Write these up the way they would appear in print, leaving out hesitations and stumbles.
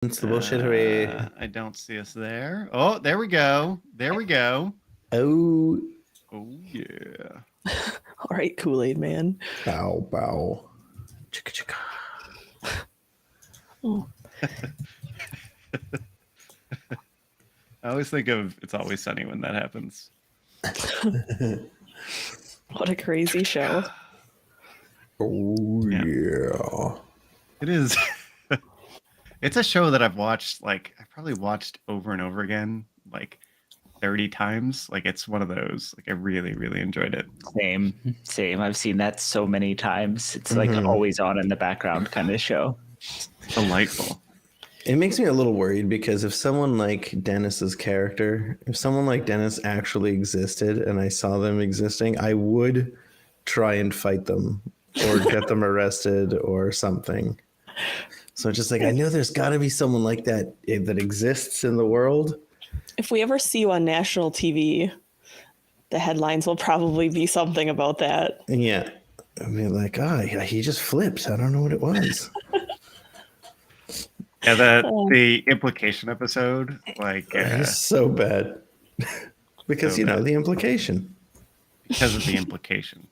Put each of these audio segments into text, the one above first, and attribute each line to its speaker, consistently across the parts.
Speaker 1: It's the bullshit. Hooray.
Speaker 2: I don't see us there. Oh, there we go. There we go.
Speaker 1: Oh.
Speaker 2: Oh, yeah.
Speaker 3: All right, Kool-Aid man.
Speaker 1: Bow, bow. Chicka, chicka.
Speaker 3: Oh.
Speaker 2: I always think of It's Always Sunny when that happens.
Speaker 3: What a crazy show.
Speaker 1: Oh, yeah.
Speaker 2: It is. It's a show that I've watched, I probably watched over and over again, 30 times. It's one of those. I really, really enjoyed it.
Speaker 4: Same. I've seen that so many times. It's always on in the background kind of show.
Speaker 2: Delightful.
Speaker 1: It makes me a little worried because if someone like Dennis's character, if someone like Dennis actually existed and I saw them existing, I would try and fight them or get them arrested or something. So it's just I know there's got to be someone like that that exists in the world.
Speaker 3: If we ever see you on national TV, the headlines will probably be something about that.
Speaker 1: Yeah. I mean, he just flipped. I don't know what it was.
Speaker 2: Yeah, the implication episode,
Speaker 1: it's so bad. Because, so the implication.
Speaker 2: Because of the implication.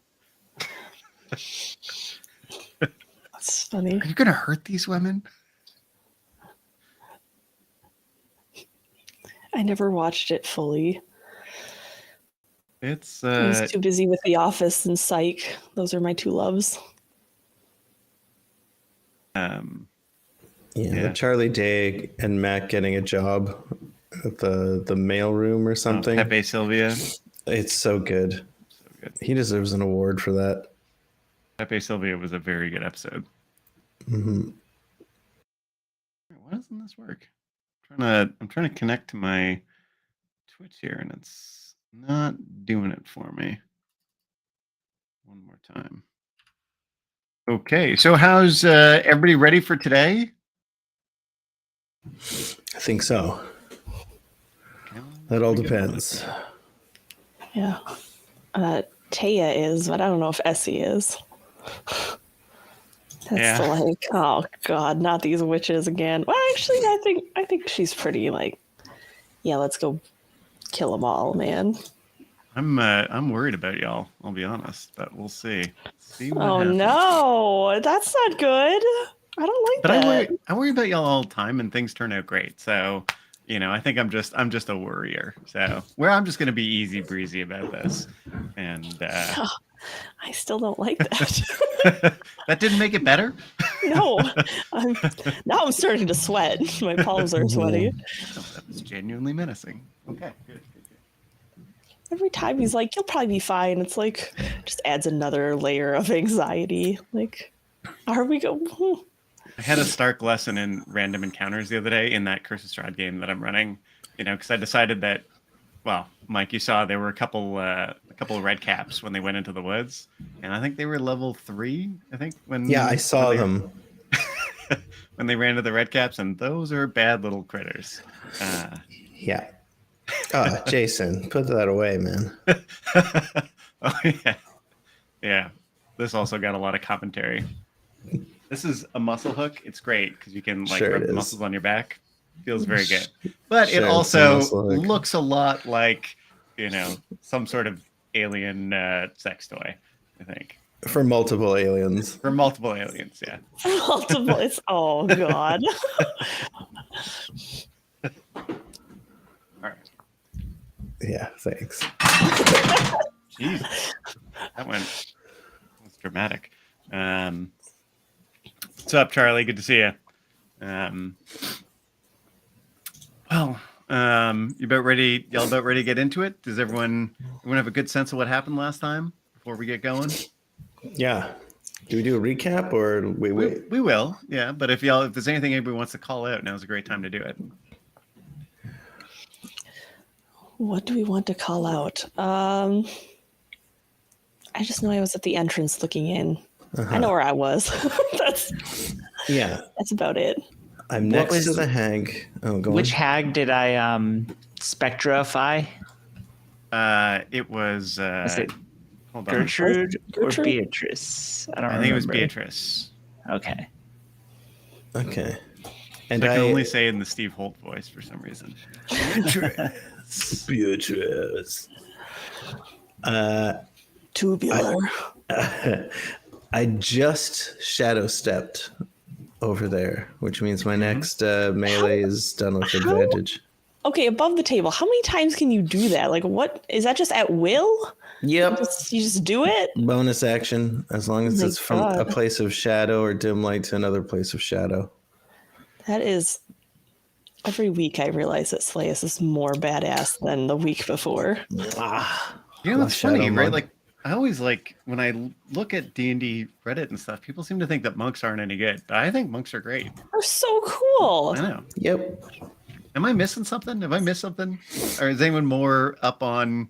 Speaker 3: That's funny.
Speaker 2: Are you going to hurt these women?
Speaker 3: I never watched it fully.
Speaker 2: It's
Speaker 3: I was too busy with The Office and Psych. Those are my two loves.
Speaker 1: Yeah, Charlie Day and Matt getting a job at the mailroom or something.
Speaker 2: Pepe Sylvia.
Speaker 1: It's so good.
Speaker 2: So good.
Speaker 1: He deserves an award for that.
Speaker 2: Pepe Sylvia was a very good episode.
Speaker 1: Mm-hmm.
Speaker 2: Why doesn't this work? I'm trying to connect to my Twitch here, and it's not doing it for me. One more time. Okay, so how's everybody ready for today?
Speaker 1: I think so. That all depends.
Speaker 3: Yeah. Taya is, but I don't know if Essie is. That's oh God, not these witches again. Well, actually, I think she's pretty yeah, let's go kill them all, man.
Speaker 2: I'm worried about y'all. I'll be honest, but we'll see.
Speaker 3: Oh happens. No, that's not good. I don't like that.
Speaker 2: I worry about y'all all the time, and things turn out great. So, I think I'm just a worrier. So, I'm just gonna be easy breezy about this, and
Speaker 3: I still don't like that.
Speaker 2: That didn't make it better.
Speaker 3: No, now I'm starting to sweat. My palms are sweaty.
Speaker 2: Oh, that was genuinely menacing. Okay, good.
Speaker 3: Every time he's like, "You'll probably be fine," it's just adds another layer of anxiety. Are we going?
Speaker 2: I had a stark lesson in random encounters the other day in that Curse of Strahd game that I'm running. Because I decided that, well, Mike, you saw there were a couple of red caps when they went into the woods, and I think they were level 3. I think
Speaker 1: I saw them
Speaker 2: when they ran to the red caps, and those are bad little critters.
Speaker 1: Yeah. Oh, Jason, put that away, man.
Speaker 2: Oh yeah, yeah. This also got a lot of commentary. This is a muscle hook. It's great because you can rub the muscles on your back. Feels very good. But it also looks a lot like, some sort of alien sex toy, I think.
Speaker 1: For multiple aliens.
Speaker 2: For multiple aliens, yeah.
Speaker 3: Multiple. Oh, God.
Speaker 2: All right.
Speaker 1: Yeah, thanks.
Speaker 2: Jeez. That was dramatic. What's up, Charlie? Good to see you. Well, y'all about ready to get into it? Does everyone have a good sense of what happened last time before we get going?
Speaker 1: Yeah. Do we do a recap or we wait?
Speaker 2: We will, yeah. But if there's anything anybody wants to call out, now's a great time to do it.
Speaker 3: What do we want to call out? I just know I was at the entrance looking in. Uh-huh. I know where I was. That's about it.
Speaker 1: I'm next to the hag. Oh, go
Speaker 4: Which
Speaker 1: on.
Speaker 4: hag did I spectrify?
Speaker 2: It was
Speaker 4: it Gertrude or Beatrice? I don't remember.
Speaker 2: think it was Beatrice.
Speaker 4: Okay.
Speaker 1: And
Speaker 2: I can only say in the Steve Holt voice for some reason.
Speaker 1: Beatrice.
Speaker 3: Tubular.
Speaker 1: I just shadow stepped over there, which means my next melee is done with advantage.
Speaker 3: Okay, above the table. How many times can you do that? Like, what is that? Just at will?
Speaker 1: Yep.
Speaker 3: You just do it?
Speaker 1: Bonus action, as long as
Speaker 3: Oh my
Speaker 1: it's from a
Speaker 3: God.
Speaker 1: place of shadow or dim light to another place of shadow.
Speaker 3: That is. Every week I realize that Slayus is more badass than the week before.
Speaker 2: It's funny, right? Like, I always when I look at D&D Reddit and stuff, people seem to think that monks aren't any good, but I think monks are great.
Speaker 3: They're so cool.
Speaker 2: I know.
Speaker 1: Yep.
Speaker 2: Am I missing something? Have I missed something? Or is anyone more up on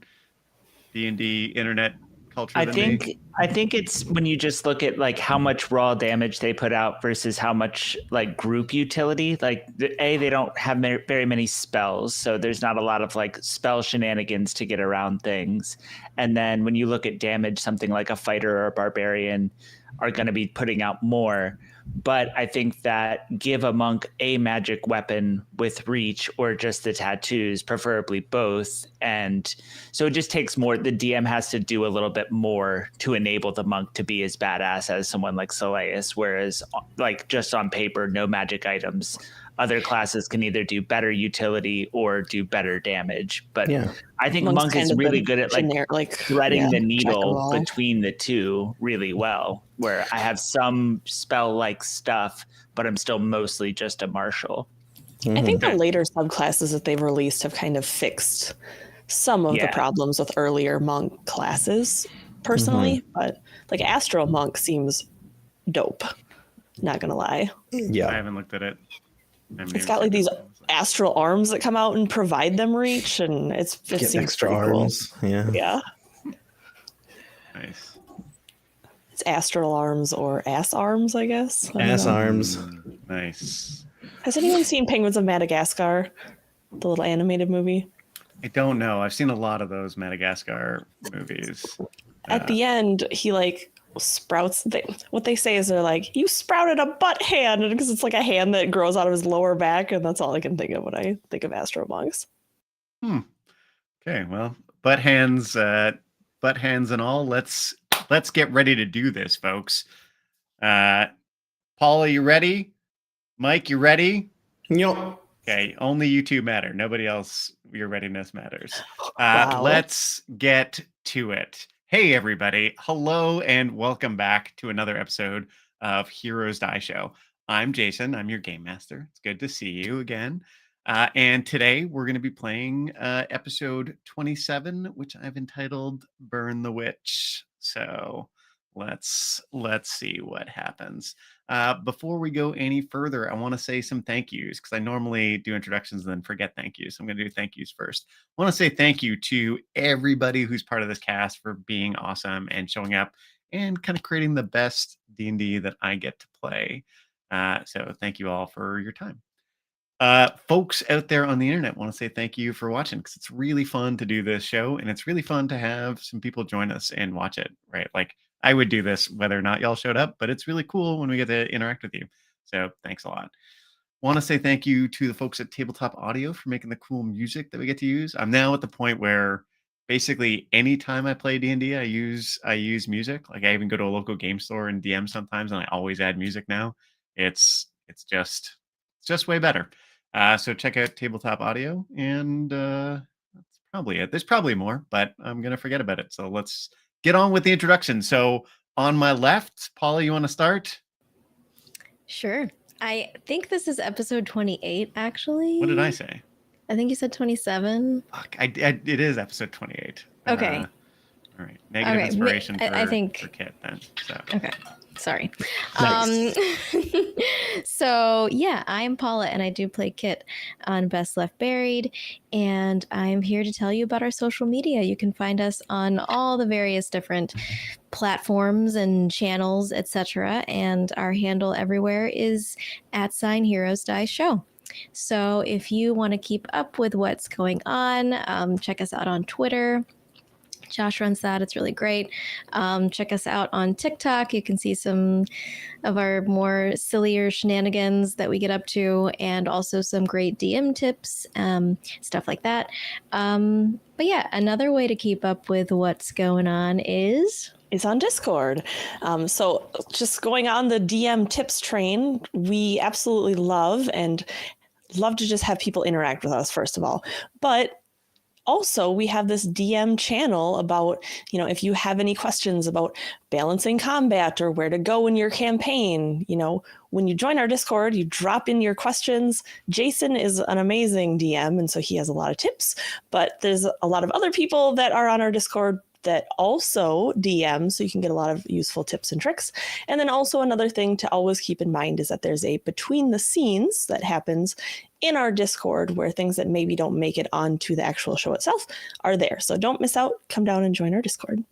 Speaker 2: D&D internet culture than me?
Speaker 4: I think it's when you just look at like how much raw damage they put out versus how much like group utility. Like they don't have very many spells, so there's not a lot of like spell shenanigans to get around things. And then when you look at damage, something like a fighter or a barbarian are going to be putting out more. But I think that give a monk a magic weapon with reach or just the tattoos, preferably both. And so it just takes more. The DM has to do a little bit more to enable the monk to be as badass as someone like Slayus, whereas like just on paper, no magic items. Other classes can either do better utility or do better damage. But yeah. I think Monk is really good at like threading the needle between the two really well, where I have some spell-like stuff, but I'm still mostly just a martial.
Speaker 3: I think the later subclasses that they've released have kind of fixed some of the problems with earlier monk classes, personally. But like Astral Monk seems dope. Not gonna lie.
Speaker 2: Yeah, I haven't looked at it.
Speaker 3: It's got like these astral arms that come out and provide them reach, and it seems
Speaker 1: extra arms.
Speaker 3: Cool. Yeah.
Speaker 2: Nice.
Speaker 3: It's astral arms or ass arms, I guess.
Speaker 1: Ass arms.
Speaker 2: Nice.
Speaker 3: Has anyone seen Penguins of Madagascar, the little animated movie?
Speaker 2: I don't know. I've seen a lot of those Madagascar movies.
Speaker 3: At the end, he like sprouts. What they say is they're like, you sprouted a butt hand, because it's like a hand that grows out of his lower back, and that's all I can think of when I think of Astro Monks.
Speaker 2: Okay, well, butt hands and all. Let's get ready to do this, folks. Paula, you ready? Mike, you ready?
Speaker 1: Yep.
Speaker 2: Okay, only you two matter. Nobody else, your readiness matters. Wow. Let's get to it. Hey, everybody. Hello, and welcome back to another episode of Heroes Die Show. I'm Jason. I'm your game master. It's good to see you again. And today we're going to be playing episode 27, which I've entitled Burn the Witch. So let's see what happens. Before we go any further, I want to say some thank yous, because I normally do introductions and then forget thank yous. So I'm going to do thank yous first. I want to say thank you to everybody who's part of this cast for being awesome and showing up and kind of creating the best D&D that I get to play. So thank you all for your time. Folks out there on the internet, want to say thank you for watching, because it's really fun to do this show, and it's really fun to have some people join us and watch it, right? Like, I would do this whether or not y'all showed up, but it's really cool when we get to interact with you. So thanks a lot. Want to say thank you to the folks at Tabletop Audio for making the cool music that we get to use. I'm now at the point where basically anytime I play D&D, I use music. Like, I even go to a local game store and DM sometimes, and I always add music now. It's just way better. So check out Tabletop Audio, and that's probably it. There's probably more, but I'm going to forget about it. So let's get on with the introduction. So on my left, Paula, you want to start?
Speaker 5: Sure. I think this is episode 28, actually.
Speaker 2: What did I say?
Speaker 5: I think you said 27.
Speaker 2: Fuck, it is episode 28.
Speaker 5: Okay.
Speaker 2: All right. Negative inspiration for Kit then. So.
Speaker 5: Okay. Sorry.
Speaker 2: Nice.
Speaker 5: So yeah, I'm Paula, and I do play Kit on Best Left Buried, and I'm here to tell you about our social media. You can find us on all the various different platforms and channels, etc. And our handle everywhere is @HeroesDieShow. So if you want to keep up with what's going on, check us out on Twitter. Josh runs that. It's really great. Check us out on TikTok. You can see some of our more sillier shenanigans that we get up to, and also some great DM tips, stuff like that. But yeah, another way to keep up with what's going on is
Speaker 3: on Discord. So just going on the DM tips train, we absolutely love to just have people interact with us, first of all. But also, we have this DM channel about, if you have any questions about balancing combat or where to go in your campaign, when you join our Discord, you drop in your questions. Jason is an amazing DM, and so he has a lot of tips, but there's a lot of other people that are on our Discord that also DM, so you can get a lot of useful tips and tricks. And then also another thing to always keep in mind is that there's a between the scenes that happens in our Discord where things that maybe don't make it onto the actual show itself are there. So don't miss out. Come down and join our Discord.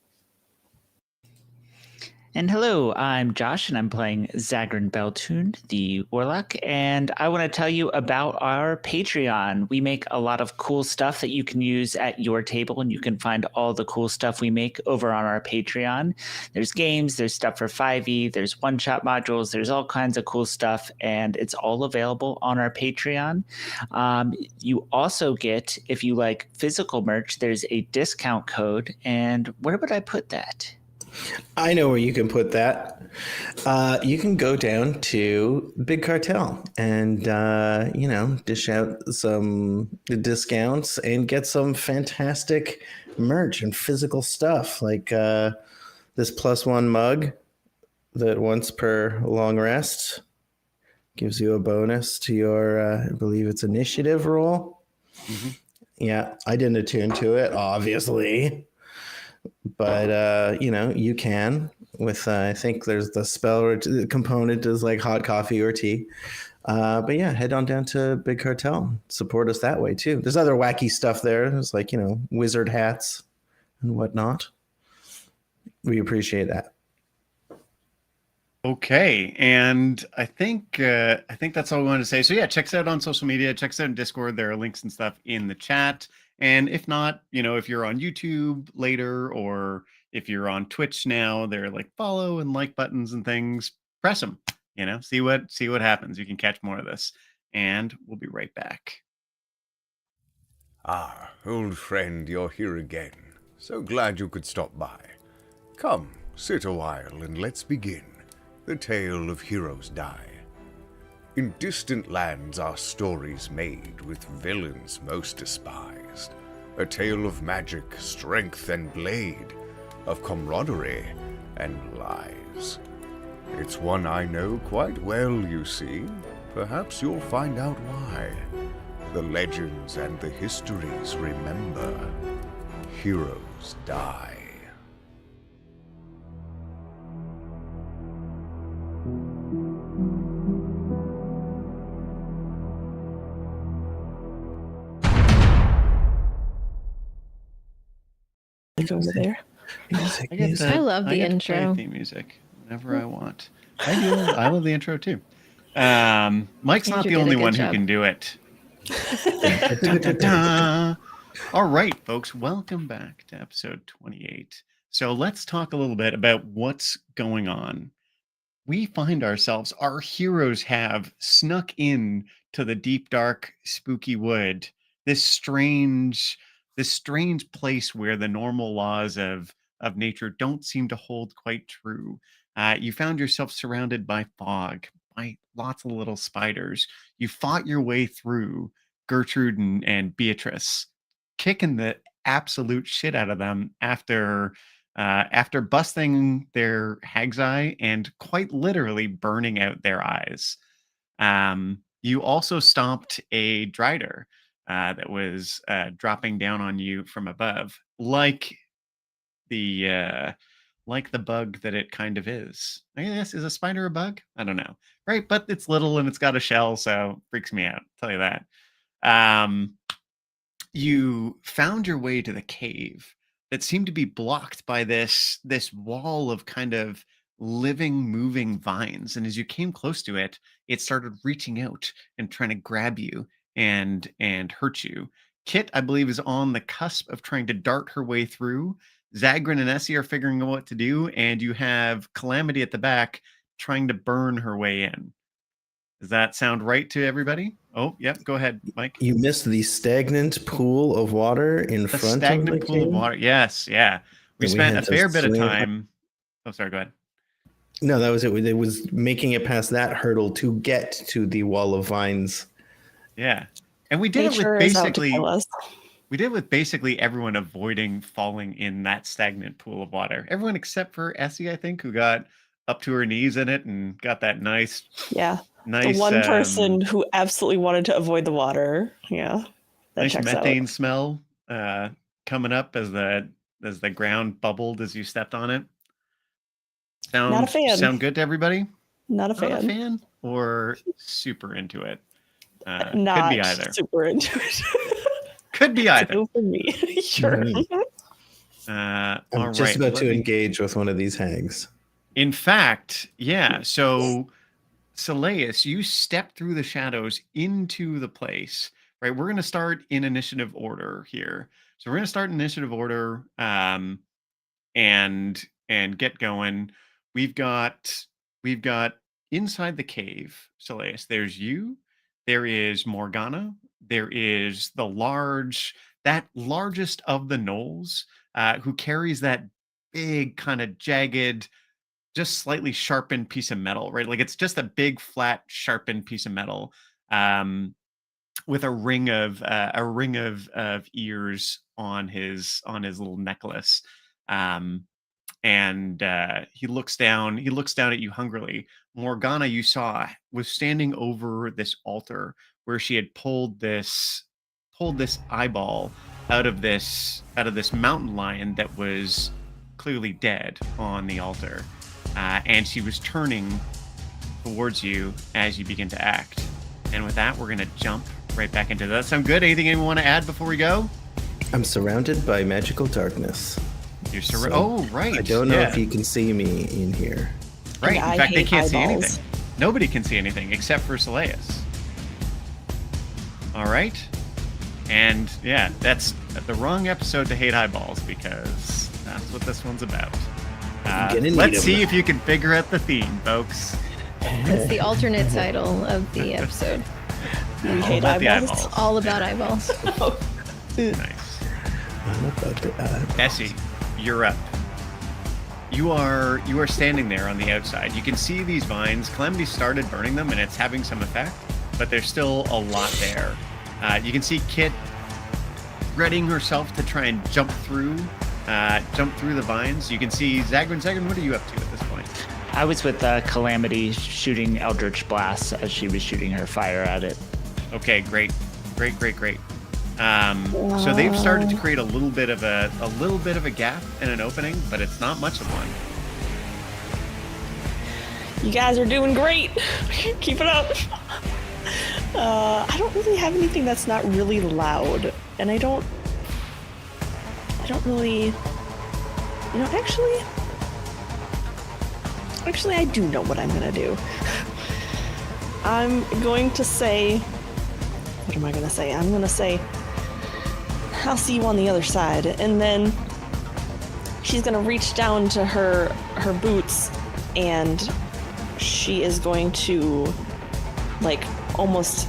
Speaker 4: And hello, I'm Josh, and I'm playing Zagran Beltune, the Warlock, and I want to tell you about our Patreon. We make a lot of cool stuff that you can use at your table, and you can find all the cool stuff we make over on our Patreon. There's games, there's stuff for 5e, there's one-shot modules, there's all kinds of cool stuff, and it's all available on our Patreon. You also get, if you like physical merch, there's a discount code, and where would I put that?
Speaker 1: I know where you can put that. You can go down to Big Cartel and, dish out some discounts and get some fantastic merch and physical stuff like this +1 mug that once per long rest gives you a bonus to your, I believe it's initiative roll. Mm-hmm. Yeah, I didn't attune to it, obviously. But, you can with, I think there's the spell component is like hot coffee or tea. But yeah, head on down to Big Cartel. Support us that way too. There's other wacky stuff there. There's like, wizard hats and whatnot. We appreciate that.
Speaker 2: Okay. And I think that's all we wanted to say. So yeah, check us out on social media. Check us out in Discord. There are links and stuff in the chat. And if not, if you're on YouTube later, or if you're on Twitch now, there are like follow and like buttons and things. Press them, see what happens. You can catch more of this, and we'll be right back.
Speaker 6: Ah, old friend, you're here again. So glad you could stop by. Come, sit a while and let's begin. The tale of heroes die. In distant lands are stories made with villains most despised. A tale of magic, strength, and blade, of camaraderie and lies. It's one I know quite well, you see. Perhaps you'll find out why. The legends and the histories remember. Heroes die.
Speaker 3: Over there.
Speaker 5: I love the intro.
Speaker 2: Theme music whenever I want. I do. I love the intro too. Mike's not the only one who can do it. All right, folks, welcome back to episode 28. So let's talk a little bit about what's going on. We find ourselves, our heroes have snuck in to the deep, dark, spooky wood. This strange place where the normal laws of nature don't seem to hold quite true. You found yourself surrounded by fog, by lots of little spiders. You fought your way through Gertrude and Beatrice, kicking the absolute shit out of them after busting their hag's eye and quite literally burning out their eyes. You also stomped a Drider that was dropping down on you from above, like the bug that it kind of is. I guess, is a spider a bug? I don't know. Right, but it's little and it's got a shell, so freaks me out. I'll tell you that. You found your way to the cave that seemed to be blocked by this wall of kind of living, moving vines. And as you came close to it, it started reaching out and trying to grab you and hurt you. Kit, I believe, is on the cusp of trying to dart her way through. Zagrin and Essie are figuring out what to do, and you have Calamity at the back trying to burn her way in. Does that sound right to everybody? Oh, yep. Go ahead, Mike.
Speaker 1: You missed the stagnant pool of water in front of the
Speaker 2: stagnant pool of
Speaker 1: cave?
Speaker 2: water. Yes, yeah. We spent a fair bit of time. Oh, sorry. Go ahead.
Speaker 1: No, that was it. It was making it past that hurdle to get to the wall of vines.
Speaker 2: Yeah, and we did
Speaker 3: Nature
Speaker 2: it with
Speaker 3: is out to
Speaker 2: basically.
Speaker 3: kill us.
Speaker 2: We did it with basically everyone avoiding falling in that stagnant pool of water. Everyone except for Essie, I think, who got up to her knees in it and got that nice.
Speaker 3: Yeah.
Speaker 2: Nice.
Speaker 3: The one person who absolutely wanted to avoid the water. Yeah. That
Speaker 2: nice
Speaker 3: checks
Speaker 2: methane
Speaker 3: out.
Speaker 2: smell coming up as the ground bubbled as you stepped on it.
Speaker 3: Not a fan.
Speaker 2: Sound good to everybody?
Speaker 3: Not a fan.
Speaker 2: Not a fan or super into it?
Speaker 3: Not
Speaker 2: could be either.
Speaker 3: Super into it.
Speaker 2: Could be either.
Speaker 3: No for me. Sure.
Speaker 1: I'm just about to engage with one of these hags.
Speaker 2: In fact, yeah. So, Soleus, you step through the shadows into the place. Right. We're going to start in initiative order here. So we're going to start in initiative order, and get going. We've got inside the cave, Soleus. There's you. There is Morgana. There is the largest of the gnolls, who carries that big kind of jagged, just slightly sharpened piece of metal, right? Like it's just a big, flat, sharpened piece of metal, with a ring of ears on his little necklace. And he looks down at you hungrily. Morgana, you saw, was standing over this altar where she had pulled this eyeball out of this mountain lion that was clearly dead on the altar, and she was turning towards you as you begin to act. And with that, we're gonna jump right back into that. That sound good? Anything anyone want to add before we go?
Speaker 1: I'm surrounded by magical darkness.
Speaker 2: You're oh, right.
Speaker 1: I don't know if you can see me in here.
Speaker 2: Right.
Speaker 3: And
Speaker 2: in fact, they can't see
Speaker 3: eyeballs.
Speaker 2: anything. Nobody can see anything except for Soleus. All right. And yeah, that's the wrong episode to hate eyeballs, because that's what this one's about. Let's see if you can figure out the theme, folks.
Speaker 5: That's the alternate title of the episode.
Speaker 3: We hate eyeballs.
Speaker 5: All about eyeballs.
Speaker 2: Nice.
Speaker 1: I'm about to
Speaker 2: Essie, you're up. You are standing there on the outside. You can see these vines. Calamity started burning them, and it's having some effect, but there's still a lot there. You can see Kit readying herself to try and jump through the vines. You can see Zagrin. Zagrin, what are you up to at this point?
Speaker 4: I was with Calamity shooting Eldritch Blasts as she was shooting her fire at it.
Speaker 2: Okay, great. So they've started to create a little bit of a gap and an opening, but it's not much of one.
Speaker 3: You guys are doing great. Keep it up. I don't really have anything that's not really loud, and I don't really, actually I do know what I'm gonna do. I'm going to say, what am I gonna say? I'm gonna say, I'll see you on the other side, and then she's gonna reach down to her boots, and she is going to like almost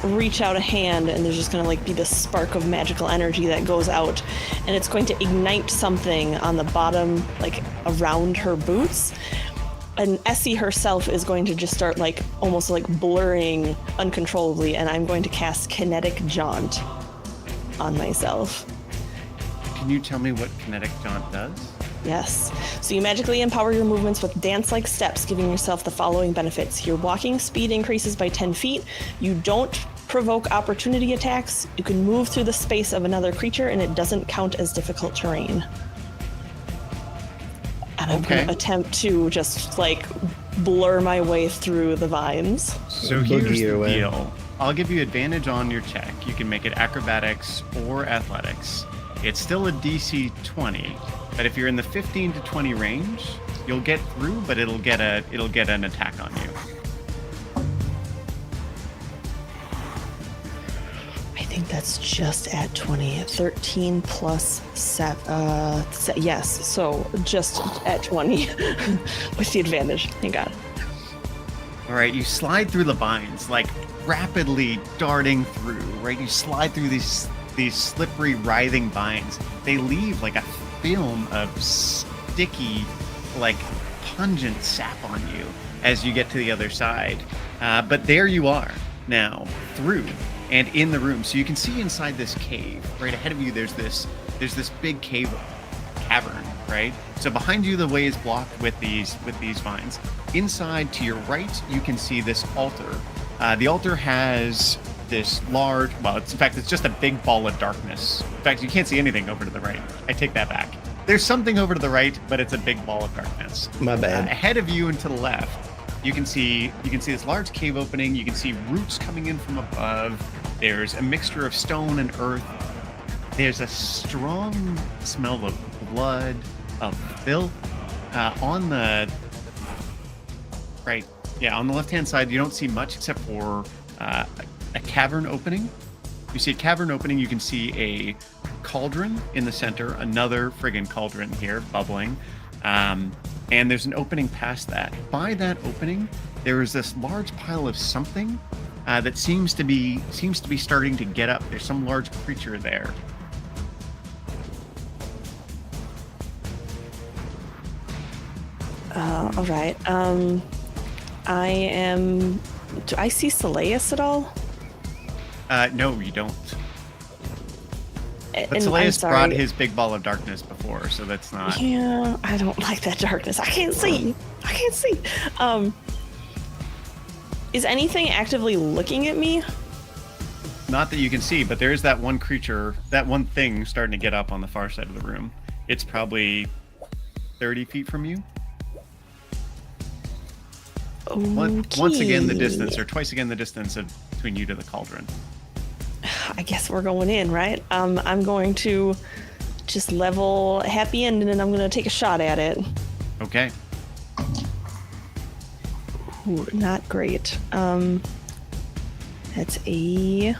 Speaker 3: reach out a hand, and there's just gonna like be this spark of magical energy that goes out, and it's going to ignite something on the bottom, like around her boots. And Essie herself is going to just start like almost like blurring uncontrollably, and I'm going to cast Kinetic Jaunt on myself.
Speaker 2: Can you tell me what Kinetic Jaunt does?
Speaker 3: Yes. So you magically empower your movements with dance-like steps, giving yourself the following benefits. Your walking speed increases by 10 feet. You don't provoke opportunity attacks. You can move through the space of another creature, and it doesn't count as difficult terrain. And I'm going to attempt to just like blur my way through the vines.
Speaker 2: So here's the deal. I'll give you advantage on your check. You can make it acrobatics or athletics. It's still a DC 20, but if you're in the 15 to 20 range, you'll get through, but it'll get an attack on you.
Speaker 3: I think that's just at 20. 13 plus 7. Yes, so just at 20 with the advantage. Thank God.
Speaker 2: All right, you slide through the vines, like rapidly darting through, right? You slide through these slippery, writhing vines. They leave like a film of sticky, like pungent sap on you as you get to the other side. But there you are now, through and in the room. So you can see inside this cave. Right ahead of you, there's this big cavern, right? So behind you, the way is blocked with these vines. Inside to your right, you can see this altar. The altar has this large, well, in fact, it's just a big ball of darkness. In fact, you can't see anything over to the right. I take that back. There's something over to the right, but it's a big ball of darkness.
Speaker 1: My bad.
Speaker 2: Ahead of you and to the left, you can see this large cave opening. You can see roots coming in from above. There's a mixture of stone and earth. There's a strong smell of blood, of filth. On the right, yeah, on the left-hand side, you don't see much except for a cavern opening. You see a cavern opening. You can see a cauldron in the center, another friggin' cauldron here bubbling. And there's an opening past that. By that opening, there is this large pile of something that seems to be starting to get up. There's some large creature there.
Speaker 3: All right. Do I see Soleus at all?
Speaker 2: No, you don't. But
Speaker 3: And
Speaker 2: Soleus
Speaker 3: I'm sorry.
Speaker 2: brought his big ball of darkness before, so that's not...
Speaker 3: Yeah, I don't like that darkness. I can't see. Is anything actively looking at me?
Speaker 2: Not that you can see, but there is that one creature, that one thing starting to get up on the far side of the room. It's probably 30 feet from you. Once again the distance, or twice again the distance between you to the cauldron.
Speaker 3: I guess we're going in, right? I'm going to just level happy end, and then I'm going to take a shot at it.
Speaker 2: Okay.
Speaker 3: Ooh, not great. That's a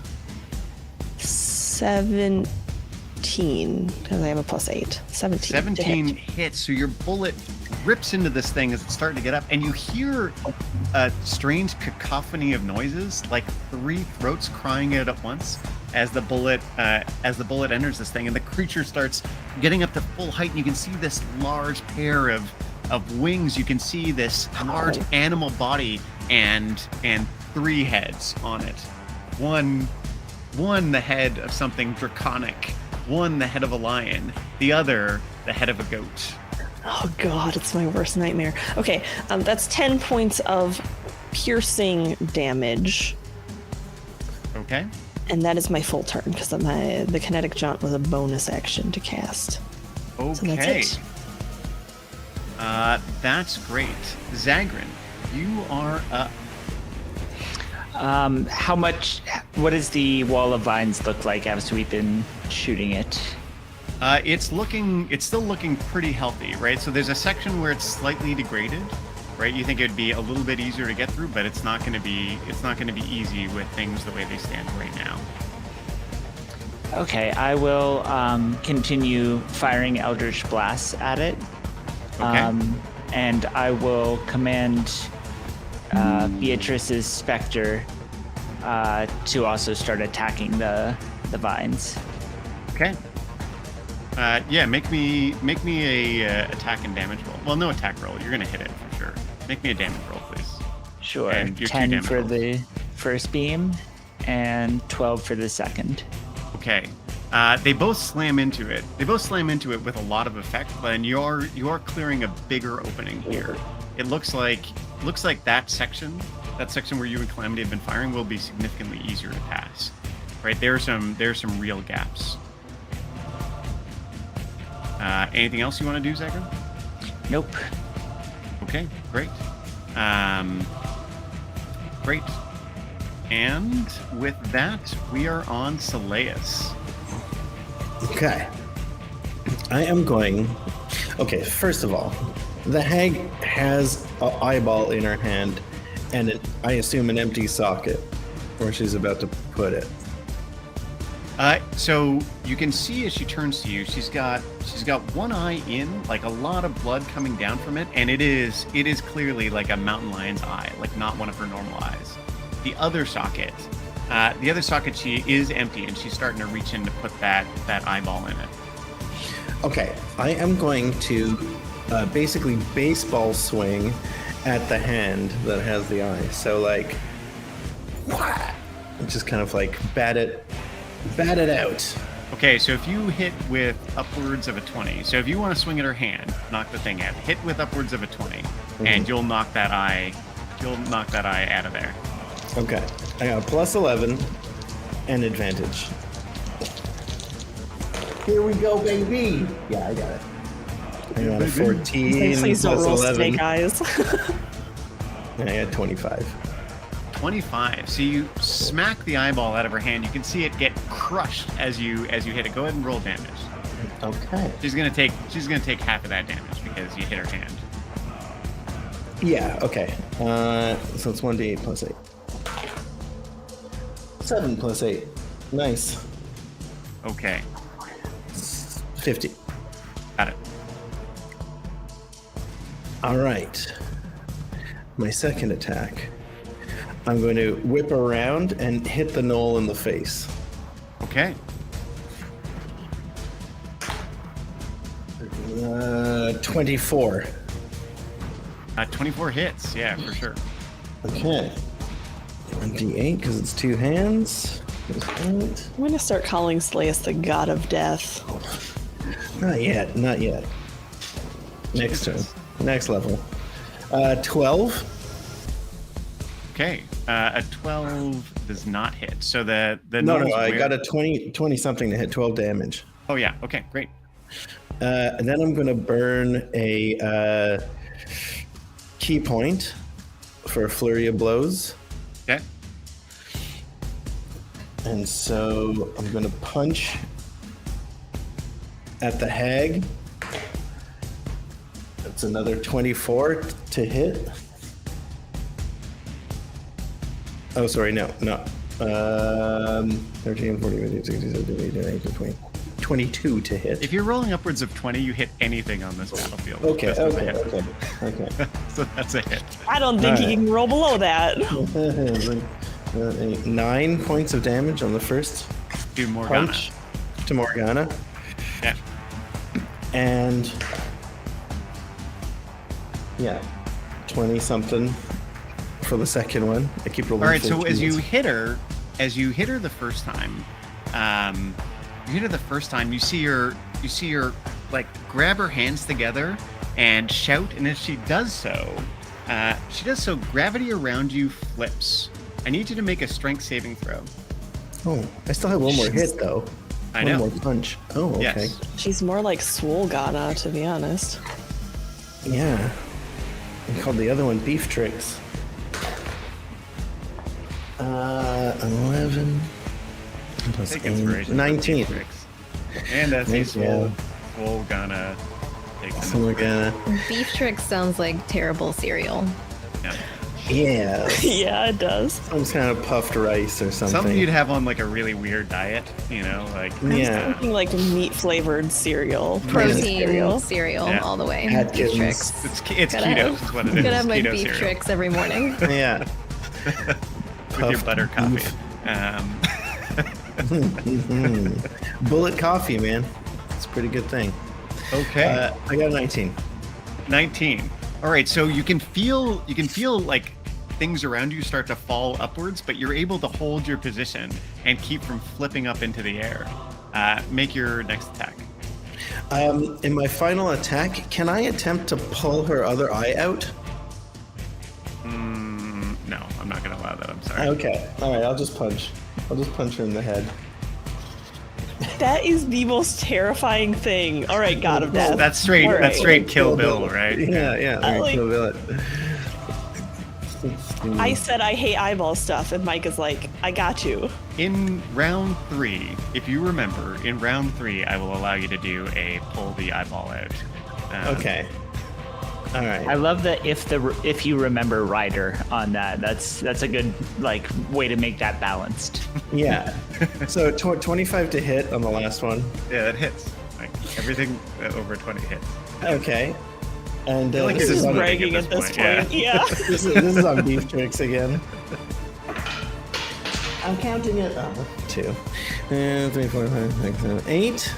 Speaker 3: 17, because I have a +8. 17.
Speaker 2: 17 hits, so your bullet rips into this thing as it's starting to get up, and you hear a strange cacophony of noises, like 3 throats crying out at once as the bullet enters this thing, and the creature starts getting up to full height, and you can see this large pair of wings. You can see this large animal body and 3 heads on it. One the head of something draconic, one the head of a lion, the other the head of a goat.
Speaker 3: Oh god, it's my worst nightmare. Okay, that's 10 points of piercing damage.
Speaker 2: Okay.
Speaker 3: And that is my full turn, because the kinetic jaunt was a bonus action to cast.
Speaker 2: Okay.
Speaker 3: So that's it.
Speaker 2: That's great. Zagrin, you are up.
Speaker 4: What does the wall of vines look like as we've been shooting it?
Speaker 2: It's still looking pretty healthy, right? So there's a section where it's slightly degraded, right? You think it'd be a little bit easier to get through, but it's not going to be easy with things the way they stand right now.
Speaker 4: Okay, I will continue firing Eldritch Blasts at it.
Speaker 2: Okay.
Speaker 4: And I will command Beatrice's Spectre to also start attacking the vines.
Speaker 2: Okay. Yeah, make me a attack and damage roll. Well, no attack roll. You're gonna hit it for sure. Make me a damage roll, please.
Speaker 4: Sure.
Speaker 2: And your
Speaker 4: 10
Speaker 2: damage
Speaker 4: for
Speaker 2: rolls.
Speaker 4: the first beam and 12 for the second.
Speaker 2: Okay. They both slam into it. They both slam into it with a lot of effect, and you're clearing a bigger opening here. It looks like that section where you and Calamity have been firing will be significantly easier to pass. Right? There's some real gaps. Anything else you want to do, Zagrin?
Speaker 4: Nope.
Speaker 2: Okay, great. Great. And with that, we are on Soleus.
Speaker 1: Okay. I am going... Okay, first of all, the hag has an eyeball in her hand and I assume an empty socket where she's about to put it.
Speaker 2: So you can see as she turns to you, she's got one eye in, like a lot of blood coming down from it, and it is clearly like a mountain lion's eye, like not one of her normal eyes. The other socket, she is empty, and she's starting to reach in to put that eyeball in it.
Speaker 1: Okay, I am going to basically baseball swing at the hand that has the eye. So like, just kind of like bat it out.
Speaker 2: Okay, so if you hit with upwards of a 20, so if you want to swing at her hand, knock the thing out, hit with upwards of a 20, and you'll knock that eye out of there.
Speaker 1: Okay, I got a plus 11 and advantage. Here we go, baby. Yeah, I got it. I got a 14
Speaker 3: Please don't
Speaker 1: plus
Speaker 3: roll
Speaker 1: 11.
Speaker 3: snake eyes.
Speaker 1: And I got 25.
Speaker 2: 25. So you smack the eyeball out of her hand. You can see it get crushed as you hit it. Go ahead and roll damage.
Speaker 1: Okay.
Speaker 2: She's gonna take half of that damage because you hit her hand.
Speaker 1: Yeah. Okay. So it's 1d8 plus 8. 7 plus 8. Nice.
Speaker 2: Okay.
Speaker 1: 50.
Speaker 2: Got it.
Speaker 1: All right. My second attack. I'm going to whip around and hit the gnoll in the face.
Speaker 2: Okay.
Speaker 1: 24.
Speaker 2: 24 hits. Yeah, for sure.
Speaker 1: Okay. 1d8 because it's two hands.
Speaker 3: I'm going to start calling Slaeus the god of death.
Speaker 1: Not yet. Not yet. Next turn. Next level. 12.
Speaker 2: Okay. A 12 does not hit. So the
Speaker 1: No, I got a 20 something to hit 12 damage.
Speaker 2: Oh yeah. Okay. Great.
Speaker 1: And then I'm going to burn a key point for a flurry of blows.
Speaker 2: Okay.
Speaker 1: And so I'm going to punch at the hag. That's another 24 to hit. Oh, sorry, no. 13, 14, 15, 16, 17, 18, 19, 20. 22 to hit.
Speaker 2: If you're rolling upwards of 20, you hit anything on this battlefield.
Speaker 1: Okay.
Speaker 2: So that's a hit.
Speaker 3: I don't think he can roll below that.
Speaker 1: 9 points of damage on the first
Speaker 2: Do Morgana.
Speaker 1: punch to Morgana.
Speaker 2: Yeah.
Speaker 1: And yeah, 20 something for the second one. I keep rolling.
Speaker 2: All right. So
Speaker 1: 14s.
Speaker 2: as you hit her the first time, you see her like grab her hands together and shout. And as she does so, gravity around you flips. I need you to make a strength saving throw.
Speaker 1: Oh, I still have one more hit though.
Speaker 2: I know.
Speaker 1: One more punch. Oh, okay.
Speaker 2: Yes.
Speaker 3: She's more like Swolgana, to be honest.
Speaker 1: Yeah. I called the other one Beef Tricks. 11 plus
Speaker 2: Take
Speaker 1: 8,
Speaker 2: inspiration.
Speaker 1: 19.
Speaker 2: And that's a
Speaker 1: Yeah.
Speaker 2: Swolgana.
Speaker 1: So we're gonna,
Speaker 5: Beef Tricks sounds like terrible cereal.
Speaker 2: Yeah.
Speaker 1: yeah,
Speaker 3: Yeah, it does.
Speaker 1: some kind of puffed rice or something.
Speaker 2: Something you'd have on like a really weird diet, like
Speaker 1: Yeah.
Speaker 3: Something like meat flavored cereal.
Speaker 5: Protein cereal
Speaker 2: Yeah.
Speaker 5: all the way.
Speaker 1: Atkins.
Speaker 5: Beef Tricks.
Speaker 2: it's
Speaker 5: Gotta
Speaker 2: keto.
Speaker 5: have-
Speaker 2: Is what it is.
Speaker 5: Gotta have my
Speaker 2: Keto
Speaker 5: beef
Speaker 2: cereal.
Speaker 5: tricks every morning.
Speaker 1: Yeah.
Speaker 2: With your
Speaker 1: Puffed
Speaker 2: butter coffee.
Speaker 1: Bullet coffee, man. It's a pretty good thing.
Speaker 2: Okay.
Speaker 1: I got a 19.
Speaker 2: 19. All right, so you can feel like things around you start to fall upwards, but you're able to hold your position and keep from flipping up into the air. Make your next attack.
Speaker 1: In my final attack, can I attempt to pull her other eye out?
Speaker 2: No, I'm not going to allow that. I'm sorry.
Speaker 1: Okay. All right. I'll just punch her in the head.
Speaker 3: That is the most terrifying thing. All right, God of Death.
Speaker 2: That's straight.
Speaker 3: All right.
Speaker 2: That's straight Kill Bill, right?
Speaker 1: Yeah.
Speaker 3: I like-
Speaker 1: Kill Bill it.
Speaker 3: I said I hate eyeball stuff, and Mike is like, I got you.
Speaker 2: In round 3, if you remember, in round 3, I will allow you to do a pull the eyeball out.
Speaker 1: Okay. All right.
Speaker 4: I love that if you remember rider on that. That's a good like way to make that balanced.
Speaker 1: Yeah. So 25 to hit on the last one.
Speaker 2: Yeah, that hits. Like everything over 20 hits.
Speaker 1: Okay. And
Speaker 2: like
Speaker 1: this
Speaker 2: you're
Speaker 1: is
Speaker 2: just
Speaker 1: on
Speaker 3: bragging at this point. Yeah.
Speaker 1: this is on Beef Tricks again. I'm counting it. 2, 3, 4, 5, 6, 7, 8.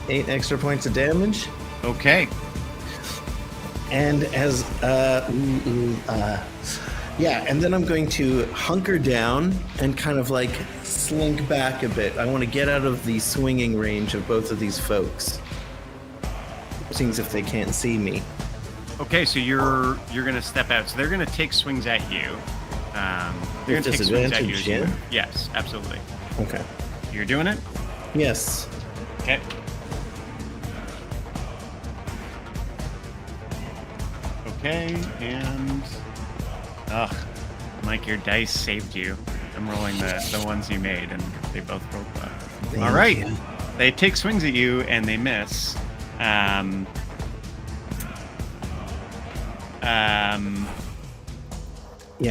Speaker 1: 8 extra points of damage.
Speaker 2: Okay.
Speaker 1: And as yeah, and then I'm going to hunker down and kind of like slink back a bit. I want to get out of the swinging range of both of these folks. Seems if they can't see me.
Speaker 2: Okay, so you're gonna step out. So they're gonna take swings at you. They're gonna take swings at you. As you move. Yes, absolutely.
Speaker 1: Okay.
Speaker 2: You're doing it.
Speaker 1: Yes.
Speaker 2: Okay. Okay, and Mike, your dice saved you. I'm rolling the ones you made, and they both rolled well. All right, they take swings at you and they miss.
Speaker 1: Yeah,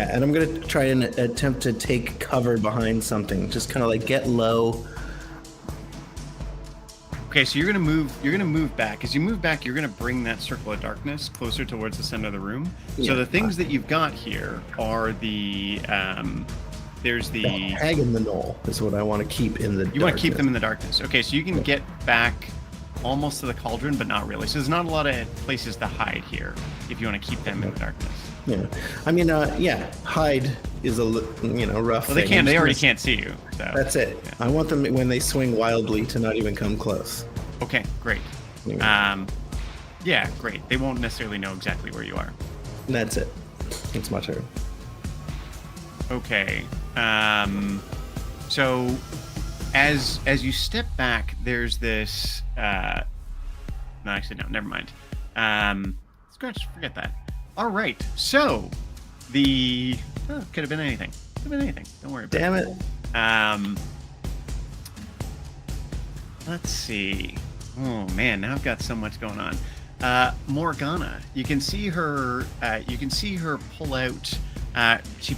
Speaker 1: and I'm gonna try and attempt to take cover behind something. Just kind of like get low.
Speaker 2: Okay, so you're gonna move back. As you move back, you're gonna bring that circle of darkness closer towards the center of the room.
Speaker 1: Yeah.
Speaker 2: So the things that you've got here are the there's the
Speaker 1: hag in the knoll is what I want to keep in the.
Speaker 2: You want to keep them in the darkness. Okay, so you can get back almost to the cauldron, but not really. So there's not a lot of places to hide here if you want to keep them in the darkness.
Speaker 1: Yeah, I mean, yeah, hide is a rough.
Speaker 2: Well, they
Speaker 1: thing.
Speaker 2: can't. They already can't see you. So
Speaker 1: that's it.
Speaker 2: Yeah.
Speaker 1: I want them when they swing wildly to not even come close.
Speaker 2: Okay, great.
Speaker 1: Yeah.
Speaker 2: Yeah, great. They won't necessarily know exactly where you are.
Speaker 1: That's it. It's my turn.
Speaker 2: Okay. So as you step back, there's this. No, actually, no. Never mind. Scratch. Forget that. All right. So the could have been anything. Could have been anything. Don't worry about it.
Speaker 1: Damn it.
Speaker 2: Let's see. Oh man, now I've got so much going on. Morgana, you can see her. You can see her pull out. She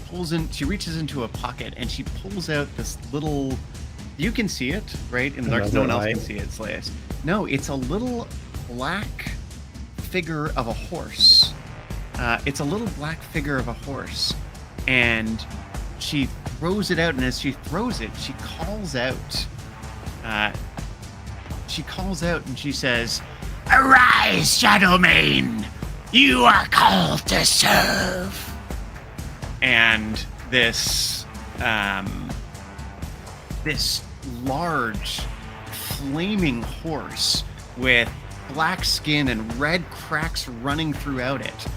Speaker 2: reaches into a pocket and she pulls out this little. You can see it, right? In the dark, no one else can see it. Slays. No, it's a little black figure of a horse. It's a little black figure of a horse, and she throws it out. And as she throws it, she calls out. And she says, "Arise, Shadowmane! You are called to serve." And this large, flaming horse with black skin and red cracks running throughout it,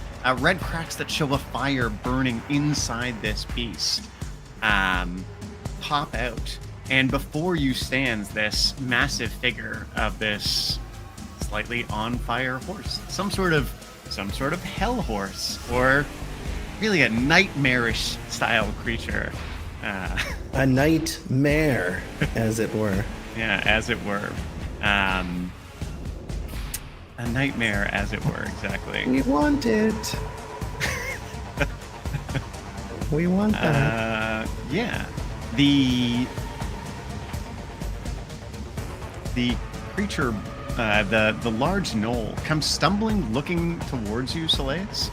Speaker 2: red cracks that show a fire burning inside this beast, pop out. And before you stands this massive figure of this slightly on fire horse, some sort of hell horse, or really a nightmarish style creature.
Speaker 1: A nightmare, as it were.
Speaker 2: Yeah, as it were. A nightmare, as it were, exactly.
Speaker 1: We want it. We want that.
Speaker 2: Yeah. The creature, the large gnoll, comes stumbling, looking towards you, Soleus.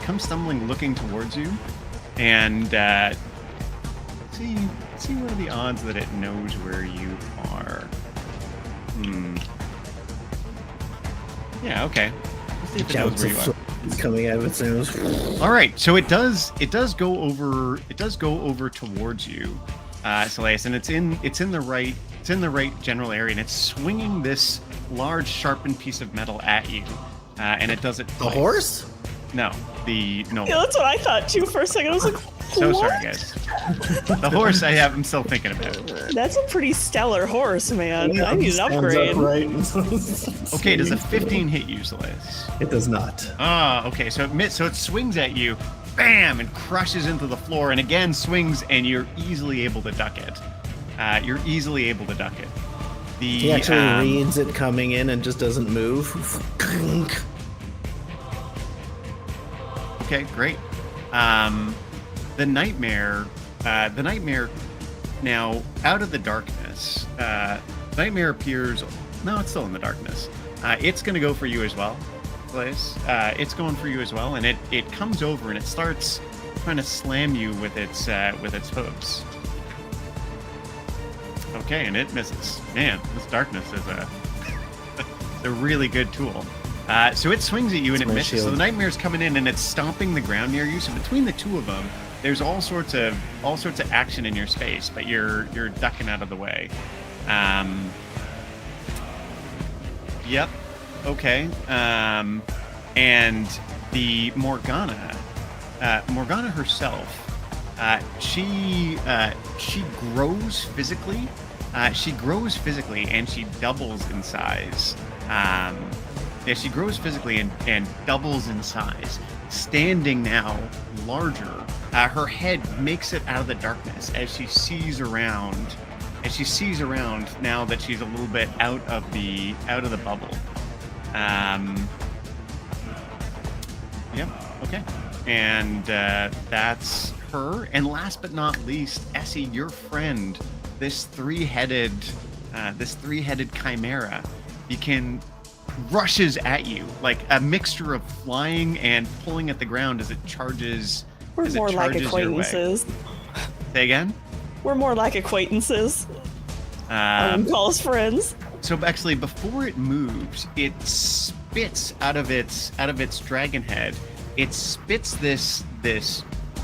Speaker 2: Comes stumbling, looking towards you, and see what are the odds that it knows where you are. Yeah. Okay. Let's see if it knows where you are.
Speaker 1: It's coming out of its nose.
Speaker 2: All right, so it does go over towards you, Soleus, and it's in the right general area, and it's swinging this large sharpened piece of metal at you, and it does it twice.
Speaker 1: The horse?
Speaker 2: No.
Speaker 3: Yeah, that's what I thought too for a second. I was like,
Speaker 2: so
Speaker 3: what?
Speaker 2: sorry, guys. The horse I'm still thinking about.
Speaker 3: That's a pretty stellar horse, man.
Speaker 1: Yeah,
Speaker 3: I need an upgrade.
Speaker 2: Okay, does a 15 hit you, Soleus?
Speaker 1: It does not.
Speaker 2: Okay, so it swings at you, bam, and crushes into the floor, and again swings, and you're easily able to duck it.
Speaker 1: He actually reads it coming in and just doesn't move.
Speaker 2: Okay, great. The nightmare now out of the darkness. Nightmare appears. No, it's still in the darkness. It's going to go for you as well, Blaze. It's going for you as well, and it comes over and it starts trying to slam you with its hooves. Okay, and it misses. Man, this darkness is a really good tool. So it swings at you and it misses. So the nightmare's coming in and it's stomping the ground near you. So between the two of them, there's all sorts of action in your space, but you're ducking out of the way. Yep. Okay. And the Morgana herself, she grows physically. And she doubles in size. She grows physically and doubles in size, standing now larger. Her head makes it out of the darkness as she sees around. Now that she's a little bit out of the bubble. Yep. Okay. And that's her. And last but not least, Essie, your friend, this three-headed chimera, rushes at you like a mixture of flying and pulling at the ground as it charges.
Speaker 3: We're more like acquaintances.
Speaker 2: Say again?
Speaker 3: We're more like acquaintances. I wouldn't call us friends.
Speaker 2: So actually, before it moves, it spits out of its dragon head. It spits this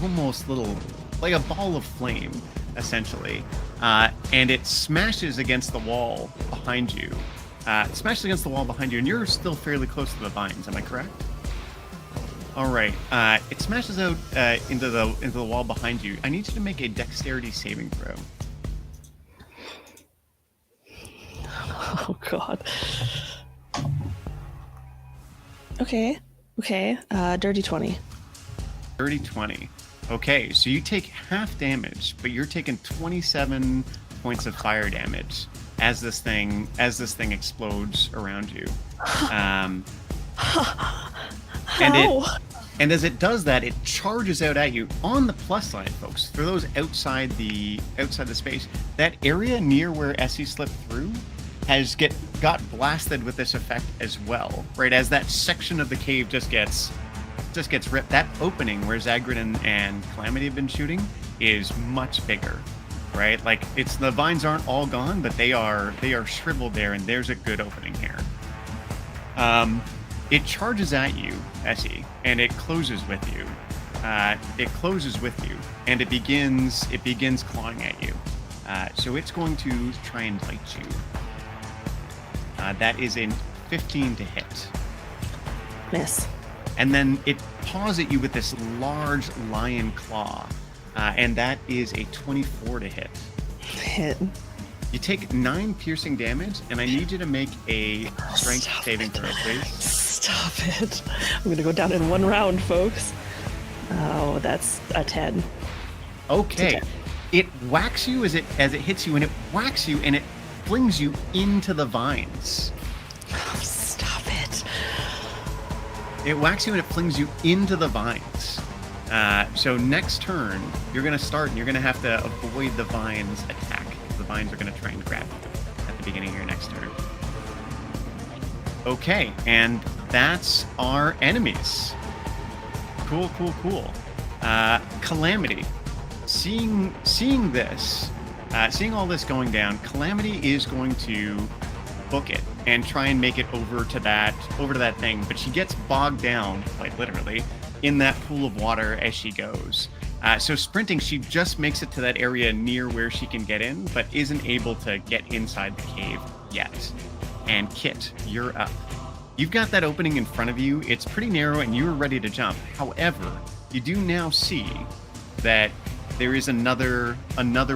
Speaker 2: almost little, like a ball of flame, essentially, and it smashes against the wall behind you. And you're still fairly close to the vines. Am I correct? All right. It smashes out into the wall behind you. I need you to make a dexterity saving throw.
Speaker 3: Oh God. Okay. Dirty 20.
Speaker 2: Dirty 20. Okay, so you take half damage, but you're taking 27 points of fire damage as this thing explodes around you. And as it does that, it charges out at you. On the plus side, folks, for those outside the space, that area near where Essie slipped through got blasted with this effect as well, right? As that section of the cave just gets ripped. That opening where Zagrid and Calamity have been shooting is much bigger, right? Like the vines aren't all gone, but they are shriveled there, and there's a good opening here. It charges at you, Essie, and it closes with you. And it begins clawing at you. So it's going to try and bite you. That is a 15 to hit.
Speaker 3: Miss.
Speaker 2: And then it paws at you with this large lion claw, and that is a 24 to hit.
Speaker 3: Hit.
Speaker 2: You take 9 piercing damage, and I need you to make a strength saving throw, please.
Speaker 3: Stop it. I'm going to go down in one round, folks. Oh, that's a 10.
Speaker 2: Okay. It whacks you as it hits you, and it whacks you, and it flings you into the vines.
Speaker 3: Oh, stop it.
Speaker 2: It whacks you and it flings you into the vines. So next turn, you're going to start and you're going to have to avoid the vines' attack. The vines are going to try and grab you at the beginning of your next turn. Okay, and that's our enemies. Cool. Calamity. Seeing this, seeing all this going down, Calamity is going to book it and try and make it over to that thing, but she gets bogged down, quite literally, in that pool of water as she goes. So sprinting, she just makes it to that area near where she can get in, but isn't able to get inside the cave yet. And Kit, you're up. You've got that opening in front of you. It's pretty narrow and you're ready to jump. However, you do now see that there is another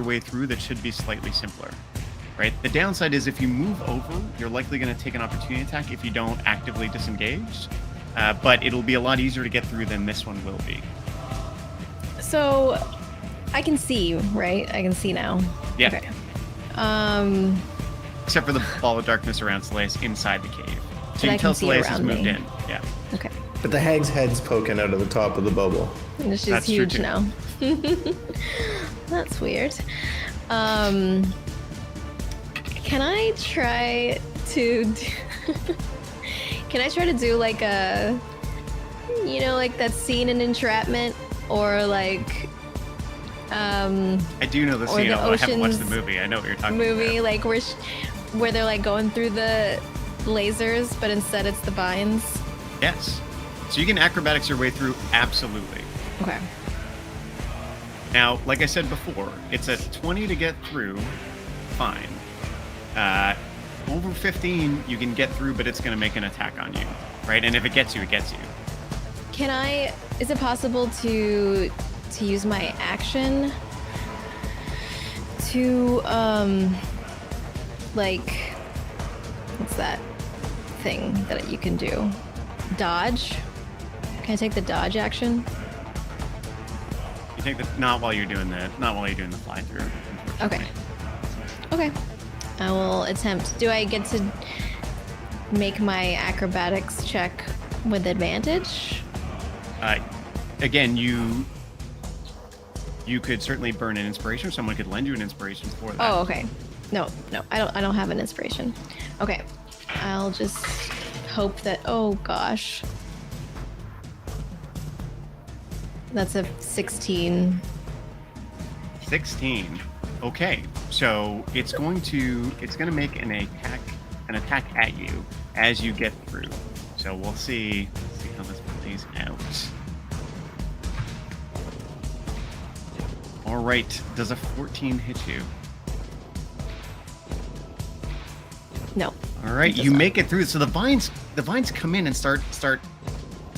Speaker 2: way through that should be slightly simpler. Right? The downside is if you move over, you're likely going to take an opportunity attack if you don't actively disengage. But it'll be a lot easier to get through than this one will be.
Speaker 5: So I can see, right? I can see now.
Speaker 2: Yeah.
Speaker 5: Okay.
Speaker 2: Except for the ball of darkness around Celeste inside the cave. So
Speaker 5: But
Speaker 2: you
Speaker 5: I
Speaker 2: can tell
Speaker 5: can see
Speaker 2: Celeste has
Speaker 5: around
Speaker 2: moved
Speaker 5: me.
Speaker 2: in. Yeah.
Speaker 5: Okay.
Speaker 1: But the hag's head's poking out of the top of the bubble.
Speaker 5: And she's
Speaker 2: That's true,
Speaker 5: huge
Speaker 2: too.
Speaker 5: now. That's weird. Can I try to do Can I try to do like a, you know, like that scene in Entrapment, or like
Speaker 2: I do know the
Speaker 5: or
Speaker 2: scene,
Speaker 5: the
Speaker 2: although I haven't watched the
Speaker 5: Ocean's
Speaker 2: movie. I know what you're talking
Speaker 5: movie,
Speaker 2: about.
Speaker 5: like where they're like going through the lasers, but instead it's the vines?
Speaker 2: Yes. So you can acrobatics your way through, absolutely.
Speaker 5: Okay.
Speaker 2: Now, like I said before, it's a 20 to get through, fine. Over 15, you can get through, but it's going to make an attack on you, right? And if it gets you, it gets you.
Speaker 5: Is it possible to use my action to, like, what's that thing that you can do? Dodge? Can I take the dodge action?
Speaker 2: You take the not while you're doing the fly through.
Speaker 5: Okay. Okay. I will attempt. Do I get to make my acrobatics check with advantage?
Speaker 2: Again, you could certainly burn an inspiration, or someone could lend you an inspiration for that.
Speaker 5: Oh, okay. No, I don't have an inspiration. Okay. I'll just hope that, oh gosh. That's a 16.
Speaker 2: 16. Okay, so it's going to make an attack at you as you get through. So we'll see how this plays out. All right, does a 14 hit you?
Speaker 5: No.
Speaker 2: All right,
Speaker 5: It does
Speaker 2: you
Speaker 5: not.
Speaker 2: make it through. So the vines come in and start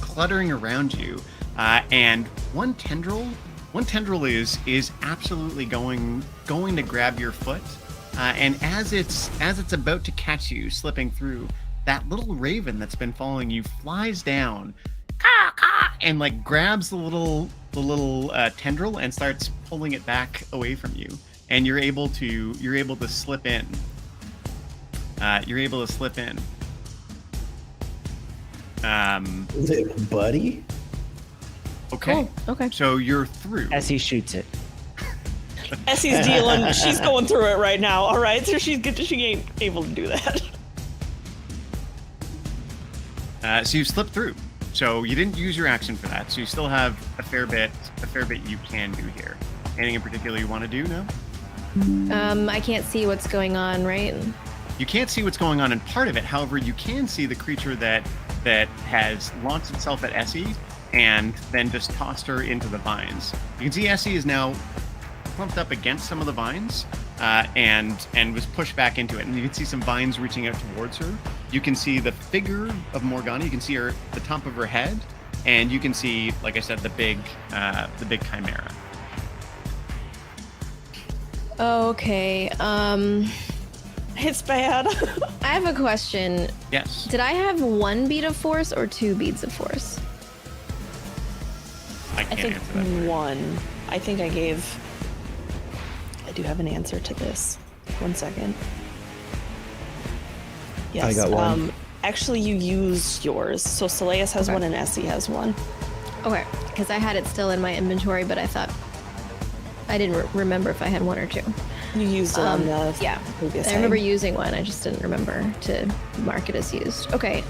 Speaker 2: cluttering around you, and one tendril is absolutely going to grab your foot, and as it's about to catch you, slipping through, that little raven that's been following you flies down, caw, caw, and like grabs the little tendril and starts pulling it back away from you, and you're able to slip in.
Speaker 1: Is it Buddy?
Speaker 2: Okay.
Speaker 5: Cool. Okay.
Speaker 2: So you're through.
Speaker 4: As he shoots it.
Speaker 3: Essie's dealing. She's going through it right now. All right, so she ain't able to do that.
Speaker 2: So you slipped through. So you didn't use your action for that. So you still have a fair bit you can do here. Anything in particular you want to do? No.
Speaker 5: I can't see what's going on, right?
Speaker 2: You can't see what's going on in part of it. However, you can see the creature that has launched itself at Essie and then just tossed her into the vines. You can see Essie is now clumped up against some of the vines and was pushed back into it. And you can see some vines reaching out towards her. You can see the figure of Morgana. You can see her, the top of her head, and you can see, like I said, the big chimera.
Speaker 5: Okay.
Speaker 3: It's bad.
Speaker 5: I have a question.
Speaker 2: Yes.
Speaker 5: Did I have 1 bead of force or 2 beads of force?
Speaker 2: I
Speaker 3: I
Speaker 2: can't
Speaker 3: think
Speaker 2: answer that.
Speaker 3: one. I think I do have an answer to this. 1 second. Yes.
Speaker 1: I got one.
Speaker 3: Actually, you used yours. So Soleus has
Speaker 5: Okay.
Speaker 3: one and Essie has one.
Speaker 5: Okay, because I had it still in my inventory, but I thought I didn't remember if I had 1 or 2.
Speaker 3: You used it on the
Speaker 5: Yeah,
Speaker 3: previous
Speaker 5: I remember
Speaker 3: hag.
Speaker 5: using one. I just didn't remember to mark it as used. Okay.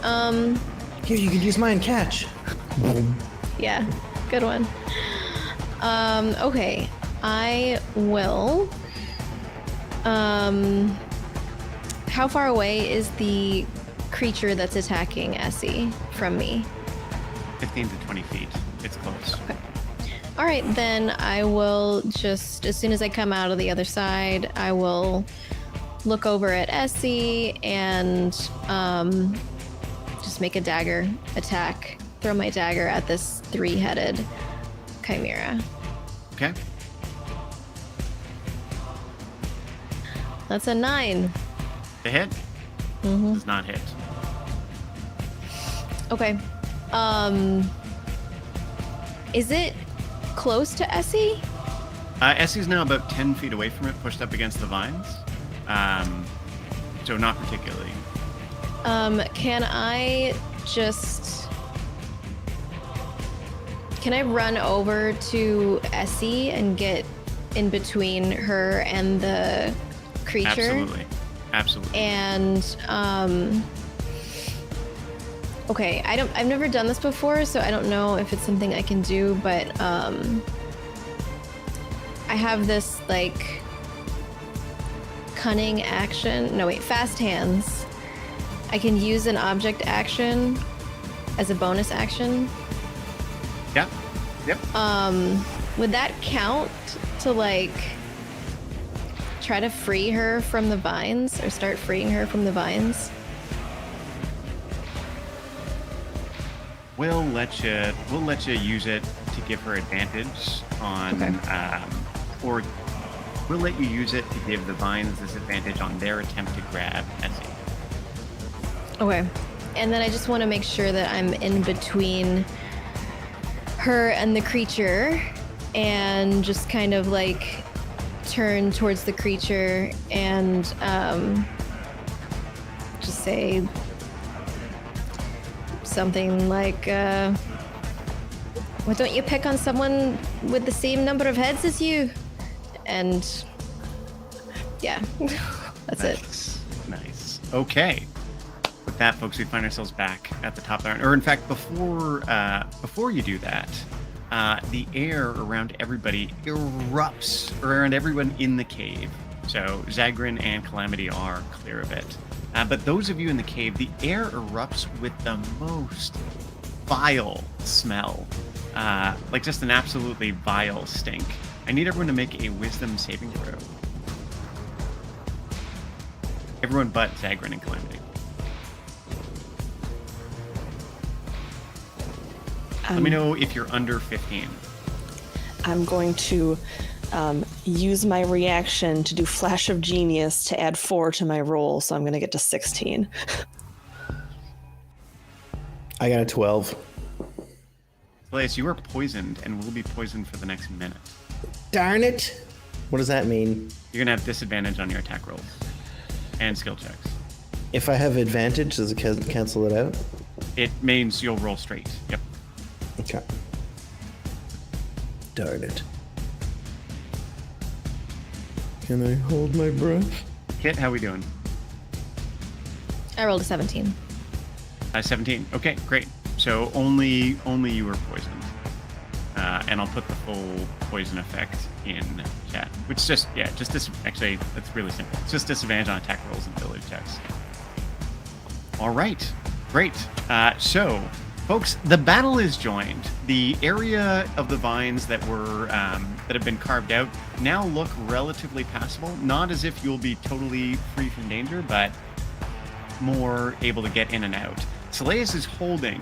Speaker 1: Here, you can use mine. Catch.
Speaker 5: Yeah, good one. Okay, I will. How far away is the creature that's attacking Essie from me?
Speaker 2: 15 to 20 feet. It's close.
Speaker 5: Okay. All right, then I will just, as soon as I come out of the other side, I will look over at Essie and just make a dagger attack. Throw my dagger at this 3-headed chimera.
Speaker 2: Okay.
Speaker 5: That's a 9.
Speaker 2: The hit does not hit.
Speaker 5: Okay. Is it close to Essie?
Speaker 2: Essie's now about 10 feet away from it, pushed up against the vines. So not particularly.
Speaker 5: Can I just can I run over to Essie and get in between her and the creature?
Speaker 2: Absolutely.
Speaker 5: And okay, I've never done this before, so I don't know if it's something I can do, but I have this like cunning action. No, wait, fast hands. I can use an object action as a bonus action.
Speaker 2: Yep.
Speaker 5: Would that count to like try to free her from the vines or start freeing her from the vines?
Speaker 2: We'll let you use it to give her advantage on, or we'll let you use it to give the vines disadvantage on their attempt to grab Essie.
Speaker 5: Okay. And then I just want to make sure that I'm in between her and the creature and just kind of like turn towards the creature and just say something like, why don't you pick on someone with the same number of heads as you? And yeah, that's it.
Speaker 2: Nice. Okay. With that, folks, we find ourselves back at the top there. Or in fact, before you do that, the air around everybody erupts, around everyone in the cave. So Zagrin and Calamity are clear of it. But those of you in the cave, the air erupts with the most vile smell. Like just an absolutely vile stink. I need everyone to make a wisdom saving throw. Everyone but Zagrin and Calamity. Let me know if you're under 15.
Speaker 3: I'm going to use my reaction to do Flash of Genius to add 4 to my roll, so I'm going to get to 16.
Speaker 1: I got a 12.
Speaker 2: Elias, you are poisoned and will be poisoned for the next minute.
Speaker 1: Darn it! What does that mean?
Speaker 2: You're going to have disadvantage on your attack rolls and skill checks.
Speaker 1: If I have advantage, does it cancel it out?
Speaker 2: It means you'll roll straight. Yep.
Speaker 1: Okay. Darn it. Can I hold my breath?
Speaker 2: Kit, how we doing?
Speaker 5: I rolled a 17.
Speaker 2: 17. Okay, great. So only you were poisoned. And I'll put the full poison effect in chat. Which actually, that's really simple. It's just disadvantage on attack rolls and ability checks. All right, great. So, folks, the battle is joined. The area of the vines that were that have been carved out now look relatively passable. Not as if you'll be totally free from danger, but more able to get in and out. Seleus is holding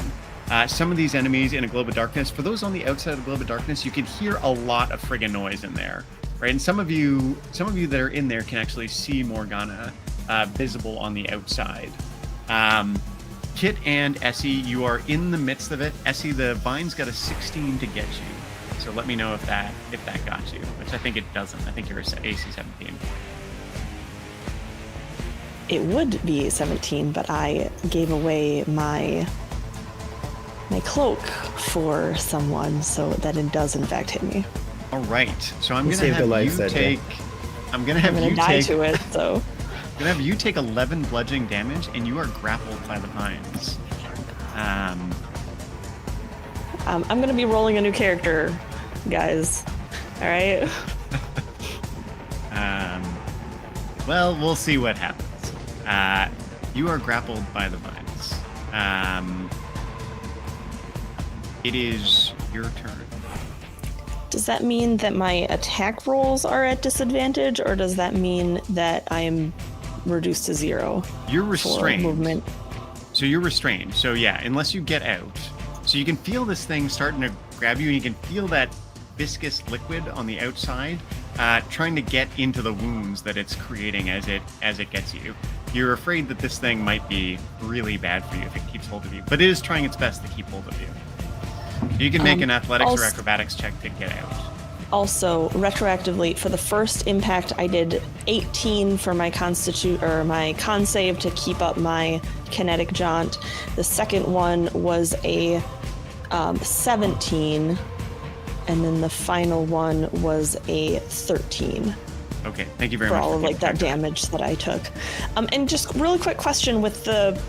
Speaker 2: some of these enemies in a globe of darkness. For those on the outside of the globe of darkness, you can hear a lot of friggin' noise in there, right? And some of you that are in there can actually see Morgana visible on the outside. Kit and Essie, you are in the midst of it. Essie, the vine's got a 16 to get you. So let me know if that got you, which I think it doesn't. I think you're AC 17.
Speaker 3: It would be 17, but I gave away my cloak for someone so that it does in fact hit me.
Speaker 2: All right. So I'm going to have you take... I'm going to have you
Speaker 3: die
Speaker 2: take...
Speaker 3: to it, so...
Speaker 2: I'm going to have you take 11 bludgeoning damage, and you are grappled by the vines.
Speaker 3: I'm going to be rolling a new character, guys. All right?
Speaker 2: Well, we'll see what happens. You are grappled by the vines. It is your turn.
Speaker 3: Does that mean that my attack rolls are at disadvantage, or does that mean that I am reduced to 0?
Speaker 2: You're restrained.
Speaker 3: For movement.
Speaker 2: So you're restrained. So yeah, unless you get out. So you can feel this thing starting to grab you, and you can feel that viscous liquid on the outside trying to get into the wounds that it's creating as it gets you. You're afraid that this thing might be really bad for you if it keeps hold of you, but it is trying its best to keep hold of you. You can make an athletics or acrobatics check to get out.
Speaker 3: Also, retroactively, for the first impact, I did 18 for my con save to keep up my kinetic jaunt. The second one was a 17 and then the final one was a 13.
Speaker 2: Okay, thank you very
Speaker 3: for
Speaker 2: much.
Speaker 3: all of like that damage that I took. And just really quick question with the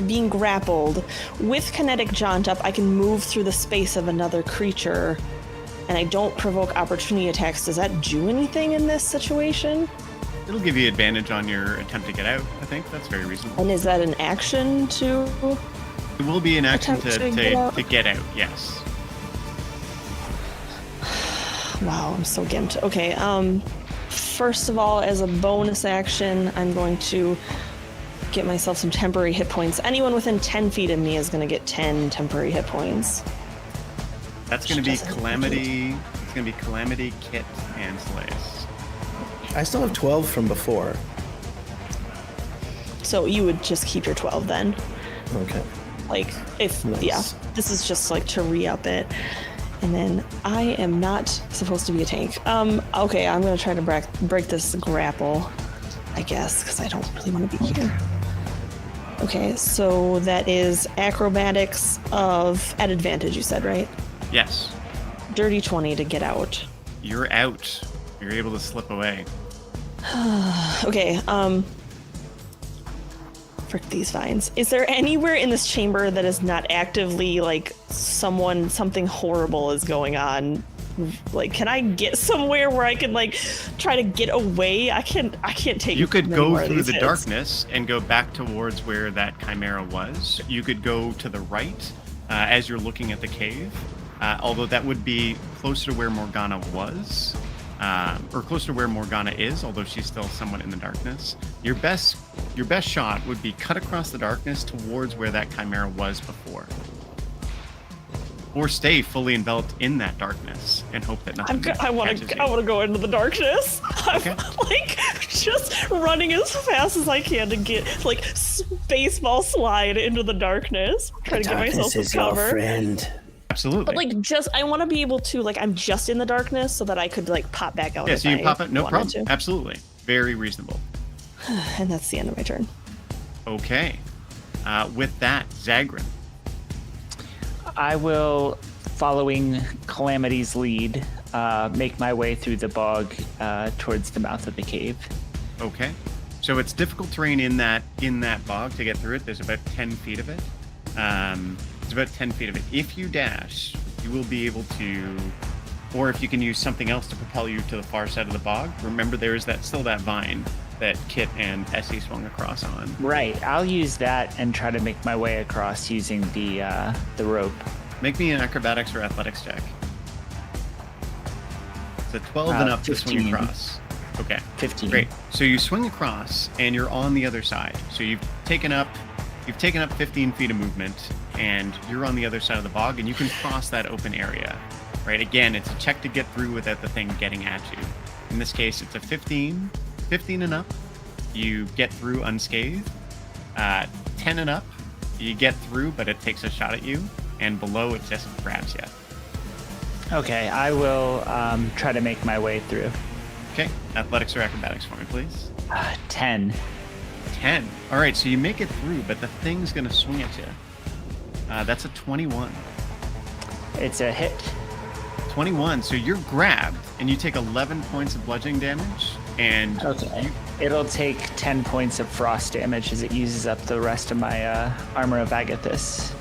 Speaker 3: being grappled, with kinetic jaunt up, I can move through the space of another creature, and I don't provoke opportunity attacks. Does that do anything in this situation?
Speaker 2: It'll give you advantage on your attempt to get out. I think that's very reasonable.
Speaker 3: And is that an action to?
Speaker 2: It will be an action to get out. Yes.
Speaker 3: Wow, I'm so gimped. Okay. First of all, as a bonus action, I'm going to get myself some temporary hit points. Anyone within 10 feet of me is going to get 10 temporary hit points.
Speaker 2: That's going to be Calamity. It's going to be Calamity, Kit, and Slays.
Speaker 1: I still have 12 from before.
Speaker 3: So you would just keep your 12 then.
Speaker 1: Okay.
Speaker 3: Like, if,
Speaker 1: Nice.
Speaker 3: yeah, this is just like to re-up it. And then I am not supposed to be a tank. Okay, I'm going to try to break this grapple, I guess, because I don't really want to be here. Okay, so that is acrobatics at advantage, you said, right?
Speaker 2: Yes.
Speaker 3: Dirty 20 to get out.
Speaker 2: You're out. You're able to slip away.
Speaker 3: Okay, frick these vines. Is there anywhere in this chamber that is not actively, like, something horrible is going on? Like, can I get somewhere where I can, like, try to get away? I can't take.
Speaker 2: You could
Speaker 3: many
Speaker 2: go
Speaker 3: more of
Speaker 2: through
Speaker 3: these
Speaker 2: the
Speaker 3: hits.
Speaker 2: darkness and go back towards where that chimera was. You could go to the right as you're looking at the cave, although that would be closer to where Morgana was, or closer to where Morgana is, although she's still somewhat in the darkness. Your best shot would be cut across the darkness towards where that chimera was before. Or stay fully enveloped in that darkness and hope that nothing
Speaker 3: I want
Speaker 2: catches
Speaker 3: to
Speaker 2: you.
Speaker 3: go into the darkness.
Speaker 2: Okay.
Speaker 3: I'm like just running as fast as I can to get like baseball slide into the darkness. Trying to get myself some cover.
Speaker 1: friend.
Speaker 2: Absolutely.
Speaker 3: But like I want to be able to I'm just in the darkness so that I could like pop back out.
Speaker 2: Yeah,
Speaker 3: if
Speaker 2: so you
Speaker 3: I
Speaker 2: pop it. No
Speaker 3: wanted
Speaker 2: problem.
Speaker 3: to.
Speaker 2: Absolutely. Very reasonable.
Speaker 3: And that's the end of my turn.
Speaker 2: Okay. With that, Zagrin.
Speaker 4: I will, following Calamity's lead, make my way through the bog towards the mouth of the cave.
Speaker 2: Okay. So it's difficult terrain in that bog to get through it. There's about 10 feet of it. It's about 10 feet of it. If you dash, you will be able to, or if you can use something else to propel you to the far side of the bog. Remember, there is still that vine that Kit and Essie swung across on.
Speaker 4: Right. I'll use that and try to make my way across using the rope.
Speaker 2: Make me an acrobatics or athletics check. It's a 12 and up to swing
Speaker 4: 15.
Speaker 2: across. Okay.
Speaker 4: 15.
Speaker 2: Great. So you swing across and you're on the other side. So you've taken up 15 feet of movement and you're on the other side of the bog and you can cross that open area. Right? Again, it's a check to get through without the thing getting at you. In this case, it's a 15 and up. You get through unscathed. 10 and up, you get through, but it takes a shot at you. And below, it just grabs you.
Speaker 4: Okay, I will try to make my way through.
Speaker 2: Okay, athletics or acrobatics for me, please.
Speaker 4: 10.
Speaker 2: 10. All right, so you make it through, but the thing's going to swing at you. That's a 21.
Speaker 4: It's a hit.
Speaker 2: 21, so you're grabbed, and you take 11 points of bludgeoning damage, and
Speaker 4: Okay. It'll take 10 points of frost damage as it uses up the rest of my Armor of Agathis.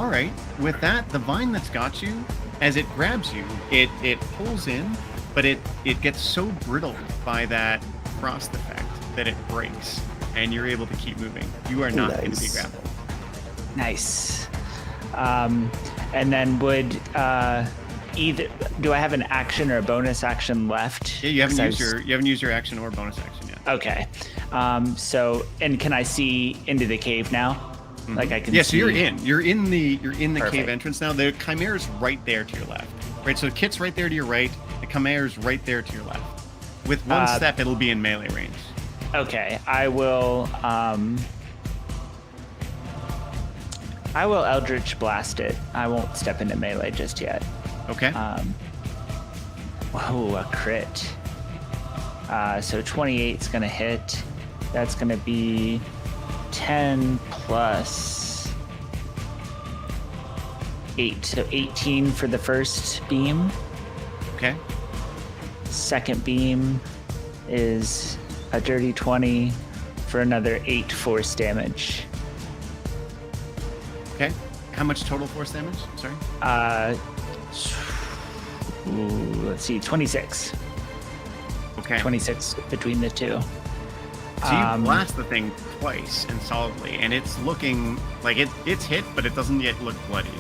Speaker 2: all right, with that, the vine that's got you, as it grabs you, it pulls in, but it gets so brittled by that frost effect that it breaks, and you're able to keep moving. You are not going to be
Speaker 1: Nice.
Speaker 2: grappled.
Speaker 4: Nice. And then would either do I have an action or a bonus action left?
Speaker 2: Yeah, you haven't
Speaker 4: 'Cause
Speaker 2: used your action or bonus action yet.
Speaker 4: Okay. So, and can I see into the cave now? Like I can.
Speaker 2: Yeah,
Speaker 4: see...
Speaker 2: so you're in the cave
Speaker 4: Perfect.
Speaker 2: entrance now. The chimera's right there to your left. Right, so the Kit's right there to your right. The chimera's right there to your left. With one step, it'll be in melee range.
Speaker 4: Okay, I will Eldritch Blast it. I won't step into melee just yet.
Speaker 2: Okay.
Speaker 4: Oh, a crit. So 28's gonna hit. That's gonna be 10 plus 8. So 18 for the first beam.
Speaker 2: Okay.
Speaker 4: Second beam is a dirty 20 for another 8 force damage.
Speaker 2: Okay. How much total force damage? Sorry.
Speaker 4: Let's see, 26.
Speaker 2: Okay.
Speaker 4: 26 between the two.
Speaker 2: So you blast the thing twice and solidly, and it's looking like it's hit, but it doesn't yet look bloodied.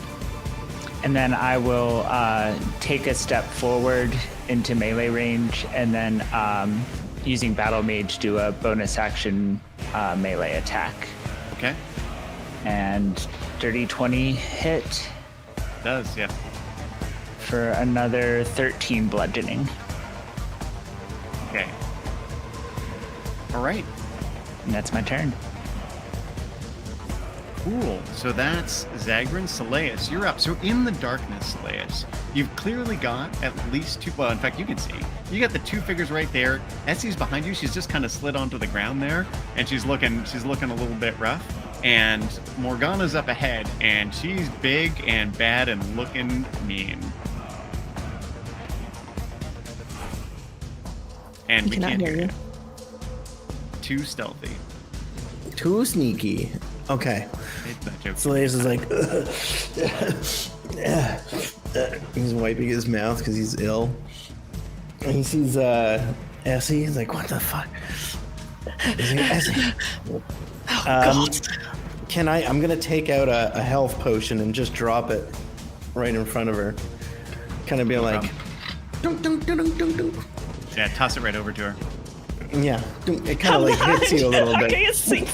Speaker 4: And then I will take a step forward into melee range, and then using Battle Mage, do a bonus action melee attack.
Speaker 2: Okay.
Speaker 4: And dirty 20 hit
Speaker 2: It does, yeah.
Speaker 4: for another 13 bludgeoning.
Speaker 2: Okay. All right.
Speaker 4: And that's my turn.
Speaker 2: Cool. So that's Zagrin. Seleus, you're up. So in the darkness, Seleus, you've clearly got at least two. Well, in fact, you can see. You got the two figures right there. Essie's behind you. She's just kind of slid onto the ground there, and she's looking a little bit rough. And Morgana's up ahead, and she's big and bad and looking mean. And we can't hear you. Too stealthy.
Speaker 1: Too sneaky. Okay. Slayers is like, he's wiping his mouth because he's ill. And he sees Essie. He's like, what the fuck? He's like, Essie. I'm gonna take out a health potion and just drop it right in front of her. Kind of be like, dunk, dunk, dunk, dunk, dunk, dunk.
Speaker 2: Yeah, toss it right over to her.
Speaker 1: Yeah, it kind of like hits you a little bit.
Speaker 3: I can't see.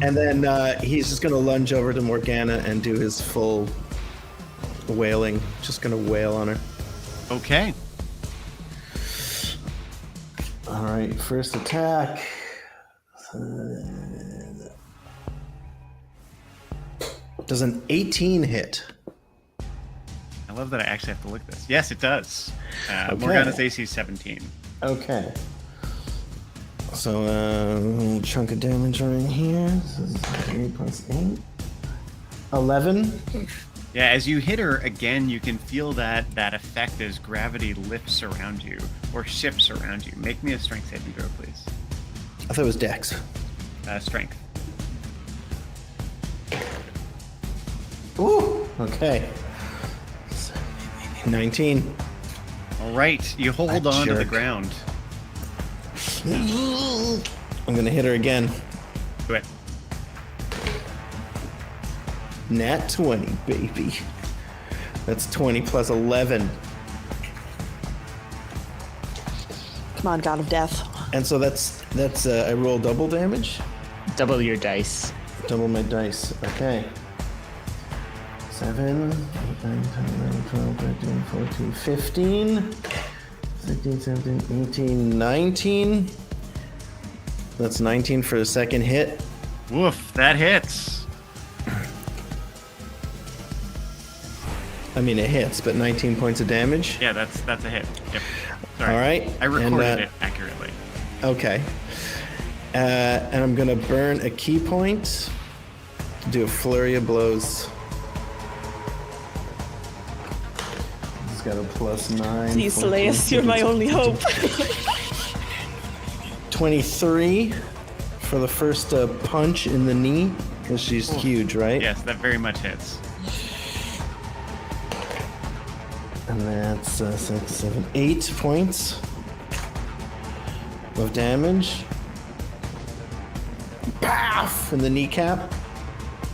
Speaker 1: And then he's just gonna lunge over to Morgana and do his full wailing. Just gonna wail on her.
Speaker 2: Okay.
Speaker 1: All right, first attack. Does an 18 hit?
Speaker 2: I love that I actually have to look at this. Yes, it does.
Speaker 1: Okay.
Speaker 2: Morgana's AC is 17.
Speaker 1: Okay. So a little chunk of damage right here. This is 8 plus 8. 11.
Speaker 2: Yeah, as you hit her again, you can feel that effect as gravity lifts around you or shifts around you. Make me a strength saving throw, please.
Speaker 1: I thought it was Dex.
Speaker 2: Strength.
Speaker 1: Ooh. Okay. 19.
Speaker 2: All right, you hold on to the ground.
Speaker 1: I'm gonna hit her again.
Speaker 2: Do it.
Speaker 1: Nat 20, baby. That's 20 plus 11.
Speaker 3: Come on, God of Death.
Speaker 1: And so that's I roll double damage?
Speaker 4: Double your dice.
Speaker 1: Double my dice. Okay. 7, 8, 9, 10, 11, 12, 13, 14, 15, 16, 17, 18, 19. That's 19 for the second hit.
Speaker 2: Woof, that hits.
Speaker 1: I mean, it hits, but 19 points of damage.
Speaker 2: Yeah, that's a hit. Yep. Sorry.
Speaker 1: All right.
Speaker 2: I recorded it accurately.
Speaker 1: Okay. And I'm going to burn a key point to do a flurry of blows. He's got a plus 9.
Speaker 3: Please, Seleus, you're my only hope.
Speaker 1: 23 for the first punch in the knee, because she's huge, right?
Speaker 2: Yes, that very much hits.
Speaker 1: And that's 6, 7, 8 points of damage. Paf! In the kneecap.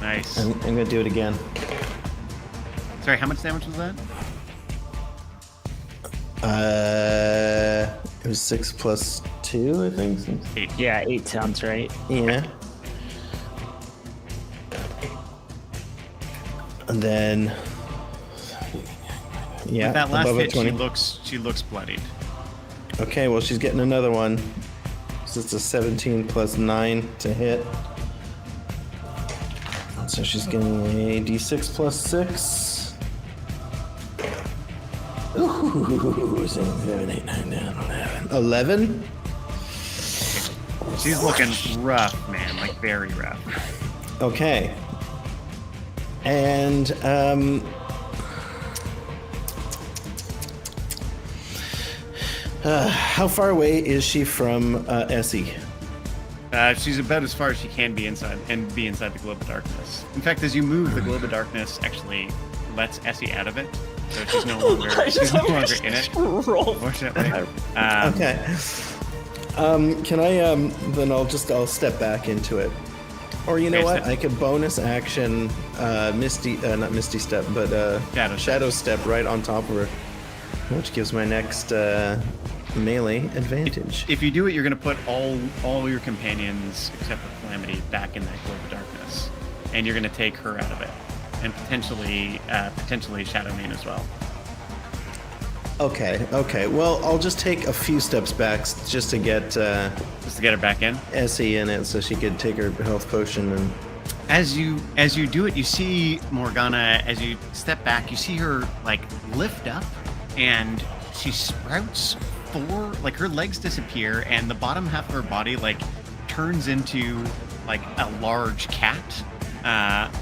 Speaker 2: Nice.
Speaker 1: I'm gonna do it again.
Speaker 2: Sorry, how much damage was that?
Speaker 1: It was 6 plus 2, I think.
Speaker 2: 8.
Speaker 4: Yeah, 8 sounds right.
Speaker 1: Yeah. And then, yeah,
Speaker 2: With that last
Speaker 1: above a
Speaker 2: hit,
Speaker 1: 20.
Speaker 2: she looks bloodied.
Speaker 1: Okay, well, she's getting another one. So it's a 17 plus 9 to hit. So she's getting a d6 plus 6. Ooh, 7, 8, 9, 10, 11. 11?
Speaker 2: She's looking rough, man, like very rough.
Speaker 1: Okay. And how far away is she from Essie?
Speaker 2: She's about as far as she can be inside the globe of darkness. In fact, as you move, the globe of darkness actually lets Essie out of it, so she's no longer in it. Fortunately.
Speaker 1: Okay. Can I? Then I'll step back into it. Or you know what? I could bonus action not Misty Step, but Shadow Step right on top of her, which gives my next melee advantage.
Speaker 2: If you do it, you're going to put all your companions except for Calamity back in that globe of darkness, and you're going to take her out of it, and potentially Shadowmane as well.
Speaker 1: Okay. Well, I'll just take a few steps back just to get
Speaker 2: her back in.
Speaker 1: Essie in it, so she could take her health potion. And
Speaker 2: as you do it, you see Morgana. As you step back, you see her like lift up, and she sprouts her legs disappear, and the bottom half of her body like turns into like a large cat. Cat.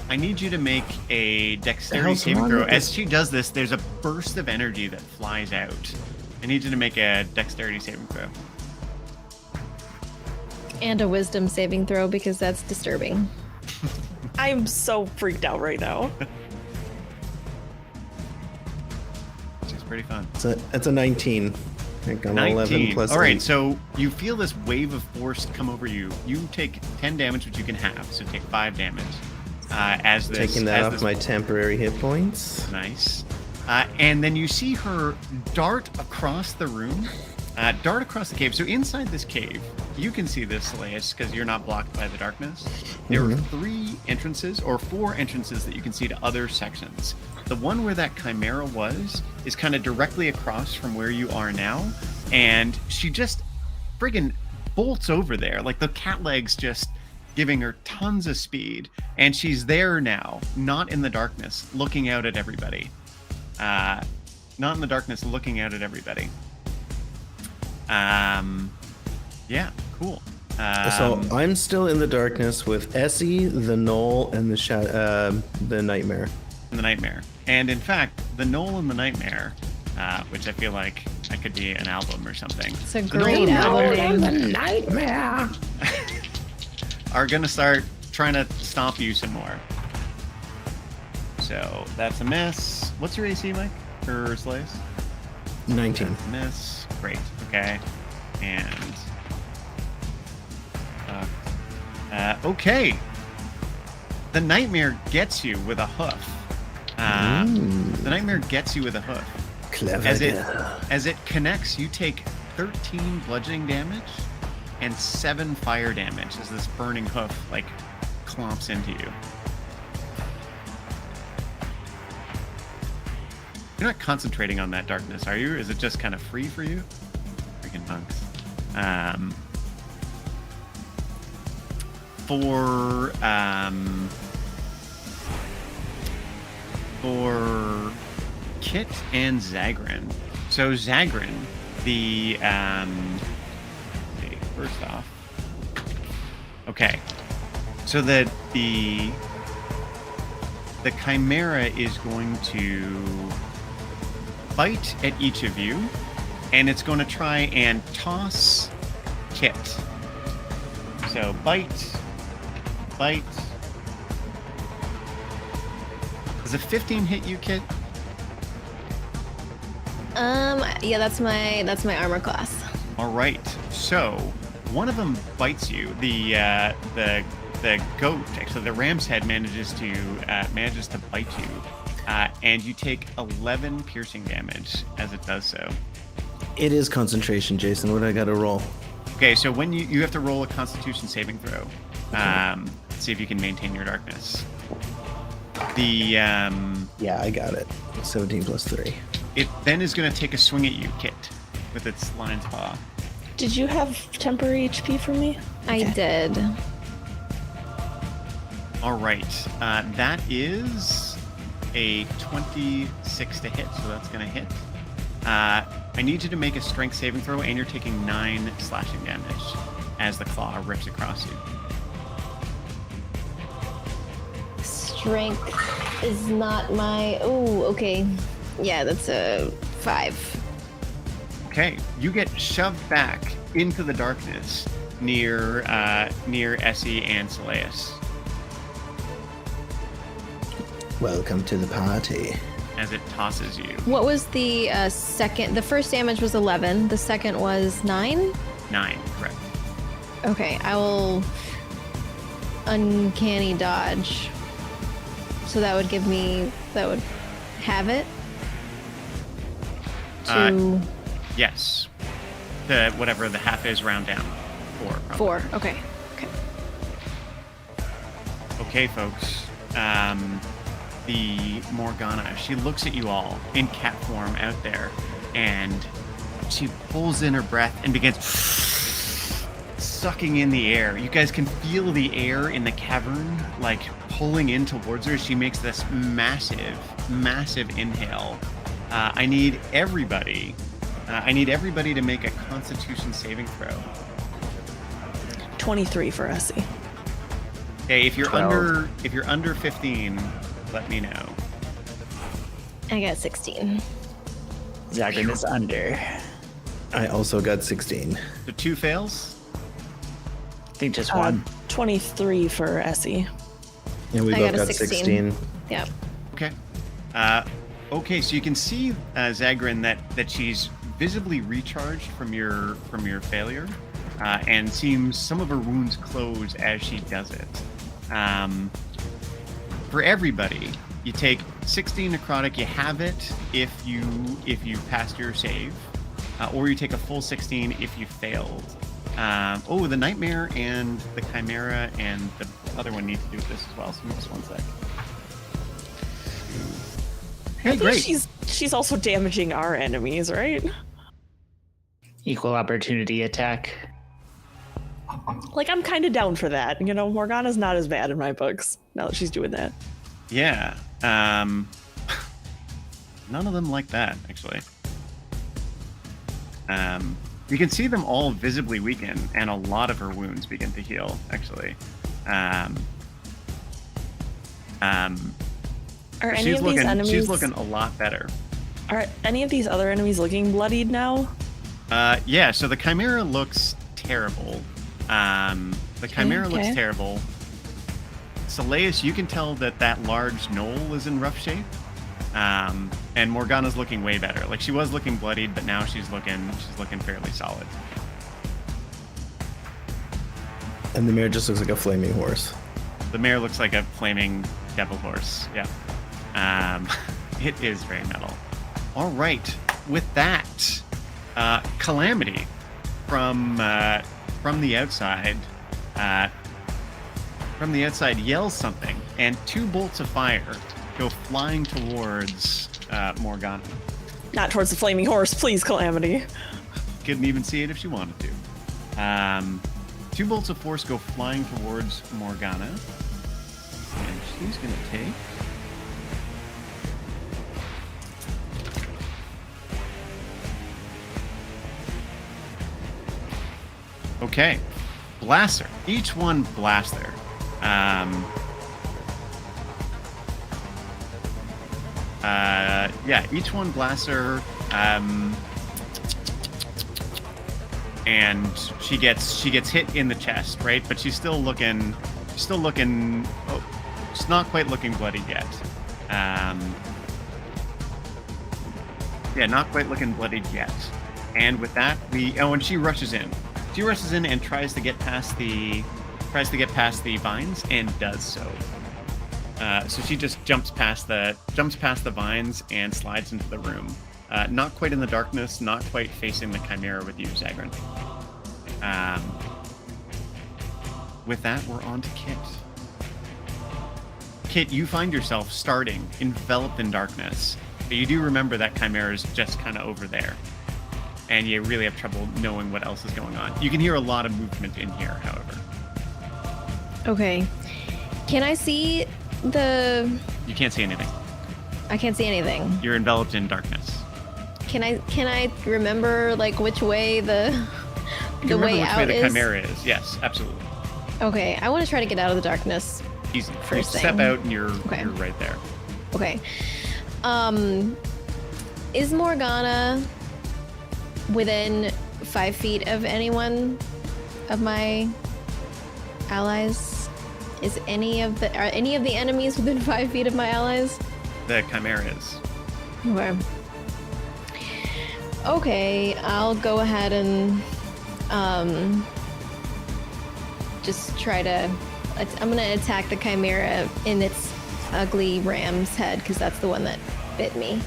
Speaker 2: I need you to make a dexterity saving throw. As she does this, there's a burst of energy that flies out. I need you to make a dexterity saving throw.
Speaker 5: And a wisdom saving throw, because that's disturbing.
Speaker 3: I'm so freaked out right now.
Speaker 2: It's pretty fun.
Speaker 1: It's a 19. I think I'm 11 plus 8.
Speaker 2: All right, so you feel this wave of force come over you. You take 10 damage, which you can have, so take 5 damage. Taking that off my temporary hit points. Nice. And then you see her dart across the room, dart across the cave. So inside this cave, you can see this, Celeste, because you're not blocked by the darkness. There are 4 entrances that you can see to other sections. The one where that chimera was is kind of directly across from where you are now, and she just friggin' bolts over there. Like the cat legs just giving her tons of speed, and she's there now, not in the darkness, looking out at everybody. Yeah, cool.
Speaker 1: So I'm still in the darkness with Essie, the Knoll, and the Nightmare.
Speaker 2: And in fact, the Knoll and the Nightmare, which I feel like that could be an album or something.
Speaker 5: It's a great album name.
Speaker 1: The Nightmare.
Speaker 2: Are gonna start trying to stomp you some more. So that's a miss. What's your AC, Mike? For Slays?
Speaker 1: 19.
Speaker 2: That's a miss. Great. Okay. And okay. The Nightmare gets you with a hoof. The Nightmare gets you with a hoof.
Speaker 1: Clever.
Speaker 2: As it connects, you take 13 bludgeoning damage and 7 fire damage as this burning hoof like clomps into you. You're not concentrating on that darkness, are you? Is it just kind of free for you? Freaking punks. For Kit and Zagrin. So Zagrin, the first off. Okay. So the chimera is going to bite at each of you, and it's going to try and toss Kit. So bite. Does a 15 hit you, Kit?
Speaker 5: Yeah, that's my armor class.
Speaker 2: All right. So one of them bites you. The goat, actually, the ram's head manages to bite you, and you take 11 piercing damage as it does so.
Speaker 1: It is concentration, Jason. What do I got to roll?
Speaker 2: Okay, so when you have to roll a Constitution saving throw, see if you can maintain your darkness.
Speaker 1: Yeah, I got it. 17 plus 3.
Speaker 2: It then is going to take a swing at you, Kit, with its lion's paw.
Speaker 3: Did you have temporary HP for me?
Speaker 5: I did.
Speaker 2: All right. That is a 26 to hit, so that's going to hit. I need you to make a strength saving throw, and you're taking 9 slashing damage as the claw rips across you.
Speaker 5: strength is not my. Oh, okay. Yeah, that's a 5.
Speaker 2: Okay, you get shoved back into the darkness near Essie and Seleus
Speaker 1: Welcome to the party.
Speaker 2: as it tosses you.
Speaker 5: What was the second? The first damage was 11. The second was 9.
Speaker 2: 9, correct.
Speaker 5: Okay, I will uncanny dodge. So that would give me. That would have it. To
Speaker 2: Yes. The whatever the half is, round down. 4. Probably.
Speaker 5: 4. Okay. Okay.
Speaker 2: Okay, folks. The Morgana, she looks at you all in cat form out there, and she pulls in her breath and begins sucking in the air. You guys can feel the air in the cavern, like pulling in towards her. She makes this massive, massive inhale. I need everybody to make a Constitution saving throw.
Speaker 3: 23 for Essie.
Speaker 2: Okay, if you're
Speaker 4: 12.
Speaker 2: under 15, let me know.
Speaker 5: I got 16.
Speaker 4: Zagrin is under.
Speaker 1: I also got 16.
Speaker 2: So 2 fails.
Speaker 4: I think just one.
Speaker 3: 23 for Essie.
Speaker 1: And we
Speaker 5: I
Speaker 1: both
Speaker 5: got a
Speaker 1: got
Speaker 5: 16.
Speaker 1: 16.
Speaker 5: Yeah.
Speaker 2: Okay. Okay, so you can see Zagrin that she's visibly recharged from your failure, and seems some of her wounds close as she does it. For everybody, you take 16 necrotic. You have it if you passed your save, or you take a full 16 if you failed. The nightmare and the chimera and the other one need to do this as well. So just one sec. Hey,
Speaker 3: I think
Speaker 2: great.
Speaker 3: she's also damaging our enemies, right?
Speaker 4: Equal opportunity attack.
Speaker 3: Like, I'm kind of down for that. You know, Morgana's not as bad in my books now that she's doing that.
Speaker 2: Yeah. None of them like that, actually. You can see them all visibly weaken, and a lot of her wounds begin to heal, actually.
Speaker 3: Are any of these enemies?
Speaker 2: She's looking a lot better.
Speaker 3: Are any of these other enemies looking bloodied now?
Speaker 2: Yeah, so the Chimera looks terrible. The Chimera looks terrible. Seleus, you can tell that large knoll is in rough shape. And Morgana's looking way better. Like, she was looking bloodied, but now she's looking fairly solid.
Speaker 1: And the mirror just looks like a flaming horse.
Speaker 2: The mare looks like a flaming devil horse. Yeah. It is very metal. All right. With that, Calamity from the outside yells something, and 2 bolts of fire go flying towards Morgana.
Speaker 3: Not towards the flaming horse, please, Calamity.
Speaker 2: Couldn't even see it if she wanted to. 2 bolts of force go flying towards Morgana, and she's gonna take. Okay, blaster. Each one blaster. Each one blaster. And she gets hit in the chest, right? But she's still looking. Oh, she's not quite looking bloodied yet. Not quite looking bloodied yet. And with that, and she rushes in. She rushes in and tries to get past the vines, and does so. So she just jumps past the vines and slides into the room. Not quite in the darkness, not quite facing the Chimera with you, Zagrin. With that, we're on to Kit. Kit, you find yourself starting enveloped in darkness, but you do remember that Chimera is just kind of over there. And you really have trouble knowing what else is going on. You can hear a lot of movement in here, however.
Speaker 5: Okay. Can I see the...
Speaker 2: You can't see anything.
Speaker 5: I can't see anything.
Speaker 2: You're enveloped in darkness.
Speaker 5: Can I remember, like, which way the
Speaker 2: You can
Speaker 5: way
Speaker 2: remember which
Speaker 5: out
Speaker 2: way the
Speaker 5: is?
Speaker 2: Chimera is. Yes, absolutely.
Speaker 5: Okay, I want to try to get out of the darkness.
Speaker 2: Easy.
Speaker 5: First
Speaker 2: you step
Speaker 5: thing.
Speaker 2: out and you're right there.
Speaker 5: Okay. Is Morgana within 5 feet of anyone of my allies? Are any of the enemies within 5 feet of my allies?
Speaker 2: The Chimera is.
Speaker 5: Okay, I'll go ahead and just try to. I'm gonna attack the Chimera in its ugly ram's head because that's the one that bit me.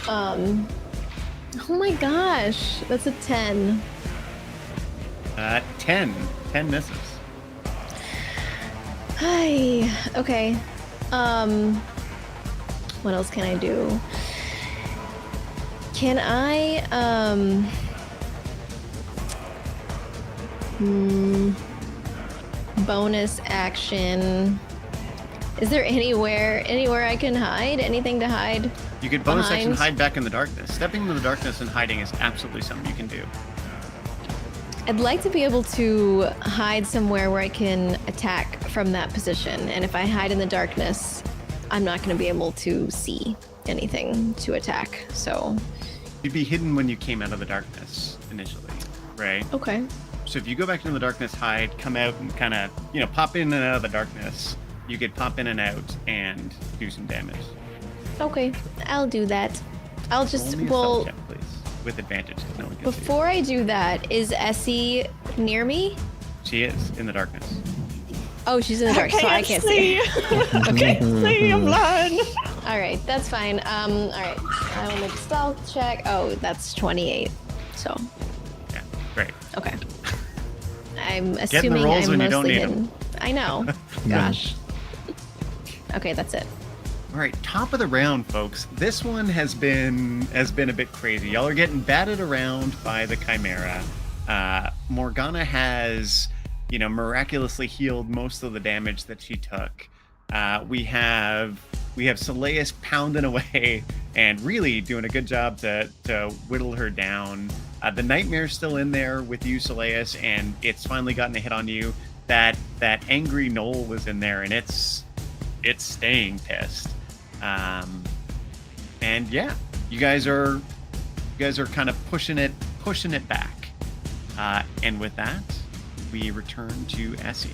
Speaker 5: Oh my gosh, that's a 10.
Speaker 2: 10 misses.
Speaker 5: Hi. Okay. What else can I do? Can I bonus action? Is there anywhere I can hide? Anything to hide?
Speaker 2: You could bonus action
Speaker 5: behind?
Speaker 2: hide back in the darkness. Stepping into the darkness and hiding is absolutely something you can do.
Speaker 5: I'd like to be able to hide somewhere where I can attack from that position. And if I hide in the darkness, I'm not going to be able to see anything to attack. So
Speaker 2: You'd be hidden when you came out of the darkness initially, right?
Speaker 5: okay.
Speaker 2: So if you go back into the darkness, hide, come out, and kind of, pop in and out of the darkness, you could pop in and out and do some damage.
Speaker 5: Okay, I'll do that. I'll just
Speaker 2: Roll me a stealth check, please, with advantage because no one can
Speaker 5: before I do that, is Essie near me?
Speaker 2: see. She is in the darkness.
Speaker 5: Oh, she's in the dark, so I can't see.
Speaker 3: Okay, see, I'm blind.
Speaker 5: All right, that's fine. All right, I will make a stealth check. Oh, that's 28. So,
Speaker 2: Yeah, great.
Speaker 5: okay. I'm
Speaker 2: the
Speaker 5: assuming
Speaker 2: rolls
Speaker 5: I'm
Speaker 2: when you don't
Speaker 5: mostly
Speaker 2: need 'em.
Speaker 5: hidden. I know. Gosh. Okay, that's it.
Speaker 2: All right, top of the round, folks. This one has been a bit crazy. Y'all are getting batted around by the Chimera. Morgana has, miraculously healed most of the damage that she took. We have Soleus pounding away and really doing a good job to whittle her down. The Nightmare's still in there with you, Soleus, and it's finally gotten a hit on you. That angry Knoll was in there, and it's staying pissed. And yeah, you guys are kind of pushing it back. And with that, we return to Essie.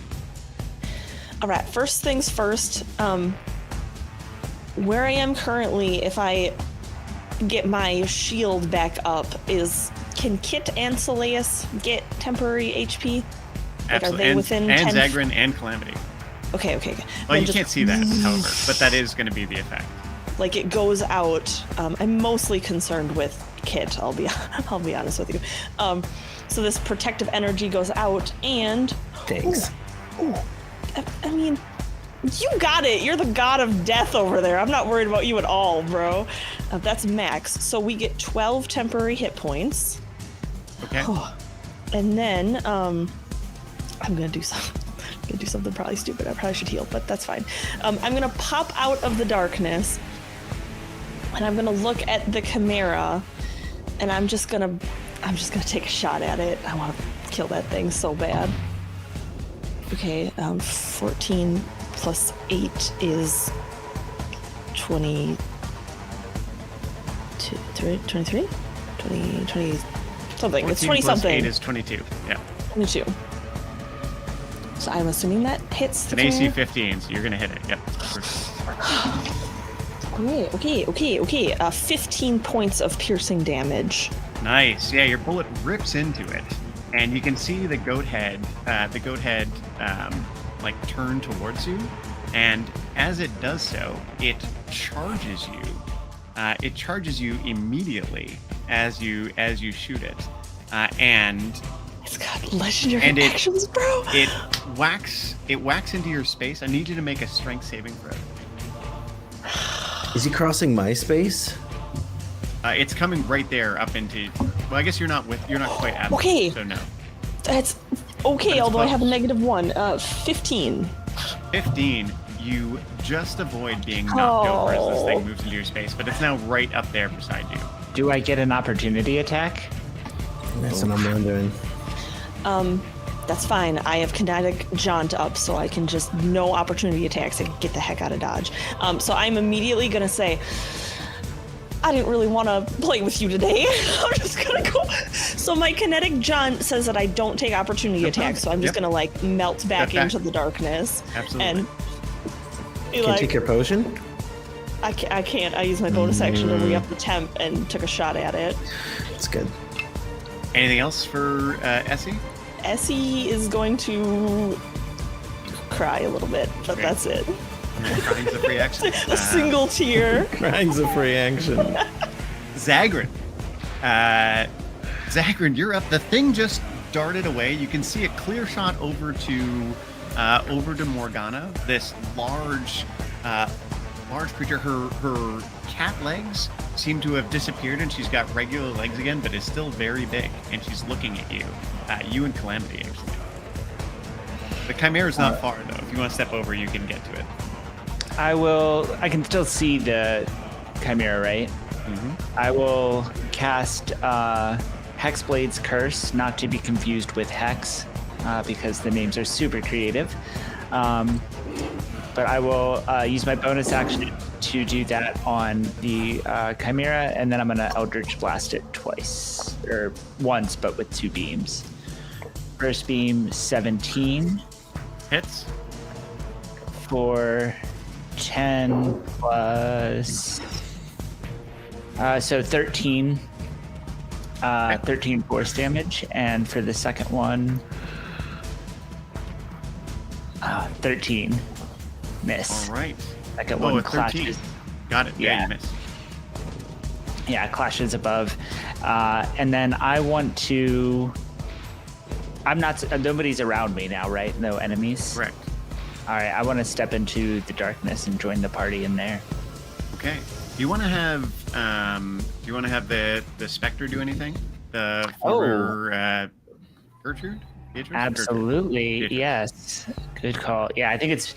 Speaker 3: All right, first things first. Where I am currently, if I get my shield back up, can Kit and Soleus get temporary HP? Like,
Speaker 2: Absolutely.
Speaker 3: are they within
Speaker 2: and
Speaker 3: 10
Speaker 2: Zagrin and Calamity.
Speaker 3: Okay.
Speaker 2: Well, you can't see that, however, but that is going to be the effect.
Speaker 3: Like it goes out. I'm mostly concerned with Kit. I'll be honest with you. So this protective energy goes out, and
Speaker 1: Thanks.
Speaker 3: Ooh, I mean, you got it. You're the god of death over there. I'm not worried about you at all, bro. That's max. So we get 12 temporary hit points.
Speaker 2: Okay.
Speaker 3: And then I'm gonna do something probably stupid. I probably should heal, but that's fine. I'm gonna pop out of the darkness, and I'm gonna look at the Chimera, and I'm just gonna take a shot at it. I want to kill that thing so bad. Okay, 14 plus 8 is 23? 20 something. It's 20
Speaker 2: plus
Speaker 3: something.
Speaker 2: 8 is 22. Yeah.
Speaker 3: 22. So I'm assuming that hits
Speaker 2: It's
Speaker 3: the
Speaker 2: an AC
Speaker 3: Chimera.
Speaker 2: 15, so you're going to hit it. Yep.
Speaker 3: Okay. 15 points of piercing damage.
Speaker 2: Nice. Yeah, your bullet rips into it, and you can see the goat head like turn towards you, and as it does so, it charges you. It charges you immediately as you shoot it, and
Speaker 3: It's got legendary
Speaker 2: And it-
Speaker 3: actions, bro.
Speaker 2: it whacks into your space. I need you to make a strength saving throw.
Speaker 1: Is he crossing my space?
Speaker 2: It's coming right there up into. Well, I guess you're not quite at.
Speaker 3: Okay.
Speaker 2: So no.
Speaker 3: That's okay,
Speaker 2: it's
Speaker 3: although I have a
Speaker 2: close.
Speaker 3: -1. 15.
Speaker 2: 15. You just avoid being knocked over as this thing
Speaker 3: Oh.
Speaker 2: moves into your space, but it's now right up there beside you.
Speaker 4: Do I get an opportunity attack?
Speaker 1: That's what I'm wondering.
Speaker 3: That's fine. I have kinetic jaunt up, so I can just no opportunity attacks and get the heck out of dodge. So I'm immediately gonna say, I didn't really want to play with you today. I'm just gonna go. So my kinetic jaunt says that I don't take opportunity attacks, so I'm just gonna like melt back into the darkness.
Speaker 2: Absolutely.
Speaker 3: And
Speaker 1: Can you take your potion?
Speaker 3: I can't. I used my bonus action to re-up the temp and took a shot at it.
Speaker 1: It's good.
Speaker 2: Anything else for Essie?
Speaker 3: Essie is going to cry a little bit, but that's it.
Speaker 2: Crying's a free action.
Speaker 3: A single tear.
Speaker 1: Crying's a free action.
Speaker 2: Zagrin. Zagrin, you're up. The thing just darted away. You can see a clear shot over to Morgana. This large creature. Her cat legs seem to have disappeared, and she's got regular legs again, but is still very big. And she's looking at you. You and Calamity, actually. The Chimera's not far, though. If you want to step over, you can get to it.
Speaker 4: I can still see the Chimera, right?
Speaker 2: Mm-hmm.
Speaker 4: I will cast Hexblade's Curse, not to be confused with Hex, because the names are super creative. But I will use my bonus action to do that on the Chimera, and then I'm going to Eldritch Blast it twice, or once, but with 2 beams. First beam, 17.
Speaker 2: Hits.
Speaker 4: For 10 plus... so 13. 13 force damage, and for the second one... 13. Miss.
Speaker 2: All right.
Speaker 4: Second one clashes.
Speaker 2: Got it.
Speaker 4: Yeah.
Speaker 2: You missed.
Speaker 4: Yeah, clashes above. And then I want to... Nobody's around me now, right? No enemies?
Speaker 2: Correct.
Speaker 4: All right, I want to step into the darkness and join the party in there.
Speaker 2: Okay. Do you want to have the Spectre do anything? Gertrude? Beatrice?
Speaker 4: Absolutely,
Speaker 2: Beatrice.
Speaker 4: Yes. Good call. Yeah, I think it's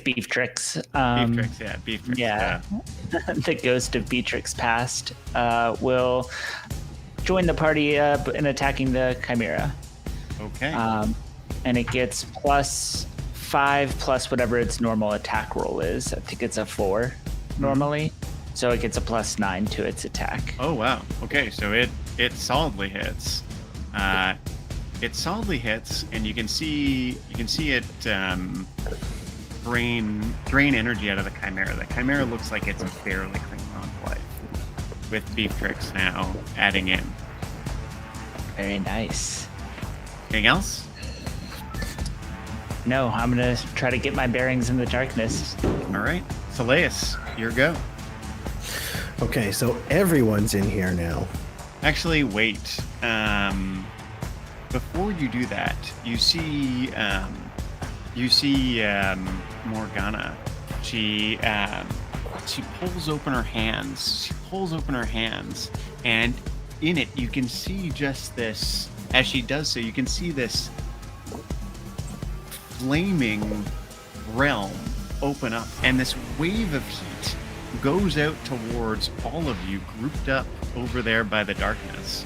Speaker 4: Beeftrix.
Speaker 2: Beeftrix.
Speaker 4: Yeah. The ghost of Beatrix past will join the party in attacking the Chimera.
Speaker 2: Okay.
Speaker 4: And it gets +5 plus whatever its normal attack roll is. I think it's a 4 normally. So it gets a +9 to its attack.
Speaker 2: Oh wow. Okay, so it solidly hits. It solidly hits, and you can see it drain energy out of the Chimera. The Chimera looks like it's barely clinging on to life, with Beeftrix now adding in.
Speaker 4: Very nice.
Speaker 2: Anything else?
Speaker 4: No, I'm gonna try to get my bearings in the darkness.
Speaker 2: All right, Saleus, your go.
Speaker 1: Okay, so everyone's in here now.
Speaker 2: Actually, wait. Before you do that, you see Morgana. She pulls open her hands. And in it, you can see just this. As she does so, you can see this flaming realm open up, and this wave of heat goes out towards all of you grouped up over there by the darkness.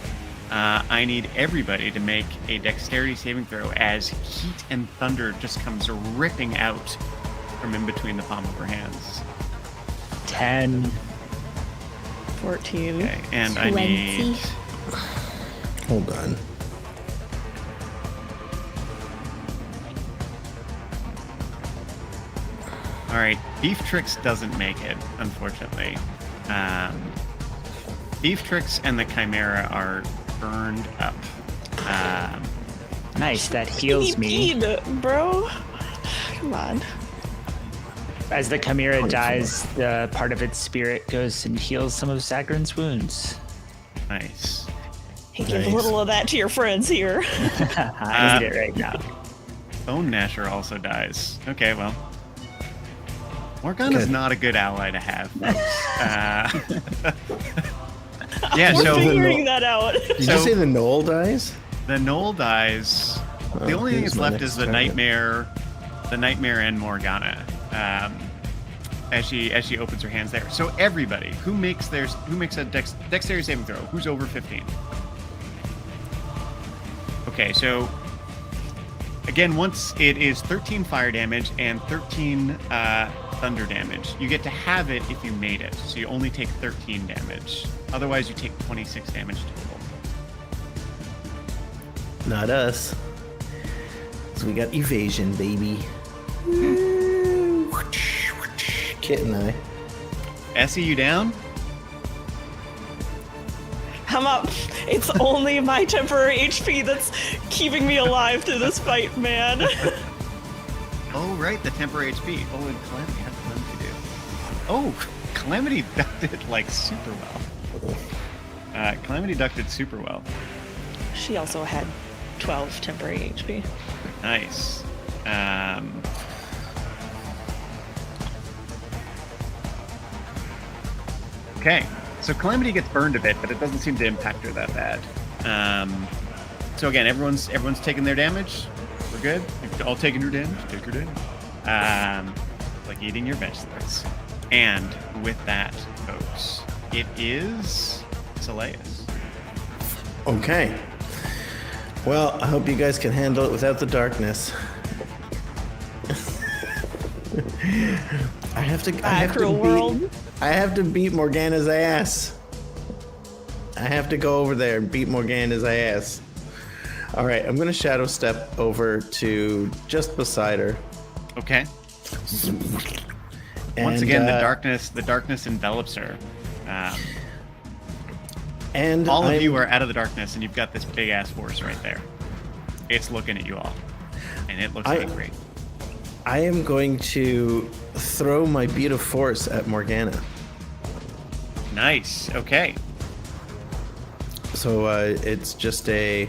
Speaker 2: I need everybody to make a dexterity saving throw as heat and thunder just comes ripping out from in between the palm of her hands.
Speaker 4: 10.
Speaker 3: 14.
Speaker 2: Okay, and
Speaker 5: 20.
Speaker 2: I need...
Speaker 1: Hold on.
Speaker 2: All right, Beeftrix doesn't make it, unfortunately. Beeftrix and the Chimera are burned up.
Speaker 4: Nice, that heals me.
Speaker 3: Bro. Come on.
Speaker 4: As the Chimera dies, the part of its spirit goes and heals some of Zagrin's wounds.
Speaker 2: Nice.
Speaker 3: Hey, give a little of that to your friends here.
Speaker 4: I need it right now.
Speaker 2: Bone Gnasher also dies. Okay, well. Morgana's not a good ally to have, folks.
Speaker 3: We're
Speaker 2: so
Speaker 3: figuring that out.
Speaker 1: Did you say the Knoll dies?
Speaker 2: The Knoll dies. The only thing that's left is the Nightmare and Morgana. As she opens her hands there. So everybody who makes a dexterity saving throw, who's over 15. Okay, so Again, once it is 13 fire damage and 13 thunder damage. You get to have it if you made it, so you only take 13 damage. Otherwise, you take 26 damage total.
Speaker 1: Not us. So we got evasion, baby. Kit and I.
Speaker 2: Essie, you down?
Speaker 3: I'm up. It's only my temporary HP that's keeping me alive through this fight, man.
Speaker 2: Oh, right, the temporary HP. Oh, and Calamity, how did Calamity do? Oh, Calamity ducked it, like, super well. Calamity ducked it super well.
Speaker 3: She also had 12 temporary HP.
Speaker 2: Nice. Okay, so Calamity gets burned a bit, but it doesn't seem to impact her that bad. So again, everyone's taking their damage. We're good. You've all taken your damage. Take your damage. Like eating your vegetables. And with that, folks, it is Soleus.
Speaker 1: Okay. Well, I hope you guys can handle it without the darkness. I have to beat Morgana's ass. I have to go over there and beat Morgana's ass. All right, I'm gonna shadow step over to just beside her.
Speaker 2: Okay. Once again, the darkness envelops her.
Speaker 1: And
Speaker 2: all of you are out of the darkness, and you've got this big ass force right there. It's looking at you all, and it looks angry.
Speaker 1: I am going to throw my beat of force at Morgana.
Speaker 2: Nice. Okay.
Speaker 1: So it's just a.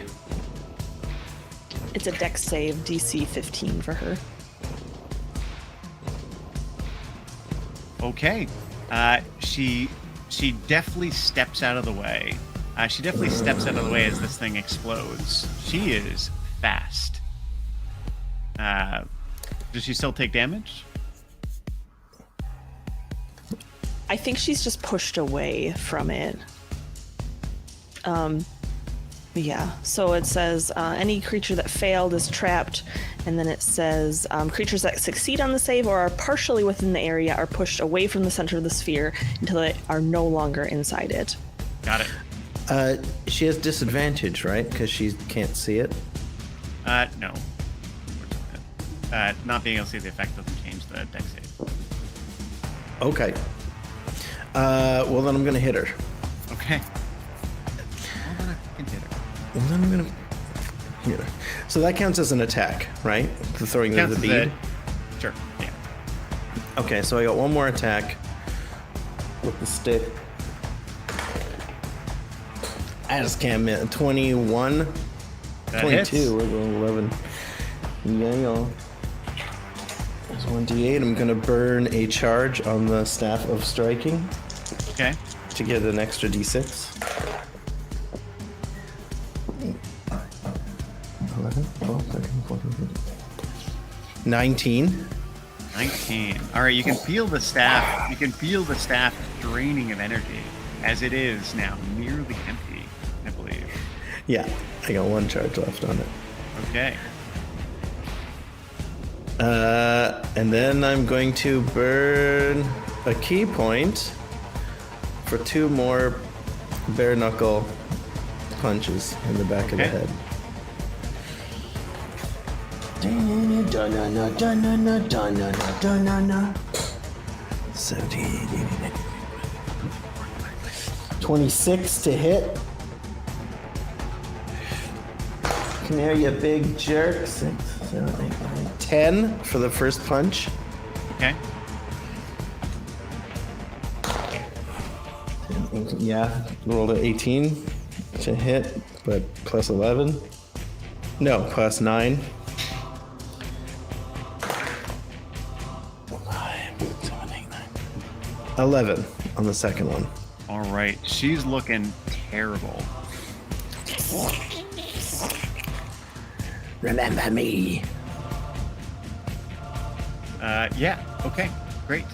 Speaker 3: It's a dex save, DC 15 for her.
Speaker 2: Okay. She definitely steps out of the way. She definitely steps out of the way as this thing explodes. She is fast. Does she still take damage?
Speaker 3: I think she's just pushed away from it. Yeah, so it says any creature that failed is trapped, and then it says creatures that succeed on the save or are partially within the area are pushed away from the center of the sphere until they are no longer inside it.
Speaker 2: Got it.
Speaker 1: She has disadvantage, right? Because she can't see it?
Speaker 2: No. Not being able to see the effect doesn't change the dex save.
Speaker 1: Okay. Well, then I'm going to hit her.
Speaker 2: Okay. Well, then I can hit her.
Speaker 1: Well, then I'm going to hit her. So that counts as an attack, right? The throwing the bead?
Speaker 2: Sure, yeah.
Speaker 1: Okay, so I got one more attack with the stick. I just can't miss. 21?
Speaker 2: That
Speaker 1: 22.
Speaker 2: hits.
Speaker 1: We're going 11. Yeah, y'all. There's 1d8. I'm going to burn a charge on the Staff of Striking.
Speaker 2: Okay.
Speaker 1: To get an extra d6. 11, 12, 13, 14, 15. 19.
Speaker 2: 19. All right, you can feel the staff. You can feel the staff draining of energy as it is now nearly empty, I believe.
Speaker 1: Yeah, I got one charge left on it.
Speaker 2: Okay.
Speaker 1: And then I'm going to burn a key point for 2 more bare knuckle punches in the back of the head. 26 to hit. Come here, you big jerk. 6, 7, 8, 9, 10 for the first punch.
Speaker 2: Okay.
Speaker 1: Yeah, rolled an 18 to hit, but plus 11. No, plus 9. 11 on the second one.
Speaker 2: All right. She's looking terrible.
Speaker 1: Remember me.
Speaker 2: Yeah. Okay. Great.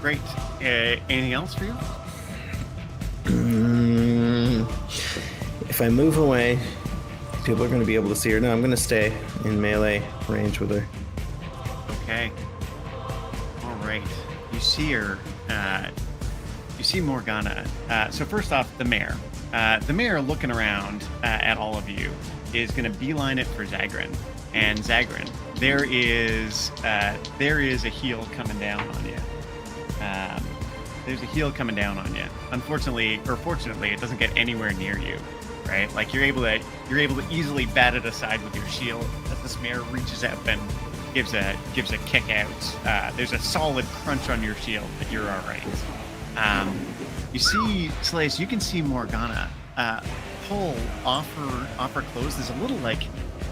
Speaker 2: Great. Anything else for you?
Speaker 1: If I move away, people are going to be able to see her. No, I'm going to stay in melee range with her.
Speaker 2: Okay. All right. You see her. You see Morgana. So first off, the mayor. The mayor, looking around at all of you, is going to beeline it for Zagrin. And Zagrin, there is a heal coming down on you. There's a heal coming down on you. Unfortunately, or fortunately, it doesn't get anywhere near you, right? Like you're able to easily bat it aside with your shield as this mayor reaches up and gives a kick out. There's a solid crunch on your shield, but you're all right. You see, Slays, you can see Morgana pull off her clothes. There's a little like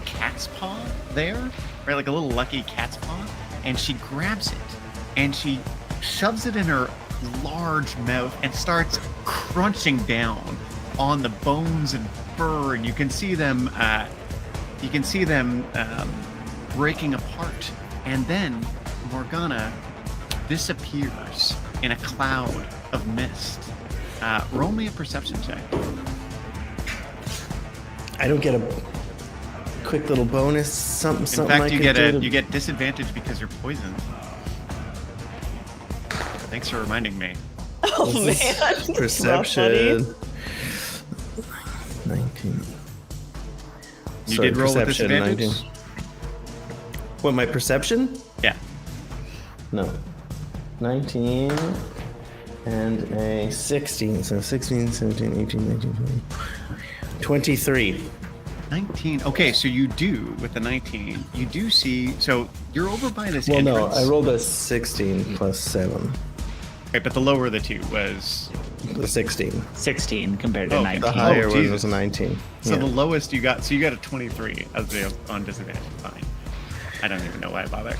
Speaker 2: cat's paw there, right? Like a little lucky cat's paw, and she grabs it and she shoves it in her large mouth and starts crunching down on the bones and fur, and you can see them breaking apart, and then Morgana disappears in a cloud of mist. Roll me a perception check.
Speaker 1: I don't get a quick little bonus, something.
Speaker 2: In fact, you get disadvantage because you're poisoned. Thanks for reminding me.
Speaker 3: Oh man.
Speaker 1: Perception. 19.
Speaker 2: You did roll with disadvantage?
Speaker 1: 19. What, my perception?
Speaker 2: Yeah.
Speaker 1: No. 19 and a 16. So 16, 17, 18, 19, 20. 23.
Speaker 2: 19. Okay, so you do, with the 19, you do see, so you're over by this
Speaker 1: Well,
Speaker 2: entrance.
Speaker 1: no, I rolled a 16 plus 7.
Speaker 2: Okay, but the lower of the two was...
Speaker 1: The 16.
Speaker 4: 16 compared to
Speaker 2: Oh,
Speaker 4: 19.
Speaker 1: The higher one
Speaker 2: Jesus.
Speaker 1: was a 19.
Speaker 2: So
Speaker 1: Yeah.
Speaker 2: the lowest you got, so you got a 23 on disadvantage. Fine. I don't even know why I bother.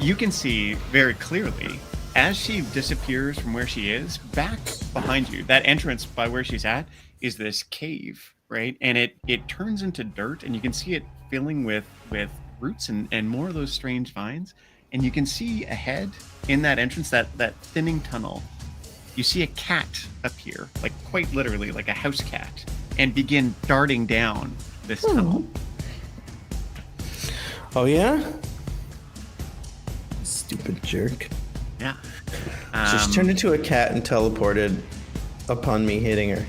Speaker 2: You can see very clearly, as she disappears from where she is, back behind you, that entrance by where she's at is this cave, right? And it turns into dirt, and you can see it filling with roots and more of those strange vines. And you can see ahead in that entrance, that thinning tunnel, you see a cat appear, like quite literally like a house cat, and begin darting down this tunnel.
Speaker 1: Oh, yeah? Stupid jerk.
Speaker 2: Yeah.
Speaker 1: She's turned into a cat and teleported upon me hitting her.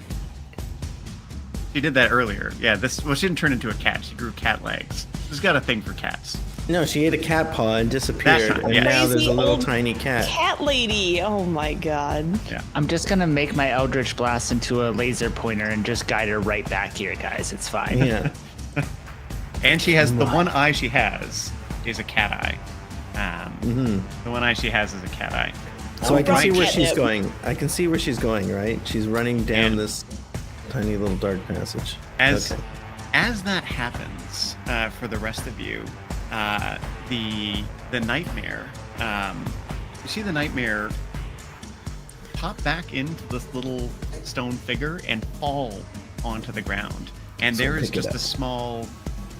Speaker 2: She did that earlier. Yeah, she didn't turn into a cat. She grew cat legs. She's got a thing for cats.
Speaker 1: No, she ate a cat paw and disappeared,
Speaker 2: That's not-
Speaker 1: and
Speaker 2: yeah.
Speaker 1: now there's
Speaker 3: Crazy
Speaker 1: a little
Speaker 3: old
Speaker 1: tiny cat.
Speaker 3: Cat lady. Oh my god.
Speaker 2: Yeah.
Speaker 4: I'm just gonna make my Eldritch Blast into a laser pointer and just guide her right back here, guys. It's fine.
Speaker 1: Yeah.
Speaker 2: And she has the one eye she has is a cat eye. The one eye she has is a cat eye.
Speaker 1: So I can
Speaker 3: Right.
Speaker 1: see where she's
Speaker 3: Catnip.
Speaker 1: going. I can see where she's going, right? She's running down
Speaker 2: And-
Speaker 1: this tiny little dark passage.
Speaker 2: As
Speaker 1: Okay.
Speaker 2: as that happens, for the rest of you, the nightmare, you see the nightmare pop back into this little stone figure and fall onto the ground. And
Speaker 1: So
Speaker 2: there is
Speaker 1: pick it
Speaker 2: just
Speaker 1: up.
Speaker 2: a small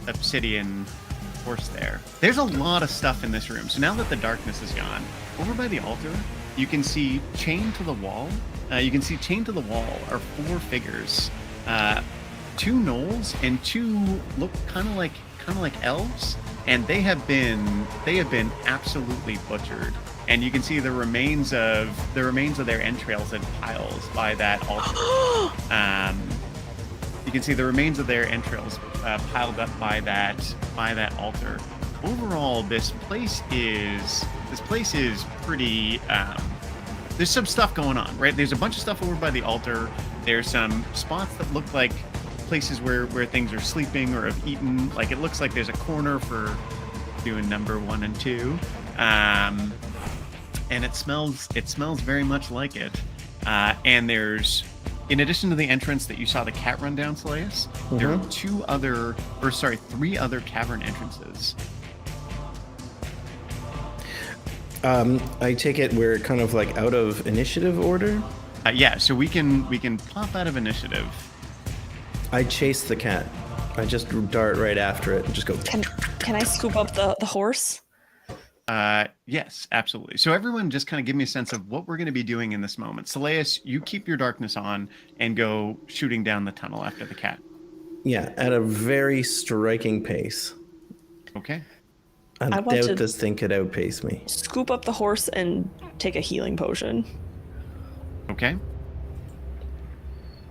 Speaker 2: obsidian horse there. There's a lot of stuff in this room. So now that the darkness is gone, over by the altar, you can see chained to the wall. Are 4 figures, 2 gnolls and 2 look kind of like elves, and they have been absolutely butchered. And you can see the remains of their entrails in piles by that altar. You can see the remains of their entrails piled up by that altar. Overall, this place is pretty. There's some stuff going on, right? There's a bunch of stuff over by the altar. There's some spots that look like places where things are sleeping or have eaten. Like it looks like there's a corner for doing number 1 and 2, and it smells very much like it. And there's, in addition to the entrance that you saw the cat run down, Slayus, there are 3 other cavern entrances.
Speaker 1: I take it we're kind of like out of initiative order.
Speaker 2: Yeah, so we can pop out of initiative.
Speaker 1: I chase the cat. I just dart right after it and just go.
Speaker 3: Can I scoop up the horse?
Speaker 2: Yes, absolutely. So everyone just kind of give me a sense of what we're going to be doing in this moment. Saleus, you keep your darkness on and go shooting down the tunnel after the cat.
Speaker 1: Yeah, at a very striking pace.
Speaker 2: Okay.
Speaker 1: I
Speaker 3: I want
Speaker 1: doubt
Speaker 3: to-
Speaker 1: this thing could outpace me.
Speaker 3: Scoop up the horse and take a healing potion.
Speaker 2: Okay.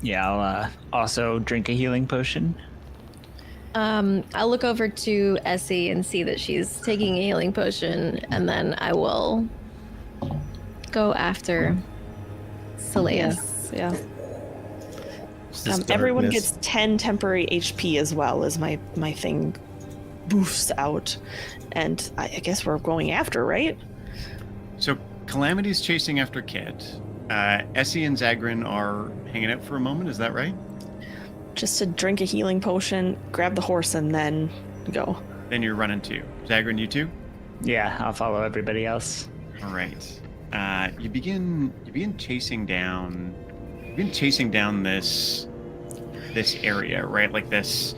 Speaker 4: Yeah, I'll also drink a healing potion.
Speaker 5: I'll look over to Essie and see that she's taking a healing potion, and then I will go after Seleus.
Speaker 3: Yeah.
Speaker 1: This
Speaker 3: Everyone
Speaker 1: darkness.
Speaker 3: gets 10 temporary HP as well as my thing boofs out. And I guess we're going after, right?
Speaker 2: So Calamity's chasing after Kit. Essie and Zagrin are hanging out for a moment. Is that right?
Speaker 3: Just to drink a healing potion, grab the horse, and then go.
Speaker 2: Then you're running too. Zagrin, you too?
Speaker 4: Yeah, I'll follow everybody else.
Speaker 2: All right. You begin chasing down. You begin chasing down this area, right? Like this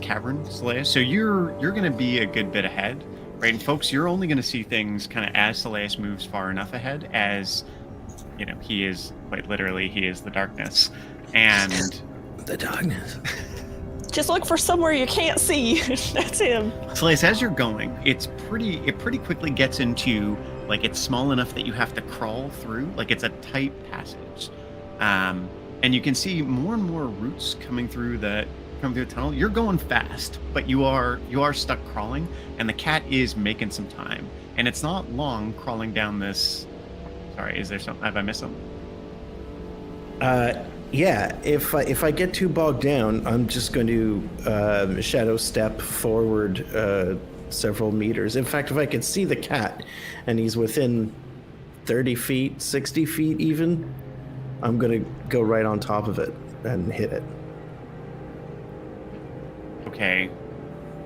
Speaker 2: cavern, Seleus. So you're gonna be a good bit ahead, right? And folks, you're only gonna see things kind of as Seleus moves far enough ahead, as you know, he is quite literally he is the darkness, and
Speaker 1: The darkness.
Speaker 3: Just look for somewhere you can't see. That's him.
Speaker 2: Seleus, as you're going, it pretty quickly gets into like it's small enough that you have to crawl through, like it's a tight passage. And you can see more and more roots coming through the tunnel. You're going fast, but you are stuck crawling, and the cat is making some time. And it's not long crawling down this. Sorry, is there something? Have I missed something?
Speaker 1: Yeah, if I get too bogged down, I'm just going to shadow step forward several meters. In fact, if I could see the cat and he's within 30 feet, 60 feet even, I'm going to go right on top of it and hit it.
Speaker 2: Okay,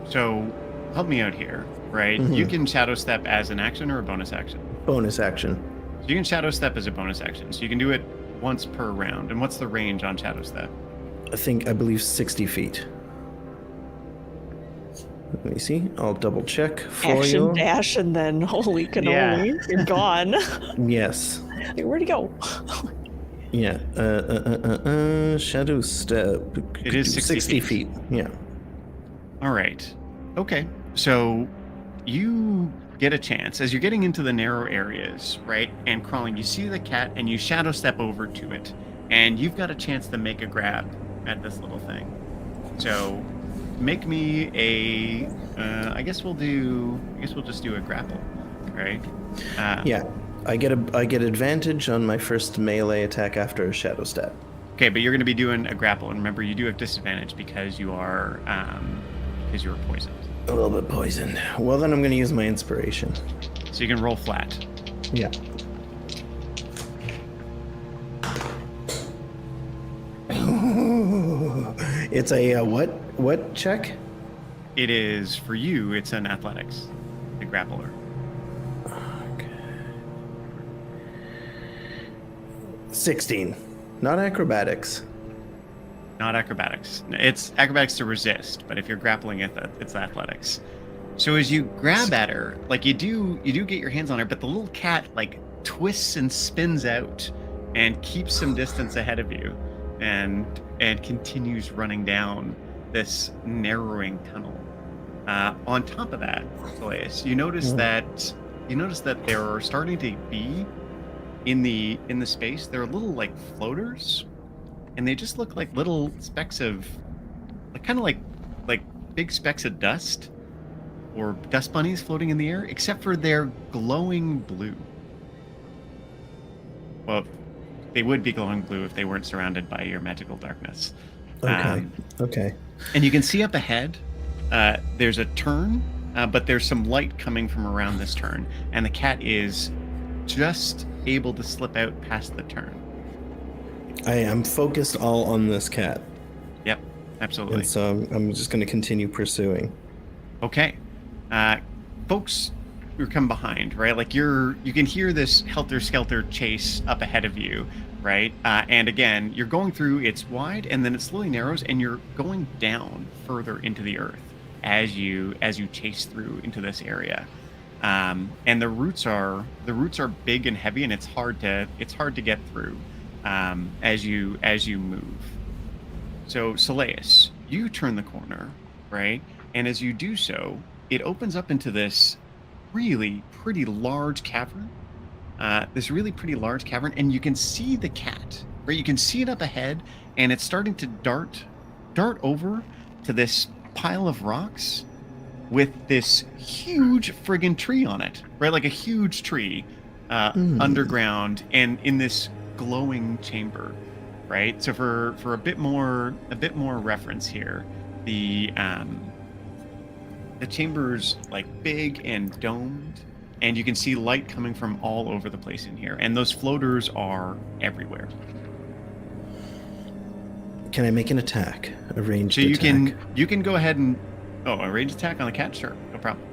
Speaker 2: so help me out here, right?
Speaker 1: Mhm.
Speaker 2: You can shadow step as an action or a bonus action.
Speaker 1: Bonus action.
Speaker 2: So you can shadow step as a bonus action. So you can do it once per round. And what's the range on shadow step?
Speaker 1: I believe 60 feet. Let me see. I'll double check for
Speaker 3: Action
Speaker 1: you.
Speaker 3: dash, and then holy cannoli,
Speaker 4: Yeah.
Speaker 3: you're gone.
Speaker 1: Yes.
Speaker 3: Where'd he go?
Speaker 1: Yeah. Shadow step.
Speaker 2: It is 60
Speaker 1: feet. Yeah.
Speaker 2: All right. Okay. So you get a chance as you're getting into the narrow areas, right? And crawling, you see the cat and you shadow step over to it. And you've got a chance to make a grab at this little thing. So make me a I guess we'll just do a grapple, right?
Speaker 1: Yeah. I get advantage on my first melee attack after a shadow step.
Speaker 2: Okay, but you're going to be doing a grapple, and remember, you do have disadvantage because you are poisoned.
Speaker 1: A little bit poisoned. Well, then I'm going to use my inspiration.
Speaker 2: So you can roll flat.
Speaker 1: Yeah. It's a what check?
Speaker 2: It is for you. It's an athletics, the grappler.
Speaker 1: 16. Not acrobatics.
Speaker 2: Not acrobatics. It's acrobatics to resist, but if you're grappling it, it's athletics. So as you grab at her, like you do get your hands on her, but the little cat like twists and spins out and keeps some distance ahead of you, and continues running down this narrowing tunnel. On top of that, Seleus, you notice that there are starting to be in the space, there are little like floaters, and they just look like little specks of kind of like big specks of dust or dust bunnies floating in the air, except for they're glowing blue. Well, they would be glowing blue if they weren't surrounded by your magical darkness.
Speaker 1: Okay. Okay.
Speaker 2: And you can see up ahead, there's a turn, but there's some light coming from around this turn, and the cat is just able to slip out past the turn.
Speaker 1: I am focused all on this cat,
Speaker 2: Yep, absolutely.
Speaker 1: and so I'm just going to continue pursuing.
Speaker 2: Okay. Folks who come behind, right? Like you can hear this helter-skelter chase up ahead of you, right? And again, you're going through, it's wide, and then it slowly narrows, and you're going down further into the earth as you chase through into this area. And the roots are big and heavy, and it's hard to get through as you move. So, Saleus, you turn the corner, right? And as you do so, it opens up into this really pretty large cavern. And you can see the cat, right? You can see it up ahead, and it's starting to dart over to this pile of rocks with this huge friggin' tree on it, right? Like a huge tree underground and in this glowing chamber, right? So for a bit more reference here, the chamber's like big and domed, and you can see light coming from all over the place in here, and those floaters are everywhere.
Speaker 1: Can I make an attack? A ranged
Speaker 2: So
Speaker 1: attack?
Speaker 2: you can go ahead and a ranged attack on the cat, sure, no problem.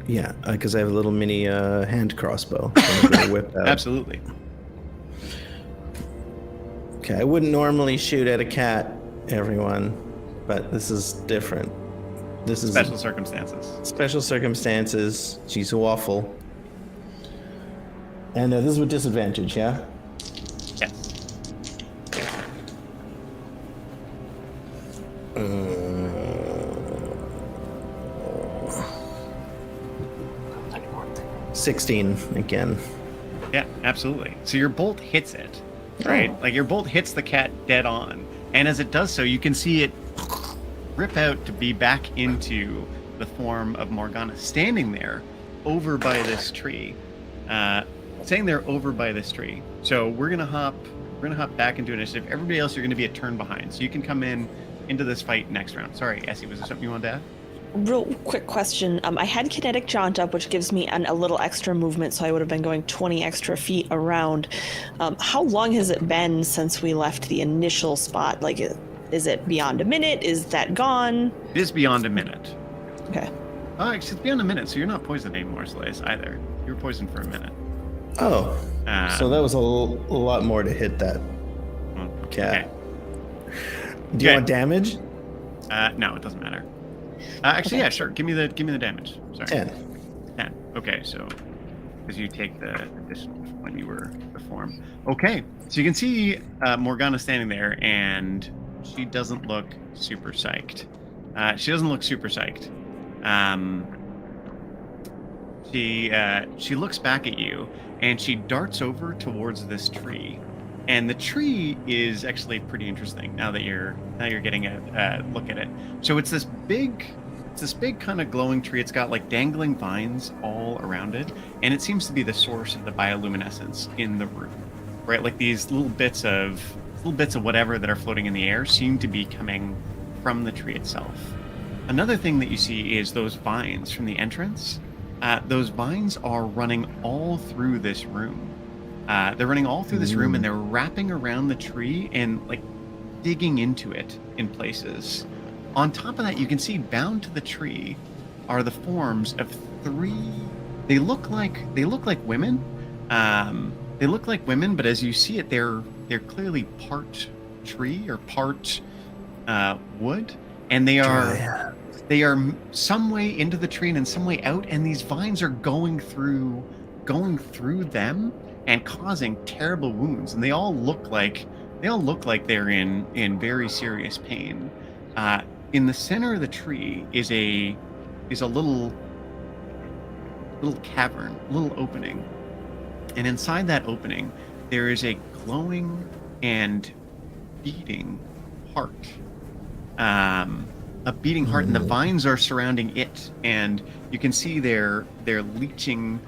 Speaker 1: Yeah, because I have a little mini hand crossbow. I'm gonna whip out.
Speaker 2: Absolutely.
Speaker 1: Okay, I wouldn't normally shoot at a cat, everyone, but this is different. This is
Speaker 2: special circumstances.
Speaker 1: Special circumstances. She's a waffle. And this is with disadvantage, yeah?
Speaker 2: Yes.
Speaker 1: Uh, 16 again.
Speaker 2: Yeah, absolutely. So your bolt hits it, right?
Speaker 1: Oh.
Speaker 2: Like your bolt hits the cat dead on, and as it does so, you can see it rip out to be back into the form of Morgana, standing there over by this tree. So we're gonna hop back into initiative. Everybody else, you're gonna be a turn behind, so you can come into this fight next round. Sorry, Essie, was there something you wanted to add?
Speaker 3: Real quick question. I had kinetic jaunt up, which gives me a little extra movement, so I would have been going 20 extra feet around. How long has it been since we left the initial spot? Like, is it beyond a minute? Is that gone?
Speaker 2: It is beyond a minute.
Speaker 3: Okay.
Speaker 2: Actually, it's beyond a minute, so you're not poisoned anymore, Slays, either. You were poisoned for a minute.
Speaker 1: Oh, so that was a lot more to hit that cat.
Speaker 2: Okay.
Speaker 1: Do you want damage?
Speaker 2: No, it doesn't matter. Actually, yeah, sure. Give me the damage. Sorry. 10. Okay, so because you take the additional when you were deformed. Okay, so you can see Morgana standing there, and she doesn't look super psyched. She looks back at you, and she darts over towards this tree. And the tree is actually pretty interesting now that you're getting a look at it. So it's this big kind of glowing tree. It's got like dangling vines all around it, and it seems to be the source of the bioluminescence in the room, right? Like these little bits of whatever that are floating in the air seem to be coming from the tree itself. Another thing that you see is those vines from the entrance. Those vines are running all through this room. They're running all through this room, and they're wrapping around the tree and like digging into it in places. On top of that, you can see bound to the tree are the forms of 3. They look like women. They look like women, but as you see it, they're clearly part tree or part wood, and they are some way into the tree and in some way out, and these vines are going through them and causing terrible wounds, and they all look like they're in very serious pain. In the center of the tree is a little cavern, little opening, and inside that opening there is a glowing and beating heart. A beating heart, and the vines are surrounding it, and you can see they're leeching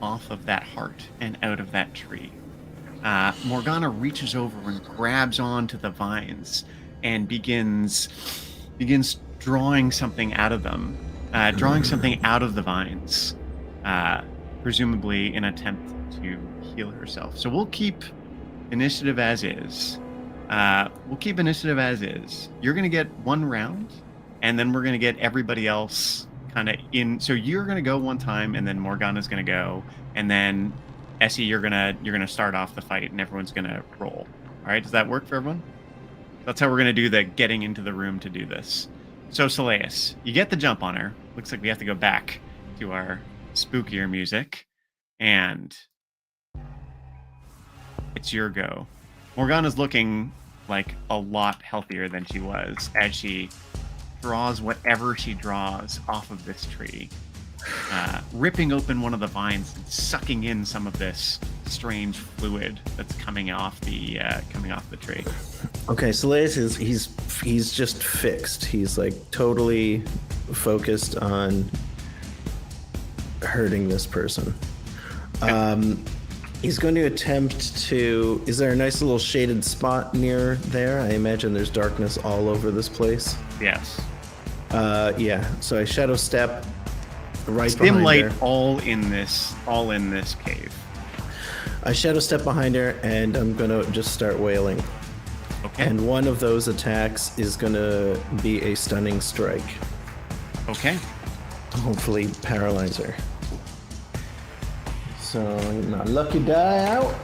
Speaker 2: off of that heart and out of that tree. Morgana reaches over and grabs onto the vines and begins drawing something out of them, drawing something out of the vines, presumably in an attempt to heal herself. So we'll keep initiative as is. You're going to get 1 round, and then we're going to get everybody else kind of in. So you're going to go 1 time, and then Morgana's going to go, and then Essie, you're gonna start off the fight, and everyone's going to roll. All right, does that work for everyone? That's how we're going to do the getting into the room to do this. So Saleus, you get the jump on her. Looks like we have to go back to our spookier music, and it's your go. Morgana's looking like a lot healthier than she was as she draws whatever she draws off of this tree, ripping open one of the vines and sucking in some of this strange fluid that's coming off the tree.
Speaker 1: Okay, so he's just fixed. He's like totally focused on hurting this person. He's going to attempt to... Is there a nice little shaded spot near there? I imagine there's darkness all over this place.
Speaker 2: Yes.
Speaker 1: Yeah. So I shadow step right
Speaker 2: dim
Speaker 1: behind
Speaker 2: light
Speaker 1: her.
Speaker 2: all in this cave.
Speaker 1: I shadow step behind her, and I'm gonna just start wailing.
Speaker 2: Okay.
Speaker 1: And one of those attacks is gonna be a stunning strike.
Speaker 2: Okay.
Speaker 1: Hopefully paralyze her. So my lucky die out.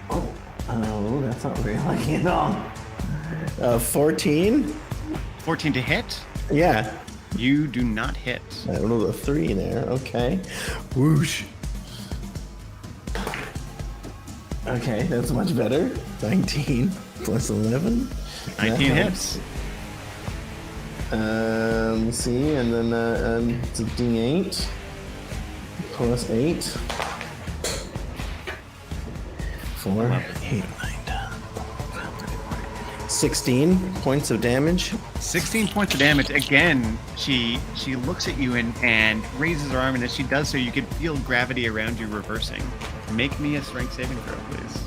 Speaker 1: Oh, that's not very lucky at all. 14.
Speaker 2: 14 to hit.
Speaker 1: Yeah.
Speaker 2: You do not hit.
Speaker 1: I don't know the 3 there. Okay. Whoosh. Okay, that's much better. 19 plus 11.
Speaker 2: 19 hits.
Speaker 1: Let's see, and then it's a D8 plus 8. 4, 8, 9, 10, 16 points of damage.
Speaker 2: 16 points of damage. Again, she looks at you and raises her arm, and as she does so, you can feel gravity around you reversing. Make me a strength saving throw, please.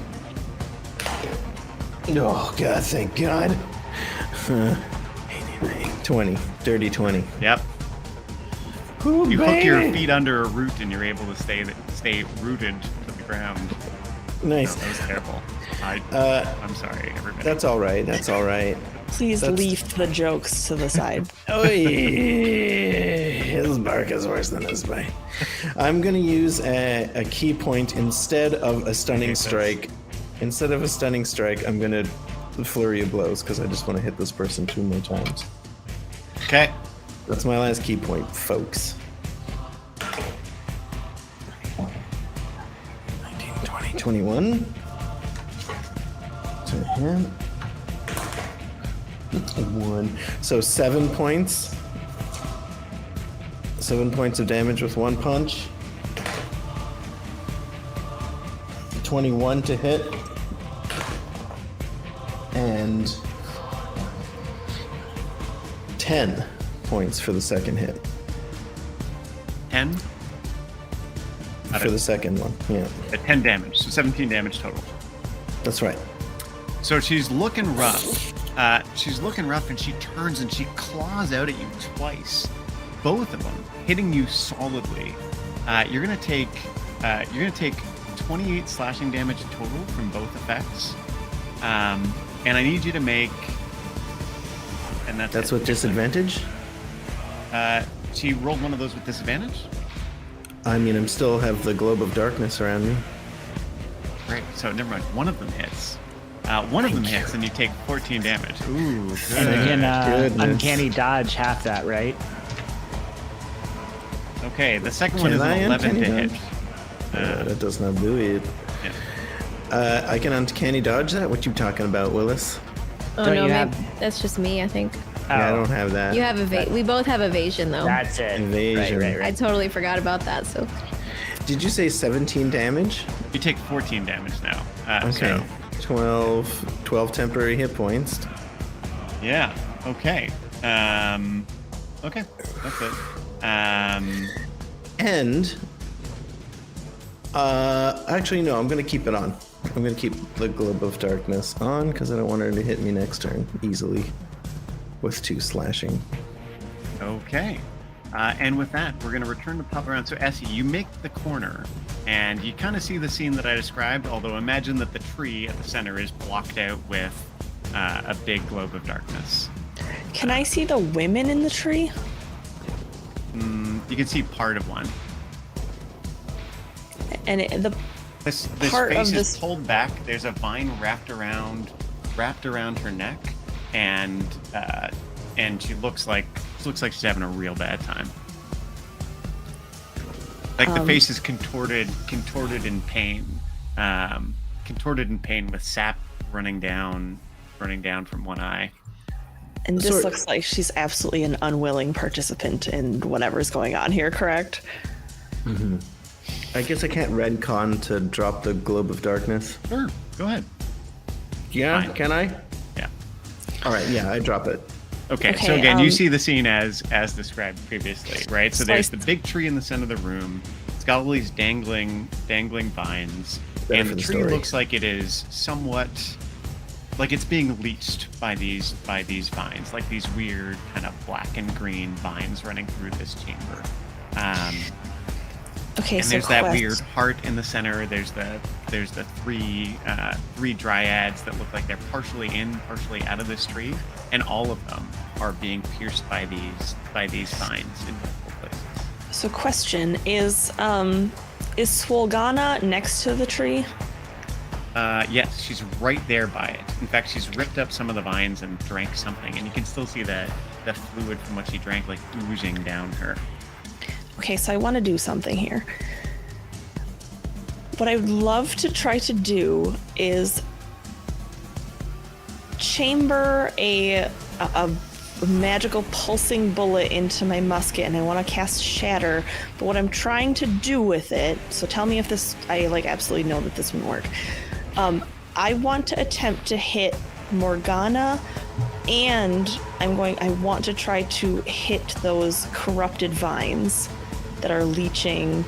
Speaker 1: Oh, God, thank God. 20. Dirty 20.
Speaker 2: Yep.
Speaker 1: Ooh,
Speaker 2: You hook your
Speaker 1: baby.
Speaker 2: feet under a root, and you're able to stay rooted to the ground.
Speaker 1: Nice.
Speaker 2: No, that was terrible. I'm sorry, everybody.
Speaker 1: That's all right. That's all right.
Speaker 3: Please leave the jokes to the side.
Speaker 1: Oh, his bark is worse than his bite. I'm going to use a key point instead of a stunning strike. Instead of a stunning strike, I'm going to flurry of blows because I just want to hit this person 2 more times.
Speaker 2: Okay.
Speaker 1: That's my last key point, folks. 19, 20, 21. To him. 1. So 7 points. 7 points of damage with 1 punch. 21 to hit. And 10 points for the second hit.
Speaker 2: 10?
Speaker 1: For the second one, yeah.
Speaker 2: 10 damage, so 17 damage total.
Speaker 1: That's right.
Speaker 2: So she's looking rough. And she turns and she claws out at you twice. Both of them hitting you solidly. You're gonna take 28 slashing damage total from both effects. And I need you to make. And
Speaker 1: that's with disadvantage?
Speaker 2: She rolled one of those with disadvantage?
Speaker 1: I mean, I still have the globe of darkness around me.
Speaker 2: Right, so never mind. One of them hits. One of them hits, and you take 14 damage. Ooh, good.
Speaker 4: And you can
Speaker 1: Goodness.
Speaker 4: uncanny dodge half that, right?
Speaker 2: Okay, the second one
Speaker 1: Can
Speaker 2: is an
Speaker 1: I
Speaker 2: 11 to
Speaker 1: uncanny
Speaker 2: hit.
Speaker 1: That does not do it.
Speaker 2: Yeah.
Speaker 1: I can uncanny dodge that? What you talking about, Willis?
Speaker 5: Oh
Speaker 4: Don't
Speaker 5: no,
Speaker 4: you
Speaker 5: maybe
Speaker 4: have-
Speaker 5: that's just me. I think
Speaker 1: Yeah, I don't have that.
Speaker 5: you have we both have evasion though.
Speaker 4: That's it.
Speaker 1: Evasion.
Speaker 4: Right.
Speaker 5: I totally forgot about that. So
Speaker 1: Did you say 17 damage?
Speaker 2: You take 14 damage now.
Speaker 1: Okay.
Speaker 2: So,
Speaker 1: 12 temporary hit points.
Speaker 2: yeah. Okay. Okay. That's it.
Speaker 1: And actually no, I'm gonna keep it on. I'm gonna keep the globe of darkness on because I don't want her to hit me next turn easily with 2 slashing.
Speaker 2: Okay. And with that, we're going to return to pop around. So, Essie, you make the corner, and you kind of see the scene that I described, although imagine that the tree at the center is blocked out with a big globe of darkness.
Speaker 3: Can I see the women in the tree?
Speaker 2: You can see part of one.
Speaker 3: And
Speaker 2: This
Speaker 3: part
Speaker 2: face
Speaker 3: of
Speaker 2: is
Speaker 3: this-
Speaker 2: pulled back. There's a vine wrapped around her neck, and she looks like she's having a real bad time. Like the face is contorted in pain, with sap running down running down from one eye.
Speaker 3: And this looks like she's absolutely an unwilling participant in whatever's going on here, correct?
Speaker 1: Mm-hmm. I guess I can't retcon to drop the globe of darkness.
Speaker 2: Sure, go ahead.
Speaker 1: Yeah,
Speaker 2: Fine.
Speaker 1: can I?
Speaker 2: Yeah.
Speaker 1: All right, yeah, I drop it.
Speaker 2: Okay, so again, you see the scene as described previously, right? So there's the big tree in the center of the room. It's got all these dangling vines, and the tree looks like it is somewhat like it's being leached by these vines, like these weird kind of black and green vines running through this chamber.
Speaker 3: Okay,
Speaker 2: and
Speaker 3: so
Speaker 2: there's that weird heart in the center. There's the three dryads that look like they're partially in, partially out of this tree, and all of them are being pierced by these vines in multiple places.
Speaker 3: So question is Swolgana next to the tree?
Speaker 2: Yes, she's right there by it. In fact, she's ripped up some of the vines and drank something, and you can still see the fluid from what she drank like oozing down her.
Speaker 3: Okay, so I want to do something here. What I would love to try to do is chamber a magical pulsing bullet into my musket, and I want to cast Shatter. But what I'm trying to do with it, so tell me if this, I like absolutely know that this would work. I want to attempt to hit Morgana, and I want to try to hit those corrupted vines that are leeching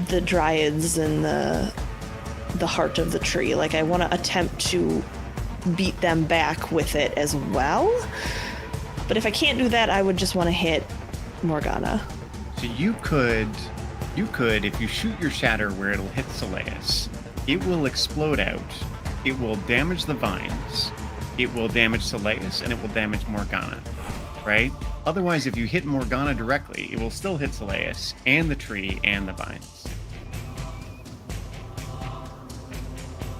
Speaker 3: the dryads and the heart of the tree. Like, I want to attempt to beat them back with it as well. But if I can't do that, I would just want to hit Morgana.
Speaker 2: So you could, if you shoot your Shatter where it'll hit Soleus, it will explode out, it will damage the vines, it will damage Soleus, and it will damage Morgana, right? Otherwise, if you hit Morgana directly, it will still hit Soleus and the tree and the vines.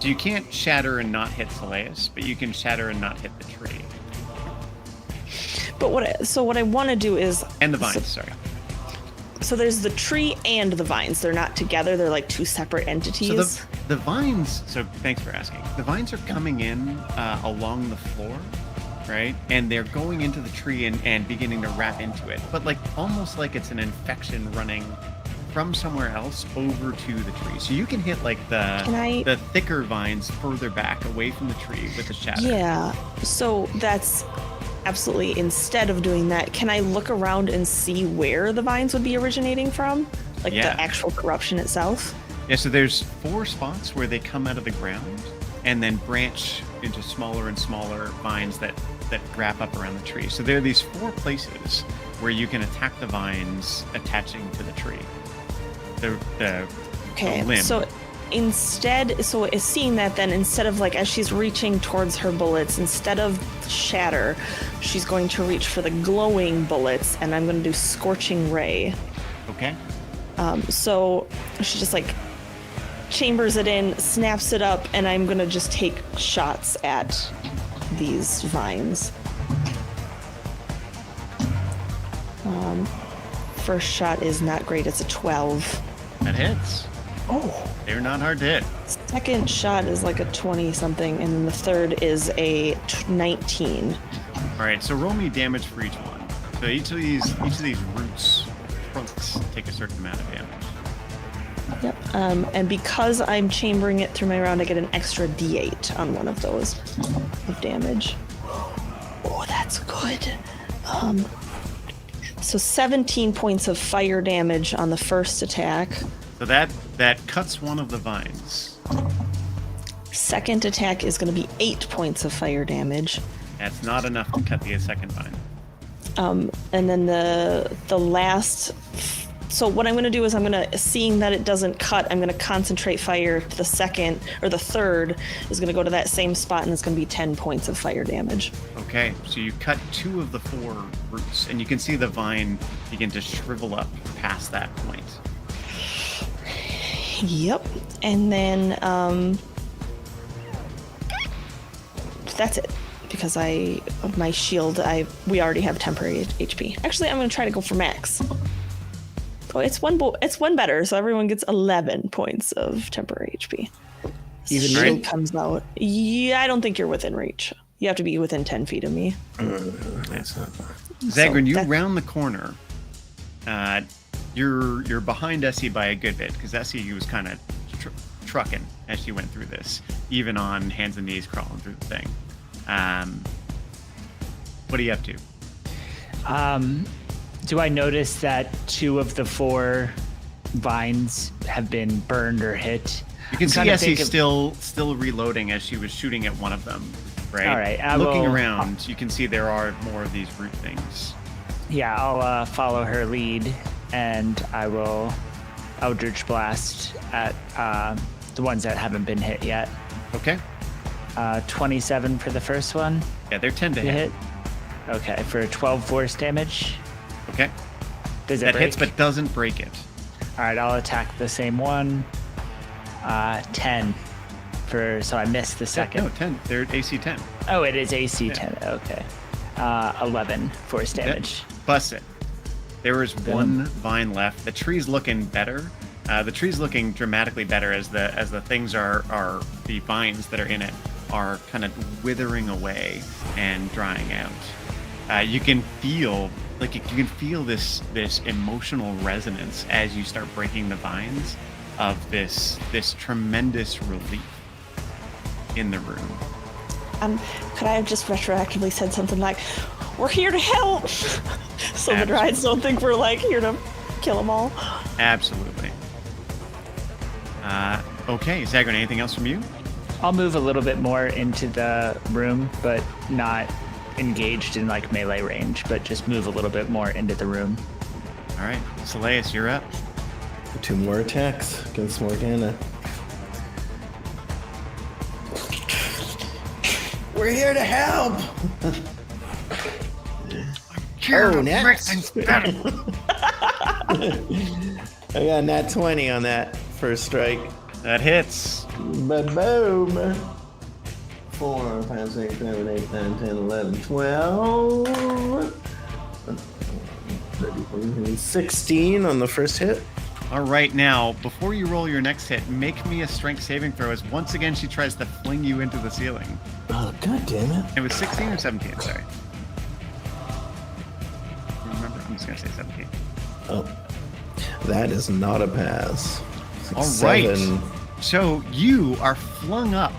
Speaker 2: So you can't Shatter and not hit Soleus, but you can Shatter and not hit the tree.
Speaker 3: But what I want to do is...
Speaker 2: And the vines, sorry.
Speaker 3: So there's the tree and the vines. They're not together. They're like two separate entities.
Speaker 2: So the vines, so thanks for asking. The vines are coming in along the floor, right? And they're going into the tree and beginning to wrap into it. But like almost like it's an infection running from somewhere else over to the tree. So you can hit like the thicker vines further back away from the tree with the Shatter.
Speaker 3: Yeah. So that's absolutely, instead of doing that, can I look around and see where the vines would be originating from? Like the actual corruption itself?
Speaker 2: Yeah, so there's 4 spots where they come out of the ground and then branch into smaller and smaller vines that wrap up around the tree. So there are these 4 places where you can attack the vines attaching to the tree. The limb.
Speaker 3: So seeing that, then instead of like as she's reaching towards her bullets, instead of Shatter, she's going to reach for the glowing bullets, and I'm going to do Scorching Ray.
Speaker 2: Okay.
Speaker 3: So she just like chambers it in, snaps it up, and I'm going to just take shots at these vines. First shot is not great. It's a 12.
Speaker 2: That hits.
Speaker 3: Oh.
Speaker 2: They're not hard to hit.
Speaker 3: Second shot is like a 20-something, and then the third is a 19.
Speaker 2: All right, so roll me damage for each one. So each of these roots trunks take a certain amount of damage.
Speaker 3: Yep. And because I'm chambering it through my round, I get an extra D8 on one of those of damage. Oh, that's good. So 17 points of fire damage on the first attack.
Speaker 2: So that cuts one of the vines.
Speaker 3: Second attack is going to be 8 points of fire damage.
Speaker 2: That's not enough to cut the second vine.
Speaker 3: And then the last... So what I'm going to do is seeing that it doesn't cut, I'm going to concentrate fire to the second, or the third is going to go to that same spot, and it's going to be 10 points of fire damage.
Speaker 2: Okay, so you cut 2 of the 4 roots, and you can see the vine begin to shrivel up past that point.
Speaker 3: Yep. And then that's it, because my shield, we already have temporary HP. Actually, I'm going to try to go for max. Oh, it's one better, so everyone gets 11 points of temporary HP.
Speaker 1: Even
Speaker 3: shield
Speaker 1: me?
Speaker 3: comes out. Yeah, I don't think you're within reach. You have to be within 10 feet of me.
Speaker 2: That's not. Zagrin, you round the corner. You're behind Essie by a good bit because Essie was kind of trucking as she went through this, even on hands and knees crawling through the thing. What are you up to?
Speaker 4: Do I notice that 2 of the 4 vines have been burned or hit?
Speaker 2: You can see Essie still reloading as she was shooting at one of them, right?
Speaker 4: All right.
Speaker 2: Looking around, you can see there are more of these root things.
Speaker 4: Yeah, I'll follow her lead, and I will Eldritch Blast at the ones that haven't been hit yet.
Speaker 2: Okay.
Speaker 4: 27 for the first one.
Speaker 2: Yeah, they're 10 to hit.
Speaker 4: Okay, for 12 force damage.
Speaker 2: Okay.
Speaker 4: Does it
Speaker 2: that
Speaker 4: break?
Speaker 2: hits but doesn't break it.
Speaker 4: All right, I'll attack the same one. 10 so I missed the second.
Speaker 2: No, 10. They're AC 10.
Speaker 4: Oh, it is AC 10. Okay. 11 force damage.
Speaker 2: Bust it. There is one vine left. The tree's looking better. The tree's looking dramatically better as the things are the vines that are in it are kind of withering away and drying out. You can feel this emotional resonance as you start breaking the vines of this tremendous relief in the room.
Speaker 3: Could I have just retroactively said something like, "We're here to help," so the Dryades don't think we're like here to kill them all?
Speaker 2: Absolutely. Okay, Zagrin, anything else from you?
Speaker 4: I'll move a little bit more into the room, but not engaged in like melee range, but just move a little bit more into the room.
Speaker 2: All right, Soleus, you're up.
Speaker 1: 2 more attacks against Morgana. We're here to help! Oh, next! I got nat 20 on that first strike.
Speaker 2: That hits.
Speaker 1: Ba-boom! 4, 5, 6, 7, 8, 9, 10, 11, 12. 16 on the first hit.
Speaker 2: All right, now, before you roll your next hit, make me a strength saving throw as once again she tries to fling you into the ceiling.
Speaker 1: Oh, god damn it.
Speaker 2: It was 16 or 17, sorry. Remember, I'm just going to say 17.
Speaker 1: Oh, that is not a pass.
Speaker 2: All right. So you are flung up.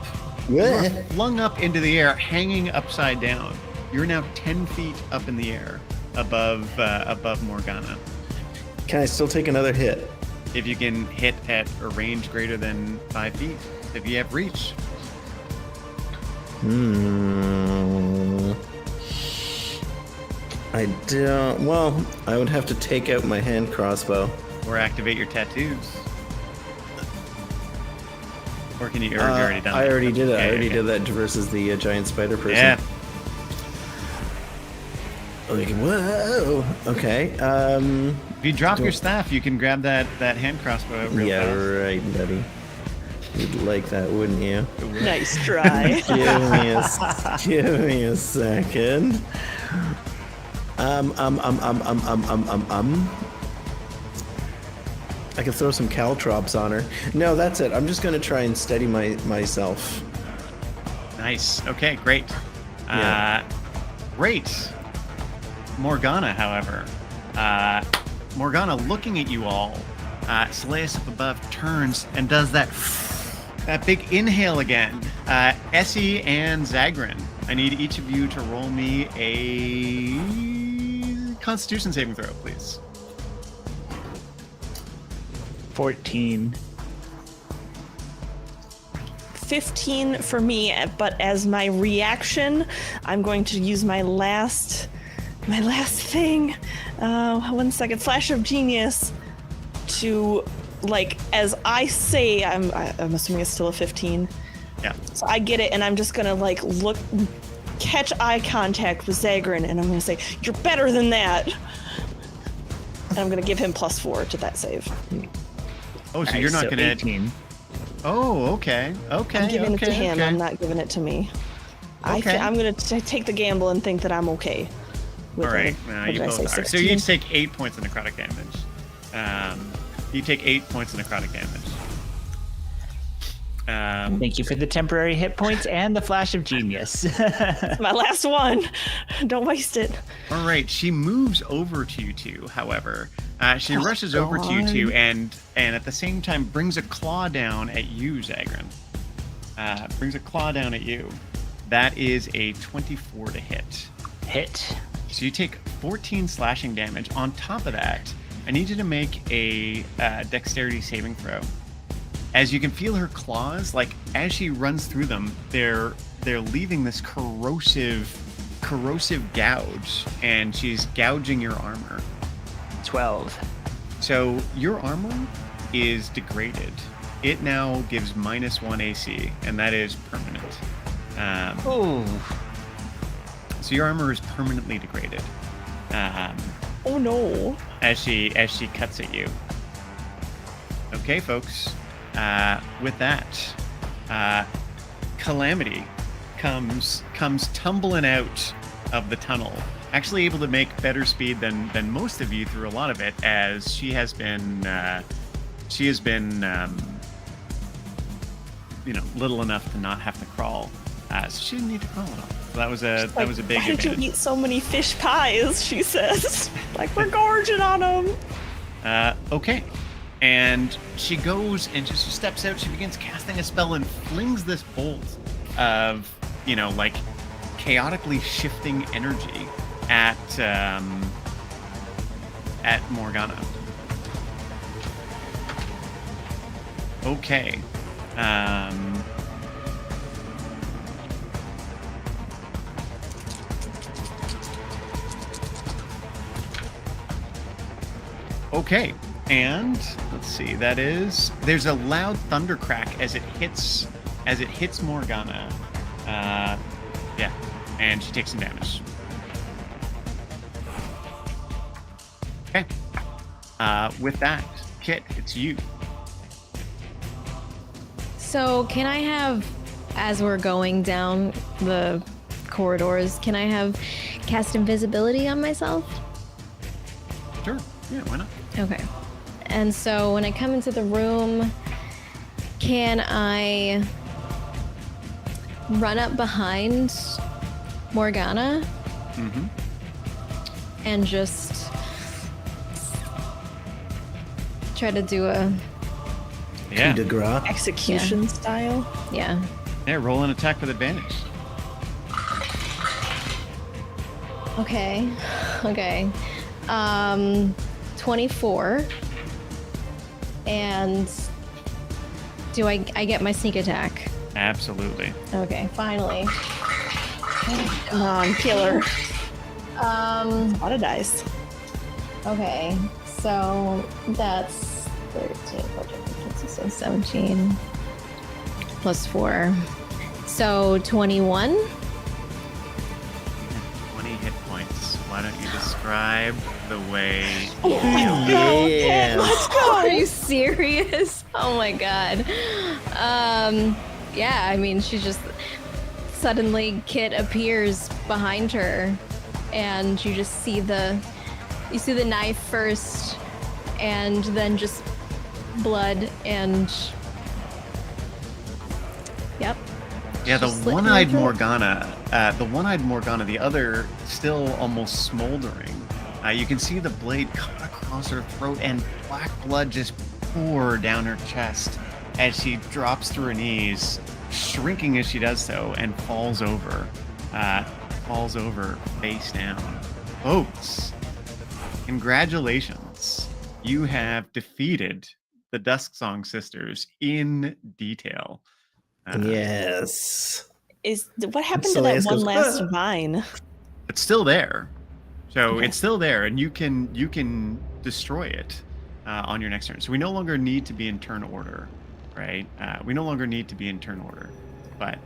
Speaker 2: You are
Speaker 1: What?
Speaker 2: flung up into the air, hanging upside down. You're now 10 feet up in the air above Morgana.
Speaker 1: Can I still take another hit?
Speaker 2: If you can hit at a range greater than 5 feet, if you have reach.
Speaker 1: I don't. Well, I would have to take out my hand crossbow.
Speaker 2: Or activate your tattoos. Or can you? Or have you already done that?
Speaker 1: I already did it.
Speaker 2: Okay,
Speaker 1: I already
Speaker 2: okay.
Speaker 1: did that versus the giant spider person.
Speaker 2: Yeah.
Speaker 1: Like, whoa. Okay.
Speaker 2: If you drop your staff, you can grab that hand crossbow real
Speaker 1: Yeah,
Speaker 2: fast.
Speaker 1: right, buddy. You'd like that, wouldn't you?
Speaker 3: Nice try.
Speaker 1: Give me a second. I could throw some caltrops on her. No, that's it. I'm just gonna try and steady myself.
Speaker 2: Nice. Okay, great.
Speaker 1: Yeah.
Speaker 2: Great. Morgana, however. Morgana, looking at you all, Soleus up above turns and does that big inhale again. Essie and Zagrin, I need each of you to roll me a Constitution saving throw, please.
Speaker 4: 14.
Speaker 3: 15 for me, but as my reaction, I'm going to use my last thing. 1 second, flash of genius to, like, as I say, I'm assuming it's still a 15.
Speaker 2: Yeah.
Speaker 3: So I get it, and I'm just gonna like catch eye contact with Zagrin, and I'm gonna say, "You're better than that." And I'm gonna give him +4 to that save.
Speaker 2: Oh, so
Speaker 4: Nice,
Speaker 2: you're not
Speaker 4: so
Speaker 2: gonna.
Speaker 4: 18.
Speaker 2: Oh, okay. Okay.
Speaker 3: I'm giving it to him.
Speaker 2: Okay.
Speaker 3: I'm not giving it to me.
Speaker 2: Okay.
Speaker 3: I'm gonna take the gamble and think that I'm okay. With
Speaker 2: All right.
Speaker 3: it.
Speaker 2: Now
Speaker 3: What
Speaker 2: you
Speaker 3: did I
Speaker 2: both
Speaker 3: say,
Speaker 2: are. So
Speaker 3: 16?
Speaker 2: you each take 8 points of necrotic damage. You take 8 points of necrotic damage.
Speaker 4: Thank you for the temporary hit points and the flash of genius.
Speaker 3: My last one. Don't waste it.
Speaker 2: All right, she moves over to you two. However, she rushes over to you two, and at the same time brings a claw down at you, Zagran. Brings a claw down at you. That is a 24 to hit.
Speaker 4: Hit.
Speaker 2: So you take 14 slashing damage. On top of that, I need you to make a dexterity saving throw. As you can feel her claws, like as she runs through them, they're leaving this corrosive gouge, and she's gouging your armor.
Speaker 4: 12.
Speaker 2: So your armor is degraded. It now gives -1 AC, and that is permanent. So your armor is permanently degraded.
Speaker 3: Oh no!
Speaker 2: As she cuts at you. Okay, folks. With that, Calamity comes tumbling out of the tunnel, actually able to make better speed than most of you through a lot of it, as she has been little enough to not have to crawl. So she didn't need to crawl at all. So that was a big
Speaker 3: Why did
Speaker 2: advantage.
Speaker 3: you eat so many fish pies? She says, like we're gorging on them.
Speaker 2: Okay. And she goes and she steps out. She begins casting a spell and flings this bolt of, like chaotically shifting energy at Morgana. Okay. Okay. And let's see, there's a loud thunder crack as it hits Morgana. Yeah, and she takes some damage. Okay. With that, Kit, it's you.
Speaker 5: So can I have, as we're going down the corridors, can I have cast invisibility on myself?
Speaker 2: Sure. Yeah, why not?
Speaker 5: Okay. And so when I come into the room, can I run up behind Morgana and just try to do a
Speaker 2: Yeah.
Speaker 1: Coup de grace.
Speaker 3: Execution style.
Speaker 5: yeah.
Speaker 2: Yeah, roll an attack with advantage.
Speaker 5: Okay. 24. And do I get my sneak attack?
Speaker 2: Absolutely.
Speaker 5: Okay, finally.
Speaker 3: Come on, killer.
Speaker 5: A
Speaker 3: A lot of dice.
Speaker 5: Okay, so that's 13, 14, 15, 16, 17 plus 4. So 21.
Speaker 2: 20 hit points. Why don't you describe the way
Speaker 1: Yeah.
Speaker 3: Let's go.
Speaker 5: Are you serious? Oh my god. Yeah, I mean, she just suddenly Kit appears behind her, and you just see the knife first, and then just blood and yep.
Speaker 2: Yeah, the
Speaker 5: Just slit
Speaker 2: one-eyed
Speaker 5: through it.
Speaker 2: Morgana, the other still almost smoldering. You can see the blade cut across her throat, and black blood just pour down her chest as she drops through her knees, shrinking as she does so, and falls over face down. Folks, congratulations. You have defeated the Dusksong sisters in detail.
Speaker 1: Yes.
Speaker 3: What happened
Speaker 1: So
Speaker 3: to that
Speaker 1: Lance
Speaker 3: one
Speaker 1: goes,
Speaker 3: last
Speaker 1: "Ah."
Speaker 3: vine?
Speaker 2: It's still there. So
Speaker 3: Okay.
Speaker 2: it's still there, and you can destroy it on your next turn. So we no longer need to be in turn order, right? We no longer need to be in turn order, but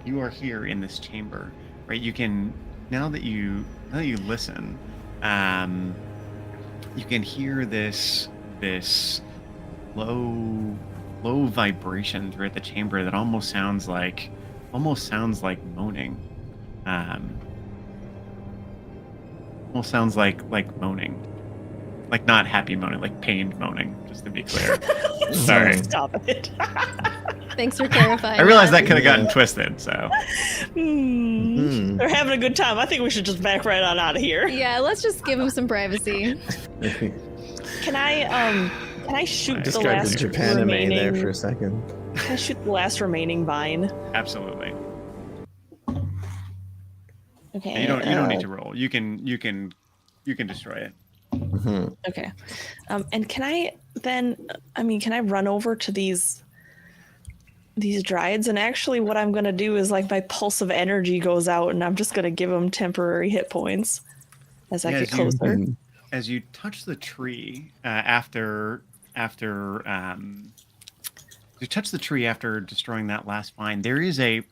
Speaker 2: you are here in this chamber, right? You can now that you listen, you can hear this low vibration throughout the chamber that almost sounds like moaning. Almost sounds like moaning. Like not happy moaning, like pained moaning, just to be clear. Sorry.
Speaker 3: Stop it.
Speaker 5: Thanks for clarifying.
Speaker 2: I realized that could have gotten twisted, so.
Speaker 3: They're having a good time. I think we should just back right on out of here.
Speaker 5: Yeah, let's just give him some privacy.
Speaker 3: Can I shoot the
Speaker 1: Described
Speaker 3: last
Speaker 1: the Japan
Speaker 3: remaining...
Speaker 1: there for a second.
Speaker 3: Can I shoot the last remaining vine?
Speaker 2: Absolutely.
Speaker 3: Okay.
Speaker 2: You don't need to roll. You can destroy it.
Speaker 3: Okay. And can I run over to these dryads? And actually what I'm going to do is like my pulse of energy goes out and I'm just going to give them temporary hit points as I get closer.
Speaker 2: As you touch the tree after destroying that last vine, there is a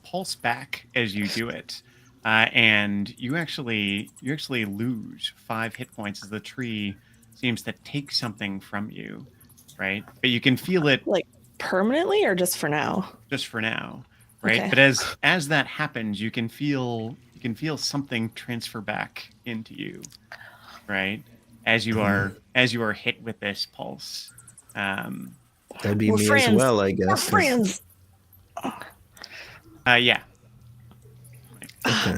Speaker 2: pulse back as you do it. And you actually lose 5 hit points as the tree seems to take something from you, right? But you can feel it
Speaker 3: like permanently or just for now?
Speaker 2: Just for now, right?
Speaker 3: Okay.
Speaker 2: But as that happens, you can feel something transfer back into you, right? As you are hit with this pulse.
Speaker 1: That'd be
Speaker 3: We're
Speaker 1: me
Speaker 3: friends.
Speaker 1: as well, I guess.
Speaker 3: We're friends.
Speaker 2: Yeah.
Speaker 1: Okay.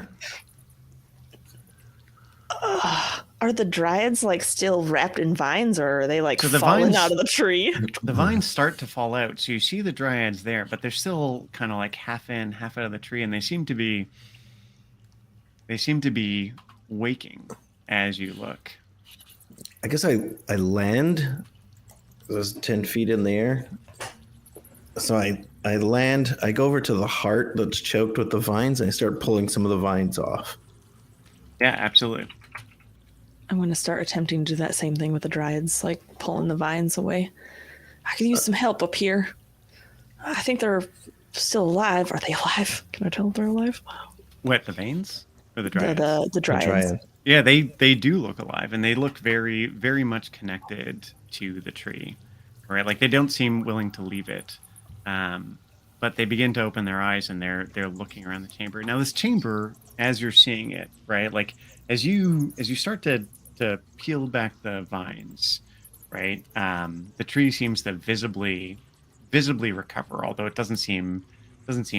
Speaker 3: Are the dryads like still wrapped in vines, or are they like
Speaker 2: So the
Speaker 3: falling
Speaker 2: vines-
Speaker 3: out of the tree?
Speaker 2: The vines start to fall out, so you see the dryads there, but they're still kind of like half in, half out of the tree, and they seem to be waking as you look.
Speaker 1: I guess I land. It was 10 feet in the air. So I land, I go over to the heart that's choked with the vines, and I start pulling some of the vines off.
Speaker 2: Yeah, absolutely.
Speaker 3: I'm going to start attempting to do that same thing with the dryads, like pulling the vines away. I could use some help up here. I think they're still alive. Are they alive? Can I tell if they're alive?
Speaker 2: What, the veins? Or the dryads?
Speaker 3: The dryads.
Speaker 1: Dryad.
Speaker 2: Yeah, they do look alive, and they look very, very much connected to the tree, right? Like they don't seem willing to leave it, but they begin to open their eyes and they're looking around the chamber. Now, this chamber, as you're seeing it, right? Like as you start to peel back the vines, right? The tree seems to visibly recover, although it doesn't seem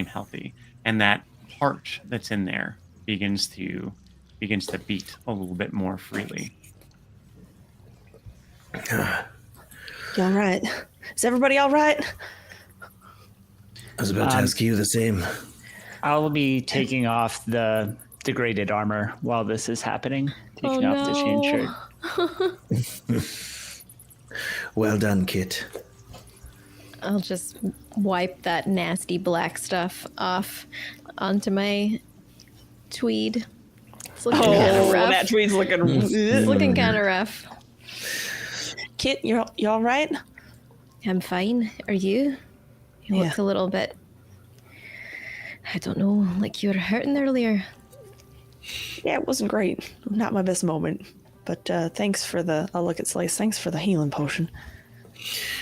Speaker 2: healthy, and that heart that's in there begins to beat a little bit more freely.
Speaker 3: You all right? Is everybody all right?
Speaker 1: I was about to ask you the same.
Speaker 4: I'll be taking off the degraded armor while this is happening. Taking off the chain shirt.
Speaker 1: Well done, Kit.
Speaker 5: I'll just wipe that nasty black stuff off onto my tweed. It's looking kind of rough.
Speaker 3: That tweed's looking.
Speaker 5: It's looking kind of rough.
Speaker 3: Kit, you all right?
Speaker 5: I'm fine. Are you? You look a little bit, I don't know, like you were hurting earlier.
Speaker 3: Yeah, it wasn't great. Not my best moment. But thanks for the... I'll look at Slice. Thanks for the healing potion.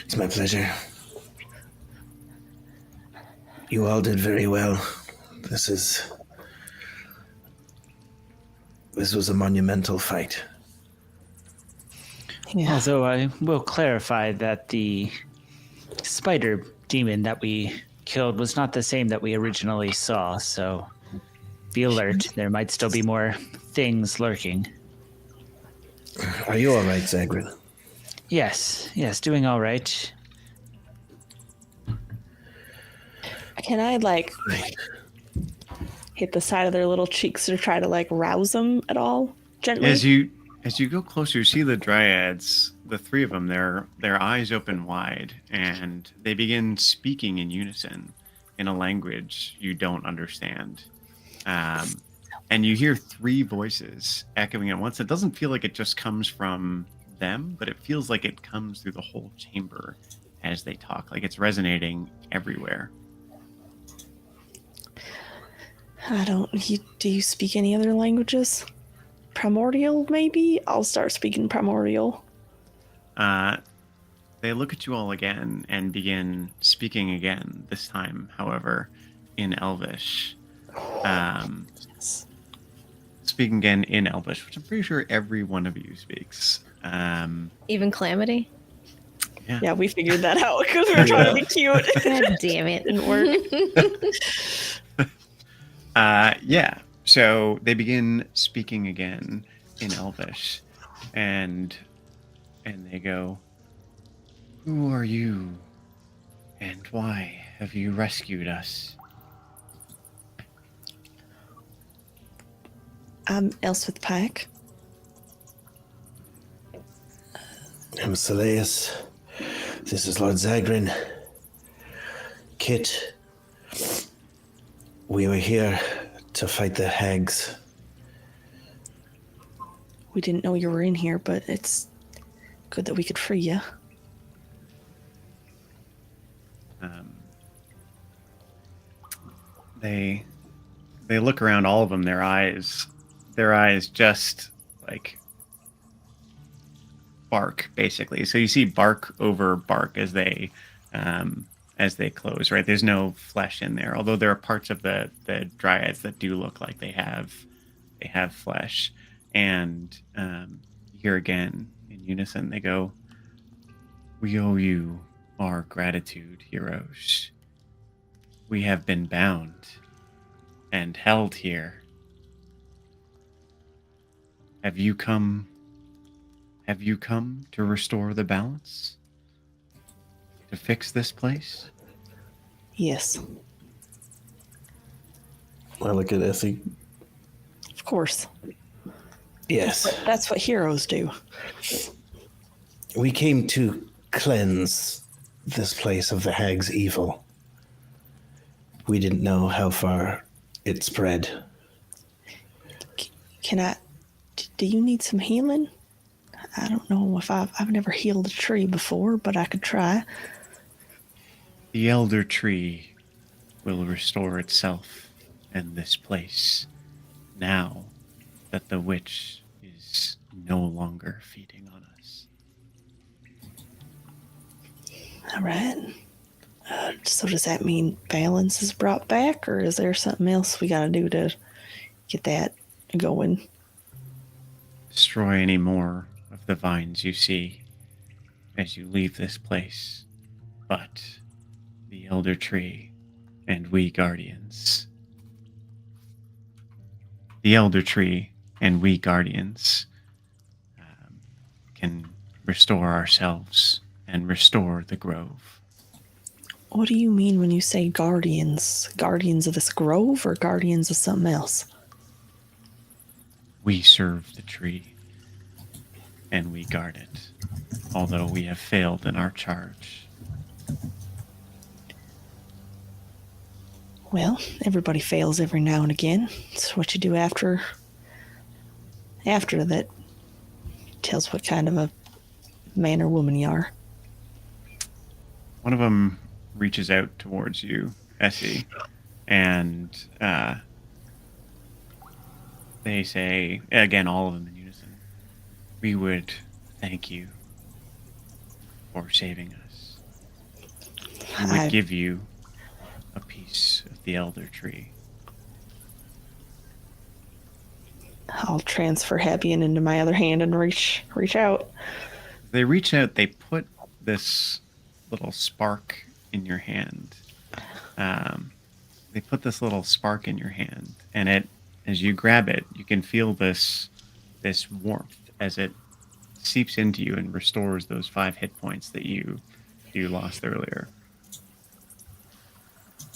Speaker 1: It's my pleasure. You all did very well. This was a monumental fight.
Speaker 3: Yeah.
Speaker 4: Although I will clarify that the spider demon that we killed was not the same that we originally saw, so be alert. There might still be more things lurking.
Speaker 1: Are you all right, Zagrid?
Speaker 4: Yes, doing all right.
Speaker 3: Can I, like, hit the side of their little cheeks to try to, like, rouse them at all? Gently?
Speaker 2: As you go closer, you see the dryads, the 3 of them, their eyes open wide, and they begin speaking in unison in a language you don't understand. And you hear 3 voices echoing at once. It doesn't feel like it just comes from them, but it feels like it comes through the whole chamber as they talk, like it's resonating everywhere.
Speaker 3: Do you speak any other languages? Primordial, maybe? I'll start speaking Primordial.
Speaker 2: They look at you all again and begin speaking again, this time, however, in Elvish. speaking again in Elvish, which I'm pretty sure every one of you speaks.
Speaker 5: Even Calamity?
Speaker 3: Yeah, we figured that out because we were trying to be cute.
Speaker 5: God damn it.
Speaker 3: Didn't work.
Speaker 2: Yeah. So they begin speaking again in Elvish, and they go, "Who are you, and why have you rescued us?"
Speaker 3: I'm Elswith Pike.
Speaker 1: I'm Saleus. This is Lord Zagrin. Kit, we were here to fight the hags.
Speaker 3: We didn't know you were in here, but it's good that we could free you.
Speaker 2: They look around, all of them. Their eyes just like bark, basically. So you see bark over bark as they close. Right, there's no flesh in there, although there are parts of the dryads that do look like they have flesh. And here again in unison they go, "We owe you our gratitude, heroes. We have been bound and held here. Have you come to restore the balance? To fix this place?"
Speaker 3: Yes,
Speaker 1: I look at Essie.
Speaker 3: of course.
Speaker 1: Yes.
Speaker 3: That's what heroes do.
Speaker 1: We came to cleanse this place of the hag's evil. We didn't know how far it spread.
Speaker 3: Do you need some healing? I don't know if I've never healed a tree before, but I could try.
Speaker 2: The elder tree will restore itself in this place now that the witch is no longer feeding on us.
Speaker 3: All right. So does that mean balance is brought back, or is there something else we got to do to get that going?
Speaker 2: Destroy any more of the vines you see as you leave this place, but the elder tree and we guardians. The elder tree and we guardians can restore ourselves and restore the grove.
Speaker 3: What do you mean when you say guardians? Guardians of this grove or guardians of something else?
Speaker 2: We serve the tree and we guard it, although we have failed in our charge.
Speaker 3: Well, everybody fails every now and again. It's what you do after that tells what kind of a man or woman you are.
Speaker 2: One of them reaches out towards you, Essie, and they say, again, all of them in unison, "We would thank you for saving us. We would give you a piece of the elder tree."
Speaker 3: I'll transfer Habian into my other hand and reach out.
Speaker 2: They reach out, they put this little spark in your hand. They put this little spark in your hand, and as you grab it, you can feel this warmth as it seeps into you and restores those 5 hit points that you lost earlier.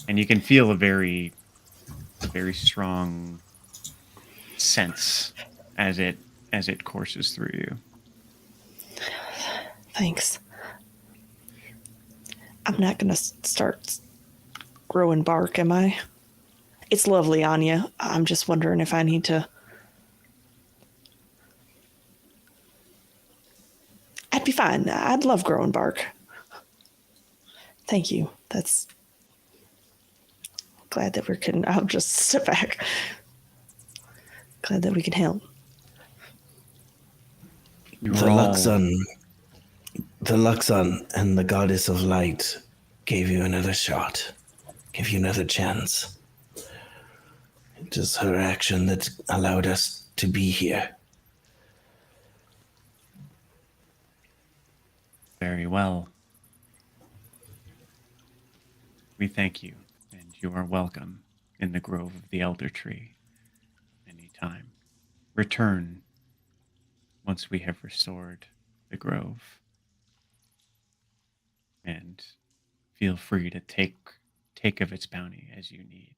Speaker 2: And you can feel a very strong sense as it courses through you.
Speaker 3: Thanks. I'm not going to start growing bark, am I? It's lovely on you. I'm just wondering if I need to... I'd be fine. I'd love growing bark. Thank you. That's... Glad that we can... I'll just step back. Glad that we can help.
Speaker 1: The Luxon and the Goddess of Light gave you another shot, gave you another chance. It is her action that allowed us to be here.
Speaker 2: Very well. We thank you, and you are welcome in the Grove of the Elder Tree anytime. Return once we have restored the grove, and feel free to take of its bounty as you need.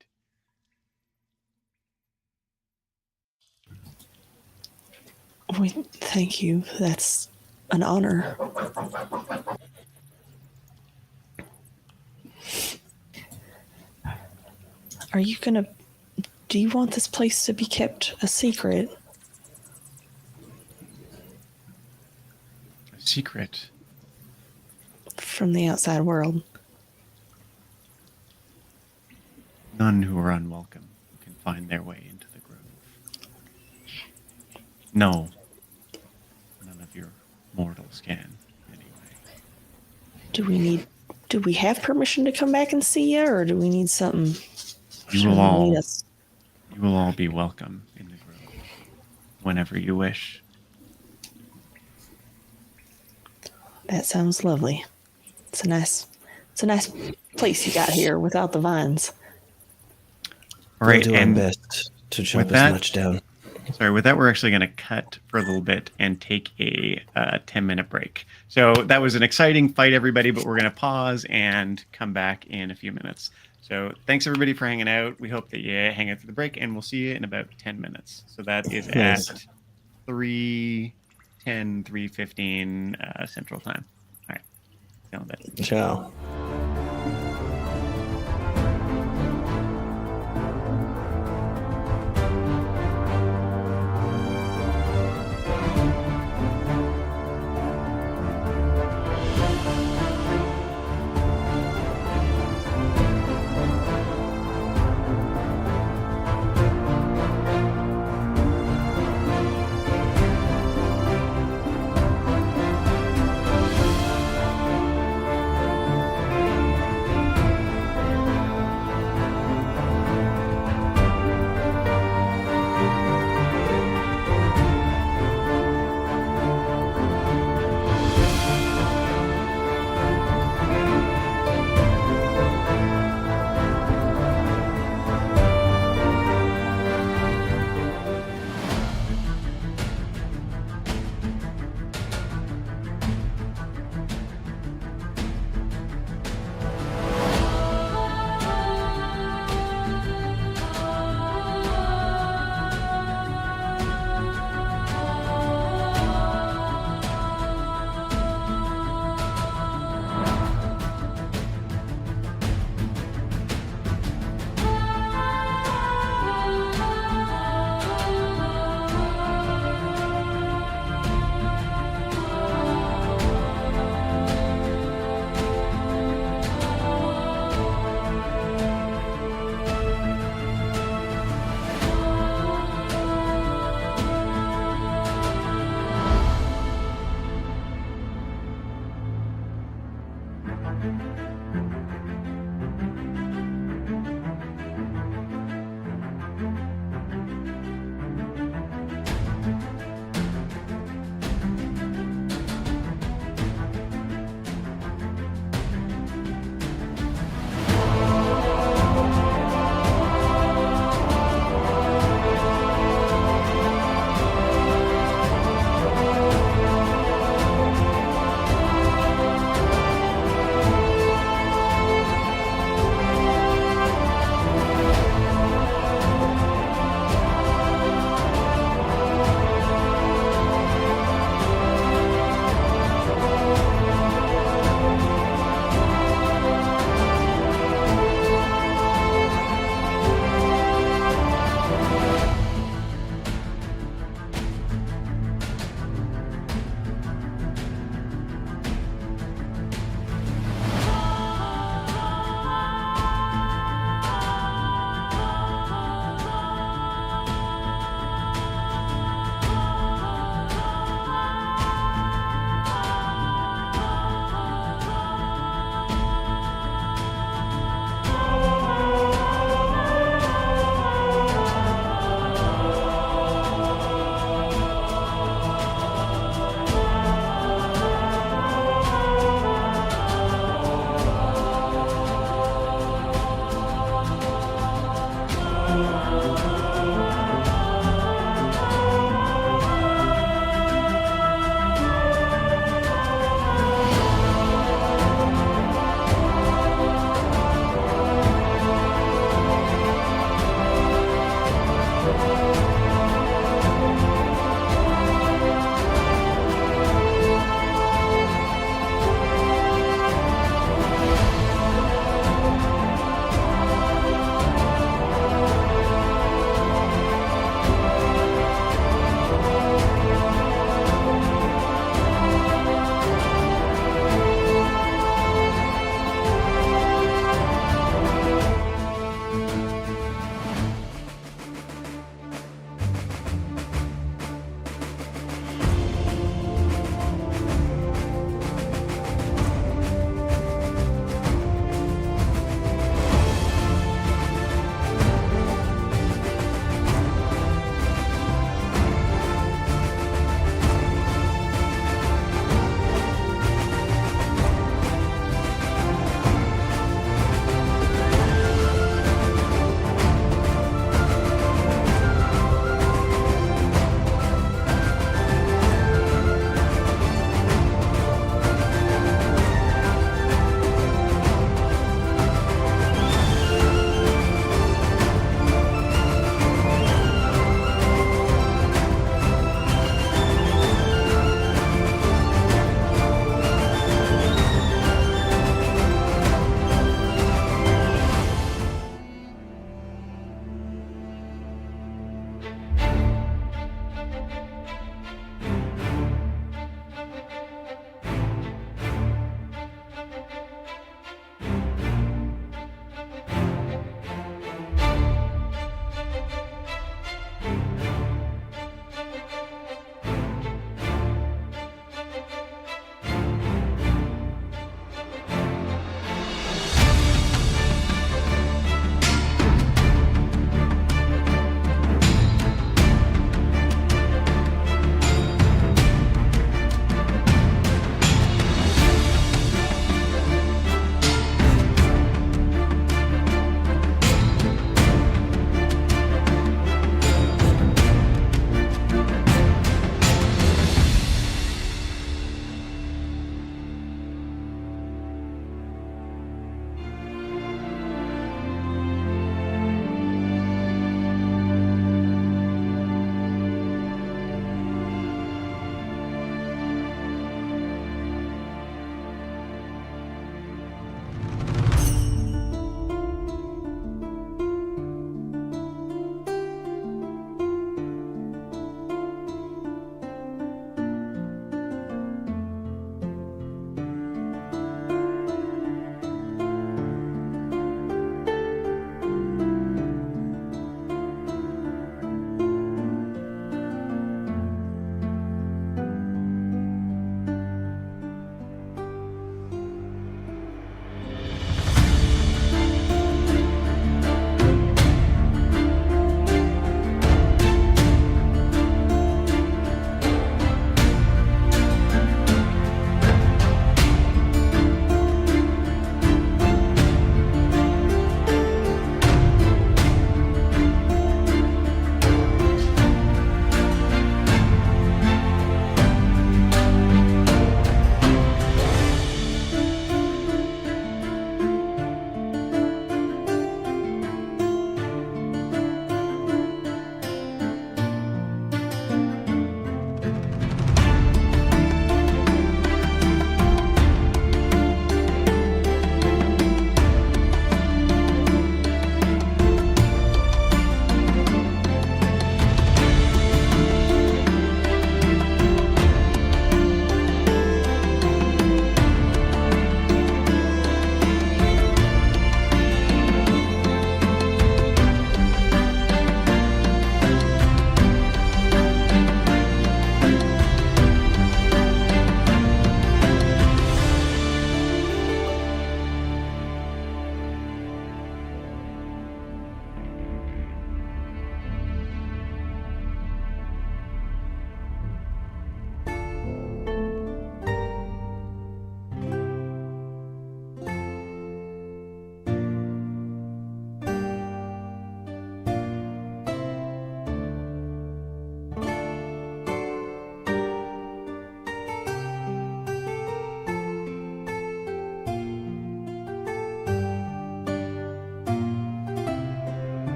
Speaker 3: We thank you. That's an honor. Are you gonna... Do you want this place to be kept a secret?
Speaker 2: A secret?
Speaker 3: From the outside world?
Speaker 2: None who are unwelcome can find their way into the grove. No. None of your mortals can, anyway.
Speaker 3: Do we have permission to come back and see you, or do we need something?
Speaker 2: You will all be welcome in the grove whenever you wish.
Speaker 3: That sounds lovely. It's a nice place you got here without the vines.
Speaker 2: All right,
Speaker 1: we'll do our best to chop as much down.
Speaker 2: Sorry, with that, we're actually going to cut for a little bit and take a 10-minute break. So that was an exciting fight, everybody, but we're going to pause and come back in a few minutes. So thanks, everybody, for hanging out. We hope that you hang out through the break, and we'll see you in about 10 minutes. So that is at 3:10, 3:15 Central Time. All right. See you in a bit.
Speaker 1: Ciao.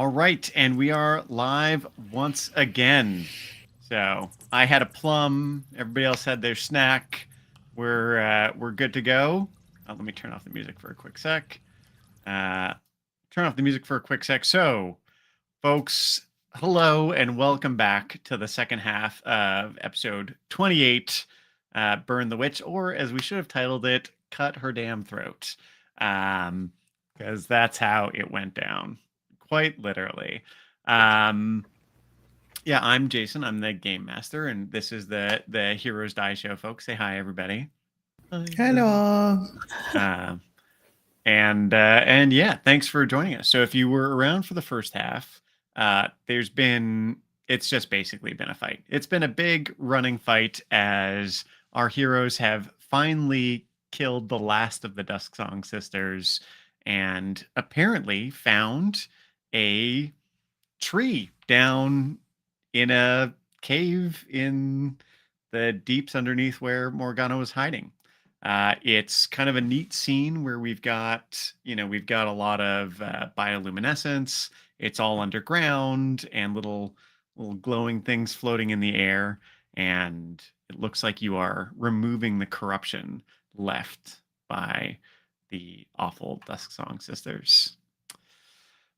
Speaker 2: All right, and we are live once again. So I had a plum. Everybody else had their snack. We're good to go. Let me turn off the music for a quick sec. So, folks, hello and welcome back to the second half of episode 28, Burn the Witch, or as we should have titled it, Cut Her Damn Throat, because that's how it went down, quite literally. Yeah, I'm Jason. I'm the game master, and this is the Heroes Die show, folks. Say hi, everybody.
Speaker 1: Hello.
Speaker 2: And yeah, thanks for joining us. So if you were around for the first half, it's just basically been a fight. It's been a big running fight as our heroes have finally killed the last of the Dusksong sisters and apparently found a tree down in a cave in the deeps underneath where Morgana was hiding. It's kind of a neat scene where we've got a lot of bioluminescence. It's all underground and little glowing things floating in the air, and it looks like you are removing the corruption left by the awful Dusksong sisters.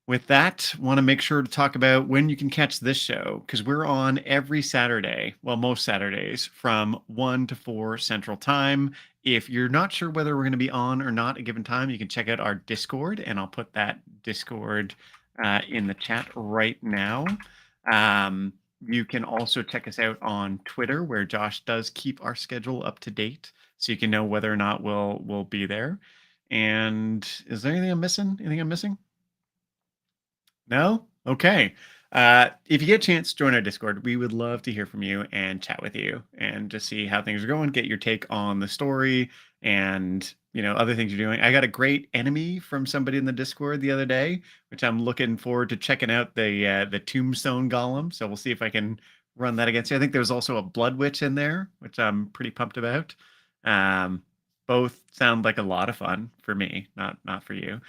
Speaker 2: With that, want to make sure to talk about when you can catch this show, because we're on every Saturday, well, most Saturdays, from 1 to 4 Central Time. If you're not sure whether we're going to be on or not at a given time, you can check out our Discord, and I'll put that Discord in the chat right now. You can also check us out on Twitter, where Josh does keep our schedule up to date, so you can know whether or not we'll be there. And is there anything I'm missing? Anything I'm missing? No? Okay. If you get a chance, join our Discord. We would love to hear from you and chat with you and just see how things are going, get your take on the story and, other things you're doing. I got a great enemy from somebody in the Discord the other day, which I'm looking forward to checking out, the Tombstone Golem. So we'll see if I can run that against you. I think there was also a Blood Witch in there, which I'm pretty pumped about. Both sound like a lot of fun for me, not for you.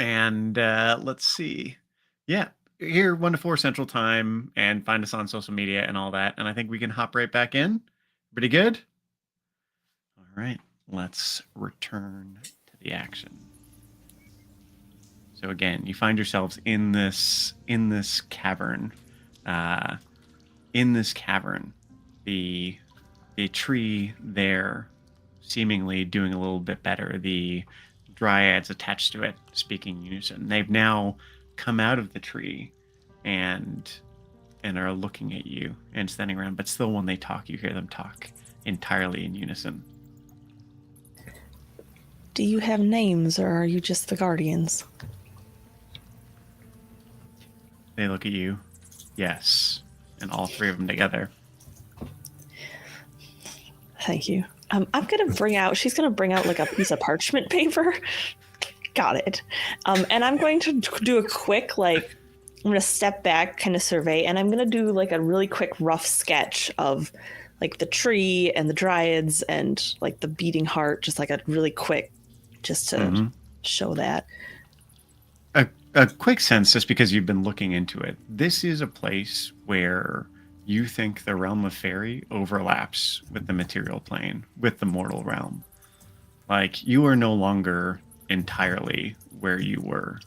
Speaker 2: And let's see. Yeah, here 1 to 4 Central Time, and find us on social media and all that. And I think we can hop right back in. Pretty good? All right, let's return to the action. So again, you find yourselves in this cavern. The tree there seemingly doing a little bit better. The dryads attached to it speaking unison. They've now come out of the tree and are looking at you and standing around, but still when they talk, you hear them talk entirely in unison.
Speaker 3: Do you have names, or are you just the guardians?
Speaker 2: They look at you. Yes. And all three of them together.
Speaker 3: Thank you. She's going to bring out like a piece of parchment paper. Got it. And I'm going to do a quick, I'm going to step back, kind of survey, and I'm going to do like a really quick rough sketch of like the tree and the dryads and like the beating heart, just like a really quick, just to show that.
Speaker 2: A quick sense, just because you've been looking into it. This is a place where you think the realm of fairy overlaps with the material plane, with the mortal realm. Like, you are no longer entirely where you were.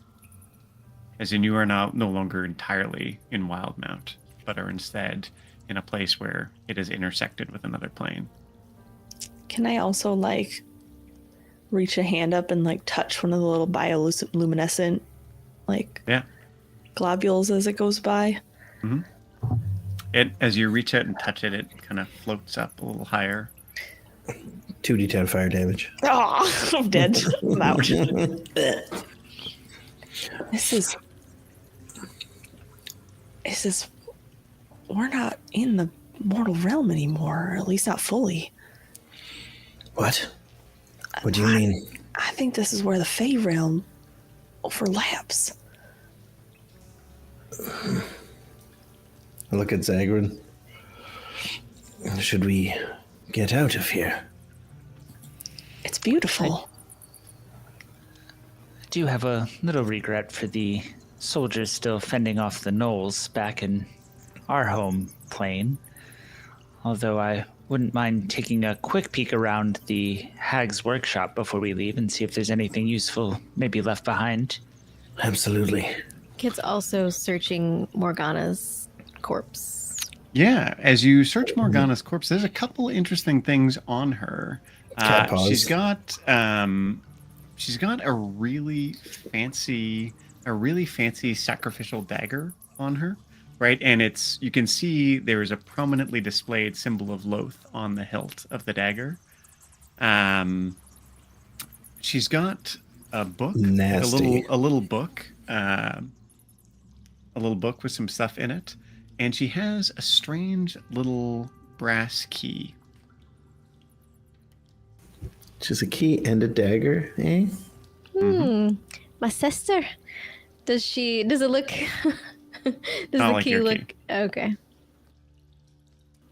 Speaker 2: As in, you are now no longer entirely in Wildmount, but are instead in a place where it is intersected with another plane.
Speaker 3: Can I also, reach a hand up and, touch one of the little bioluminescent, globules as it goes by?
Speaker 2: Mm-hmm. As you reach out and touch it, it kind of floats up a little higher.
Speaker 1: 2d10 fire damage.
Speaker 3: Oh, I'm dead. I'm out. This is... We're not in the mortal realm anymore, or at least not fully.
Speaker 1: What? What do you mean?
Speaker 3: I think this is where the Fey realm overlaps.
Speaker 1: I look at Zagrin. Should we get out of here?
Speaker 3: It's beautiful.
Speaker 4: do have a little regret for the soldiers still fending off the gnolls back in our home plane. Although I wouldn't mind taking a quick peek around the hag's workshop before we leave and see if there's anything useful maybe left behind.
Speaker 1: Absolutely.
Speaker 5: Kit's also searching Morgana's corpse.
Speaker 2: Yeah, as you search Morgana's corpse, there's a couple interesting things on her. She's got a really fancy sacrificial dagger on her, right? And you can see there is a prominently displayed symbol of Loth on the hilt of the dagger. She's got a book,
Speaker 1: Nasty.
Speaker 2: a little book with some stuff in it, and she has a strange little brass key.
Speaker 1: Just a key and a dagger, eh?
Speaker 5: My sister. Does it look? Does the
Speaker 2: like
Speaker 5: key
Speaker 2: your
Speaker 5: look?
Speaker 2: key.
Speaker 5: Okay.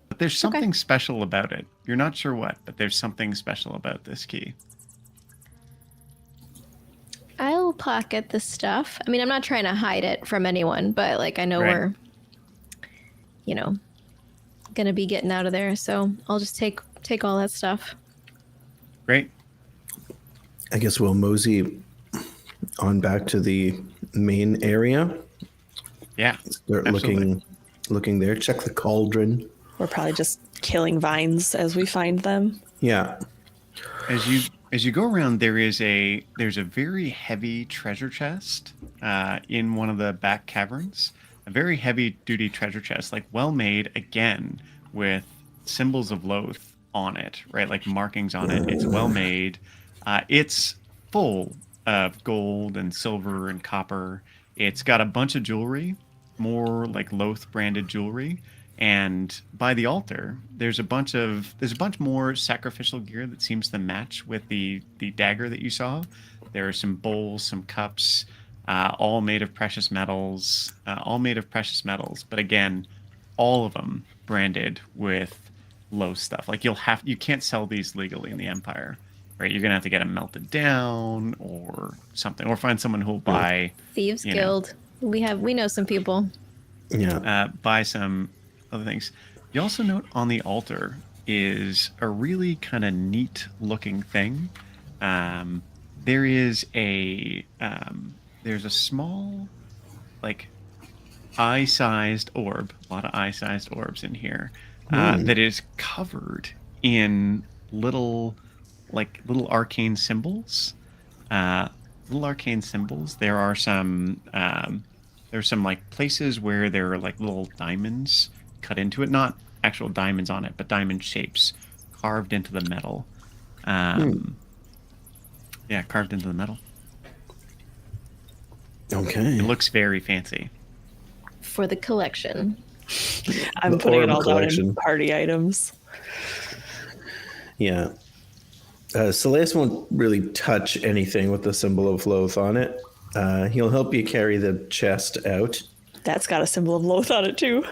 Speaker 2: But there's something special about it. You're not sure what, but there's something special about this key.
Speaker 5: I'll pocket the stuff. I mean, I'm not trying to hide it from anyone, but like I know we're, gonna be getting out of there, so I'll just take all that stuff.
Speaker 2: Great.
Speaker 1: I guess we'll mosey on back to the main area.
Speaker 2: Yeah.
Speaker 1: Start looking there. Check the cauldron.
Speaker 3: We're probably just killing vines as we find them.
Speaker 1: Yeah.
Speaker 2: As you go around, there's a very heavy treasure chest in one of the back caverns. A very heavy duty treasure chest, like well made again with symbols of Loth on it, right? Like markings on it. It's well made. It's full of gold and silver and copper. It's got a bunch of jewelry, more like Loth branded jewelry. And by the altar, there's a bunch more sacrificial gear that seems to match with the dagger that you saw. There are some bowls, some cups, all made of precious metals. But again, all of them branded with low stuff. Like you can't sell these legally in the Empire, right? You're gonna have to get them melted down or something, or find someone who'll buy
Speaker 5: Thieves Guild. We know some people.
Speaker 1: Yeah.
Speaker 2: Buy some other things. You also note on the altar is a really kind of neat looking thing. There's a small, like, eye-sized orb, a lot of eye-sized orbs in here, that is covered in little arcane symbols. There are some like places where there are like little diamonds cut into it, not actual diamonds on it, but diamond shapes carved into the metal. Yeah, carved into the metal.
Speaker 1: Okay.
Speaker 2: It looks very fancy.
Speaker 5: For the collection.
Speaker 3: I'm
Speaker 1: The
Speaker 3: putting it
Speaker 1: orb
Speaker 3: all
Speaker 1: collection.
Speaker 3: down in party items.
Speaker 1: Yeah. Celeste won't really touch anything with the symbol of Loth on it. He'll help you carry the chest out.
Speaker 3: That's got a symbol of Loth on it too.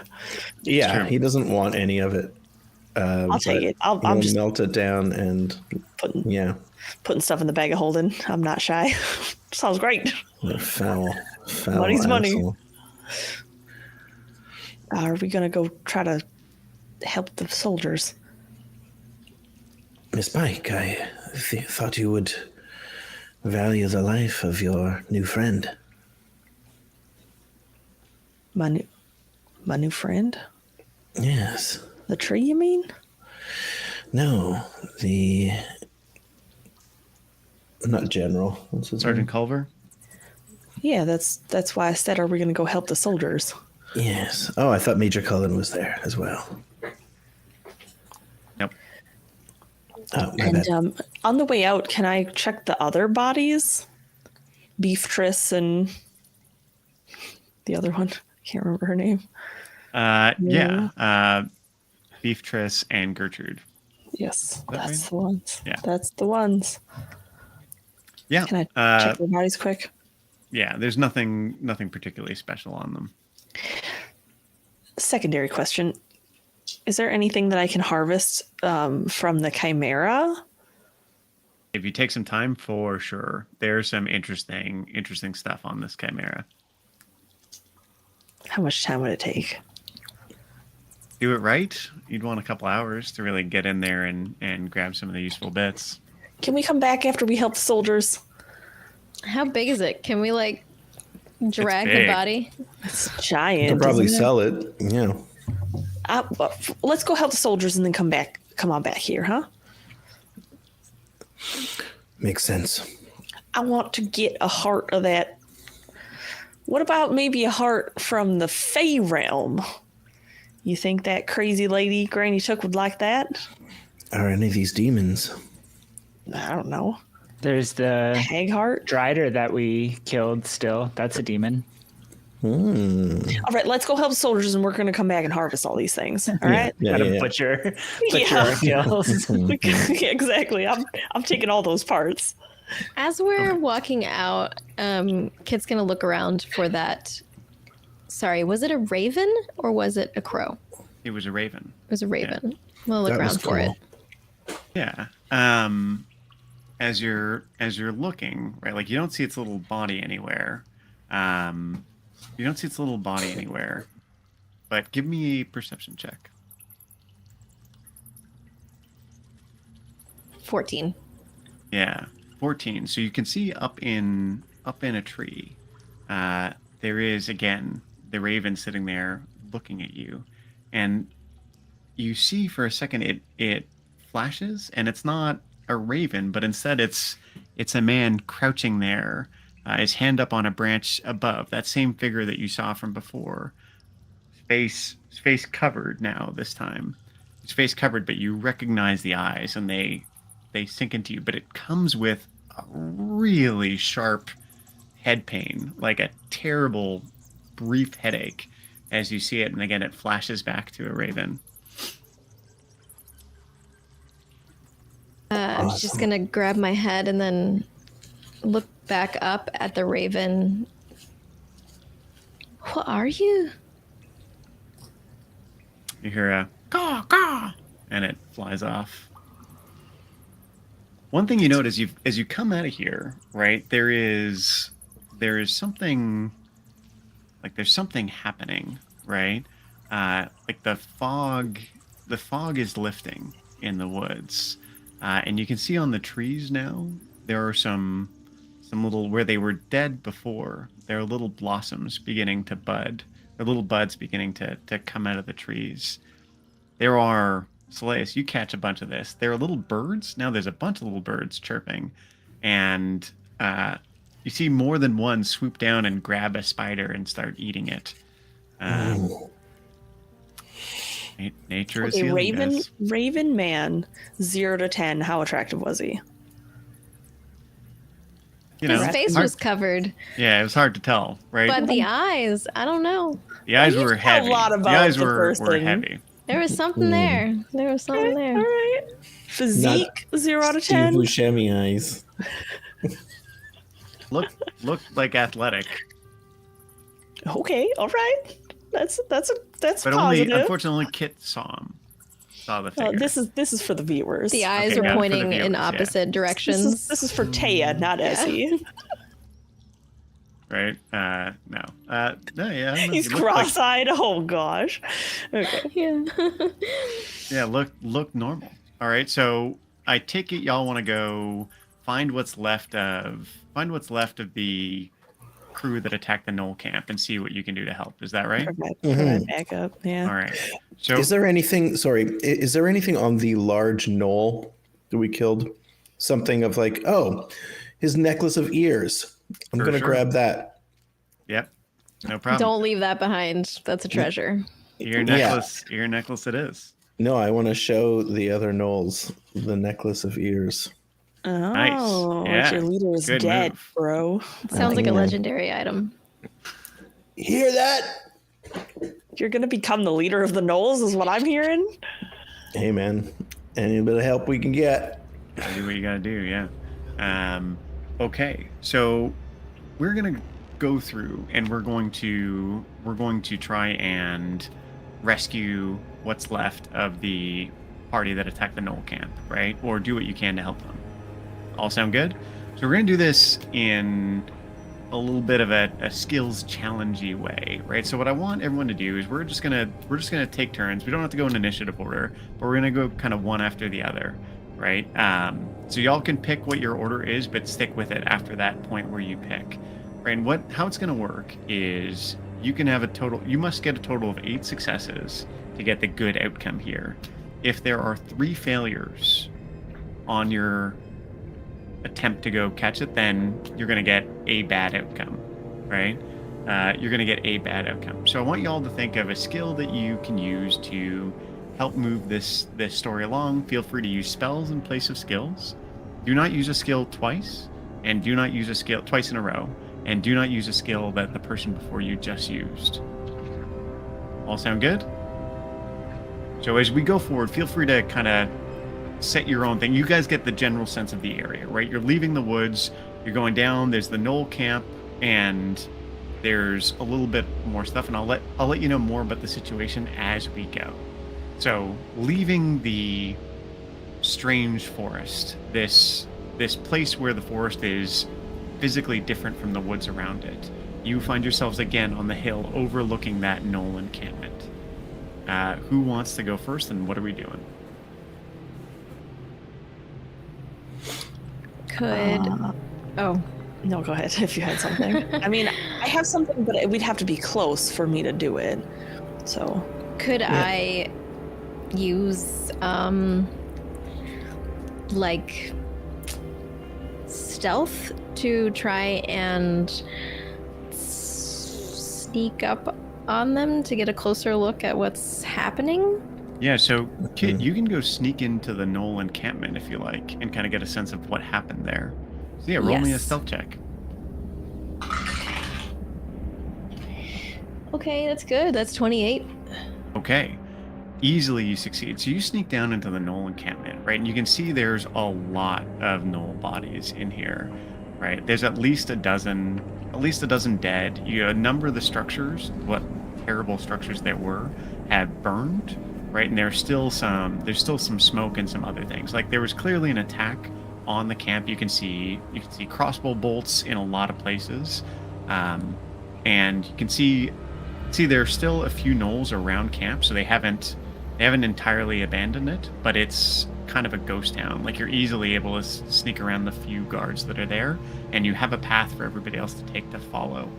Speaker 1: Yeah,
Speaker 2: true.
Speaker 1: he doesn't want any of it.
Speaker 3: I'll take it. I'm
Speaker 1: he'll
Speaker 3: just
Speaker 1: melt it down and
Speaker 3: putting stuff in the bag of holding. I'm not shy. Sounds great.
Speaker 1: Foul
Speaker 3: Money's money.
Speaker 1: asshole.
Speaker 3: Are we gonna go try to help the soldiers?
Speaker 1: Miss Pike, I thought you would value the life of your new friend.
Speaker 3: My new friend?
Speaker 1: Yes.
Speaker 3: The tree, you mean?
Speaker 1: No, not General. What's his
Speaker 2: Sergeant
Speaker 1: name?
Speaker 2: Culver?
Speaker 3: Yeah, that's why I said, are we gonna go help the soldiers?
Speaker 1: Yes. Oh, I thought Major Cullen was there as well.
Speaker 2: Nope.
Speaker 1: Oh, my bad.
Speaker 3: And on the way out, can I check the other bodies? Beeftress and the other one. Can't remember her name.
Speaker 2: Yeah. Beeftress and Gertrude.
Speaker 3: Yes,
Speaker 2: That
Speaker 3: that's
Speaker 2: right?
Speaker 3: the ones.
Speaker 2: Yeah.
Speaker 3: That's the ones.
Speaker 2: Yeah.
Speaker 3: Can I check their bodies quick?
Speaker 2: Yeah, there's nothing particularly special on them.
Speaker 3: Secondary question. Is there anything that I can harvest from the Chimera?
Speaker 2: If you take some time, for sure, there's some interesting stuff on this chimera.
Speaker 3: How much time would it take?
Speaker 2: Do it right. You'd want a couple hours to really get in there and grab some of the useful bits.
Speaker 3: Can we come back after we help the soldiers?
Speaker 5: How big is it? Can we like drag the
Speaker 2: big.
Speaker 5: body?
Speaker 3: It's giant.
Speaker 1: They'll probably
Speaker 3: isn't it?
Speaker 1: sell it. Yeah.
Speaker 3: Let's go help the soldiers and then come back. Come on back here, huh?
Speaker 1: Makes sense.
Speaker 3: I want to get a heart of that. What about maybe a heart from the Fey realm? You think that crazy lady Granny Took would like that?
Speaker 1: Are any of these demons?
Speaker 3: I don't know.
Speaker 4: There's the
Speaker 3: Hag heart?
Speaker 4: Drider that we killed still. That's a demon.
Speaker 3: All right, let's go help the soldiers and we're going to come back and harvest all these things. All right?
Speaker 1: Yeah,
Speaker 4: Gotta
Speaker 1: yeah.
Speaker 4: butcher
Speaker 3: Yeah.
Speaker 4: our kills.
Speaker 3: Yeah, exactly. I'm taking all those parts.
Speaker 5: As we're walking out, Kit's gonna look around for that. Sorry, was it a raven or was it a crow?
Speaker 2: It was a raven.
Speaker 5: It was a raven. We'll look
Speaker 1: That was
Speaker 5: around for it.
Speaker 1: cool.
Speaker 2: Yeah. As you're looking, right, like you don't see its little body anywhere. But give me a perception check.
Speaker 5: 14.
Speaker 2: Yeah, 14. So you can see up in a tree. There is again the raven sitting there looking at you, and you see for a second it flashes, and it's not a raven, but instead it's a man crouching there, his hand up on a branch above that same figure that you saw from before. His face covered now this time. His face covered, but you recognize the eyes, and they sink into you. But it comes with a really sharp head pain, like a terrible, brief headache, as you see it. And again, it flashes back to a raven.
Speaker 5: I'm just gonna grab my head and then look back up at the raven. What are you?
Speaker 2: You hear a caw caw, and it flies off. One thing you note as you come out of here, right? There is something, like there's something happening, right? Like the fog is lifting in the woods, and you can see on the trees now there are some little, where they were dead before, there are little blossoms beginning to bud. Or little buds beginning to come out of the trees. There are, Soleus, you catch a bunch of this. There are little birds. Now there's a bunch of little birds chirping. And you see more than one swoop down and grab a spider and start eating it. Nature is healing, guys.
Speaker 3: Raven man, 0 to 10. How attractive was he?
Speaker 2: You know,
Speaker 5: His face
Speaker 2: hard-
Speaker 5: was covered,
Speaker 2: Yeah, it was hard to tell, right?
Speaker 5: but the eyes, I don't know.
Speaker 2: The eyes
Speaker 3: you
Speaker 2: were
Speaker 3: can tell a
Speaker 2: heavy.
Speaker 3: lot
Speaker 2: The
Speaker 3: about
Speaker 2: eyes
Speaker 3: the
Speaker 2: were
Speaker 3: person.
Speaker 2: heavy.
Speaker 5: There was something there. There was something
Speaker 3: All
Speaker 5: there.
Speaker 3: right. Physique, 0 out of 10.
Speaker 1: Steve Buscemi eyes.
Speaker 2: Look like athletic.
Speaker 3: Okay, all right. That's
Speaker 2: But
Speaker 3: positive.
Speaker 2: unfortunately, Kit saw the figure.
Speaker 3: This is for the viewers.
Speaker 5: The eyes
Speaker 2: Okay,
Speaker 5: were
Speaker 2: yeah, for the
Speaker 5: pointing
Speaker 2: viewers,
Speaker 5: in
Speaker 2: yeah.
Speaker 5: opposite directions.
Speaker 3: This is for Taya, not Essie.
Speaker 2: Right? No. No, yeah. I don't know.
Speaker 3: He's
Speaker 2: It looked like-
Speaker 3: cross-eyed. Oh gosh. Okay.
Speaker 5: Yeah.
Speaker 2: yeah, look normal. All right, so I take it y'all want to go find what's left of the crew that attacked the Knoll camp and see what you can do to help. Is that right?
Speaker 3: Provide backup. Yeah.
Speaker 2: All right. So
Speaker 1: Is there anything on the large knoll that we killed? Something of like, oh, his necklace of ears. I'm
Speaker 2: For
Speaker 1: going to
Speaker 2: sure.
Speaker 1: grab that.
Speaker 2: Yep. No problem.
Speaker 5: Don't leave that behind. That's a treasure.
Speaker 2: Ear necklace it is.
Speaker 1: No, I want to show the other gnolls the necklace of ears.
Speaker 3: Oh,
Speaker 2: Nice. Yeah.
Speaker 3: like your leader is
Speaker 2: Good
Speaker 3: dead,
Speaker 2: move.
Speaker 3: bro.
Speaker 5: Sounds like a
Speaker 1: yeah.
Speaker 5: legendary item.
Speaker 1: Hear that?
Speaker 3: You're gonna become the leader of the Knolls, is what I'm hearing.
Speaker 1: Hey, man. Any bit of help we can get.
Speaker 2: Gotta do what you gotta do, yeah. Okay, so we're gonna go through and we're going to try and rescue what's left of the party that attacked the Knoll camp, right? Or do what you can to help them. All sound good? So we're going to do this in a little bit of a skills challengey way, right? So what I want everyone to do is we're just gonna take turns. We don't have to go in initiative order, but we're gonna go kind of one after the other, right? So y'all can pick what your order is, but stick with it after that point where you pick, right? And how it's gonna work is you must get a total of 8 successes to get the good outcome here. If there are 3 failures on your attempt to go catch it, then you're going to get a bad outcome, right? You're going to get a bad outcome. So I want you all to think of a skill that you can use to help move this story along. Feel free to use spells in place of skills. Do not use a skill twice, and do not use a skill twice in a row, and do not use a skill that the person before you just used. All sound good? So as we go forward, feel free to kind of set your own thing. You guys get the general sense of the area, right? You're leaving the woods, you're going down, there's the knoll camp, and there's a little bit more stuff, and I'll let you know more about the situation as we go. So leaving the strange forest, this place where the forest is physically different from the woods around it, you find yourselves again on the hill overlooking that knoll encampment. Who wants to go first, and what are we doing?
Speaker 3: Oh, no, go ahead if you had something. I mean, I have something, but we'd have to be close for me to do it. So,
Speaker 5: could I use like stealth to try and sneak up on them to get a closer look at what's happening?
Speaker 2: Yeah, so Kit, you can go sneak into the knoll encampment if you like, and kind of get a sense of what happened there. So yeah, roll me a stealth check.
Speaker 5: Okay, that's good. That's 28.
Speaker 2: Okay. Easily you succeed. So you sneak down into the knoll encampment, right? And you can see there's a lot of knoll bodies in here, right? There's at least a dozen dead. A number of the structures, what terrible structures there were, have burned. Right, and there's still some smoke and some other things. Like there was clearly an attack on the camp. You can see crossbow bolts in a lot of places, and you can see there's still a few knolls around camp. So they haven't entirely abandoned it, but it's kind of a ghost town. Like you're easily able to sneak around the few guards that are there, and you have a path for everybody else to take to follow.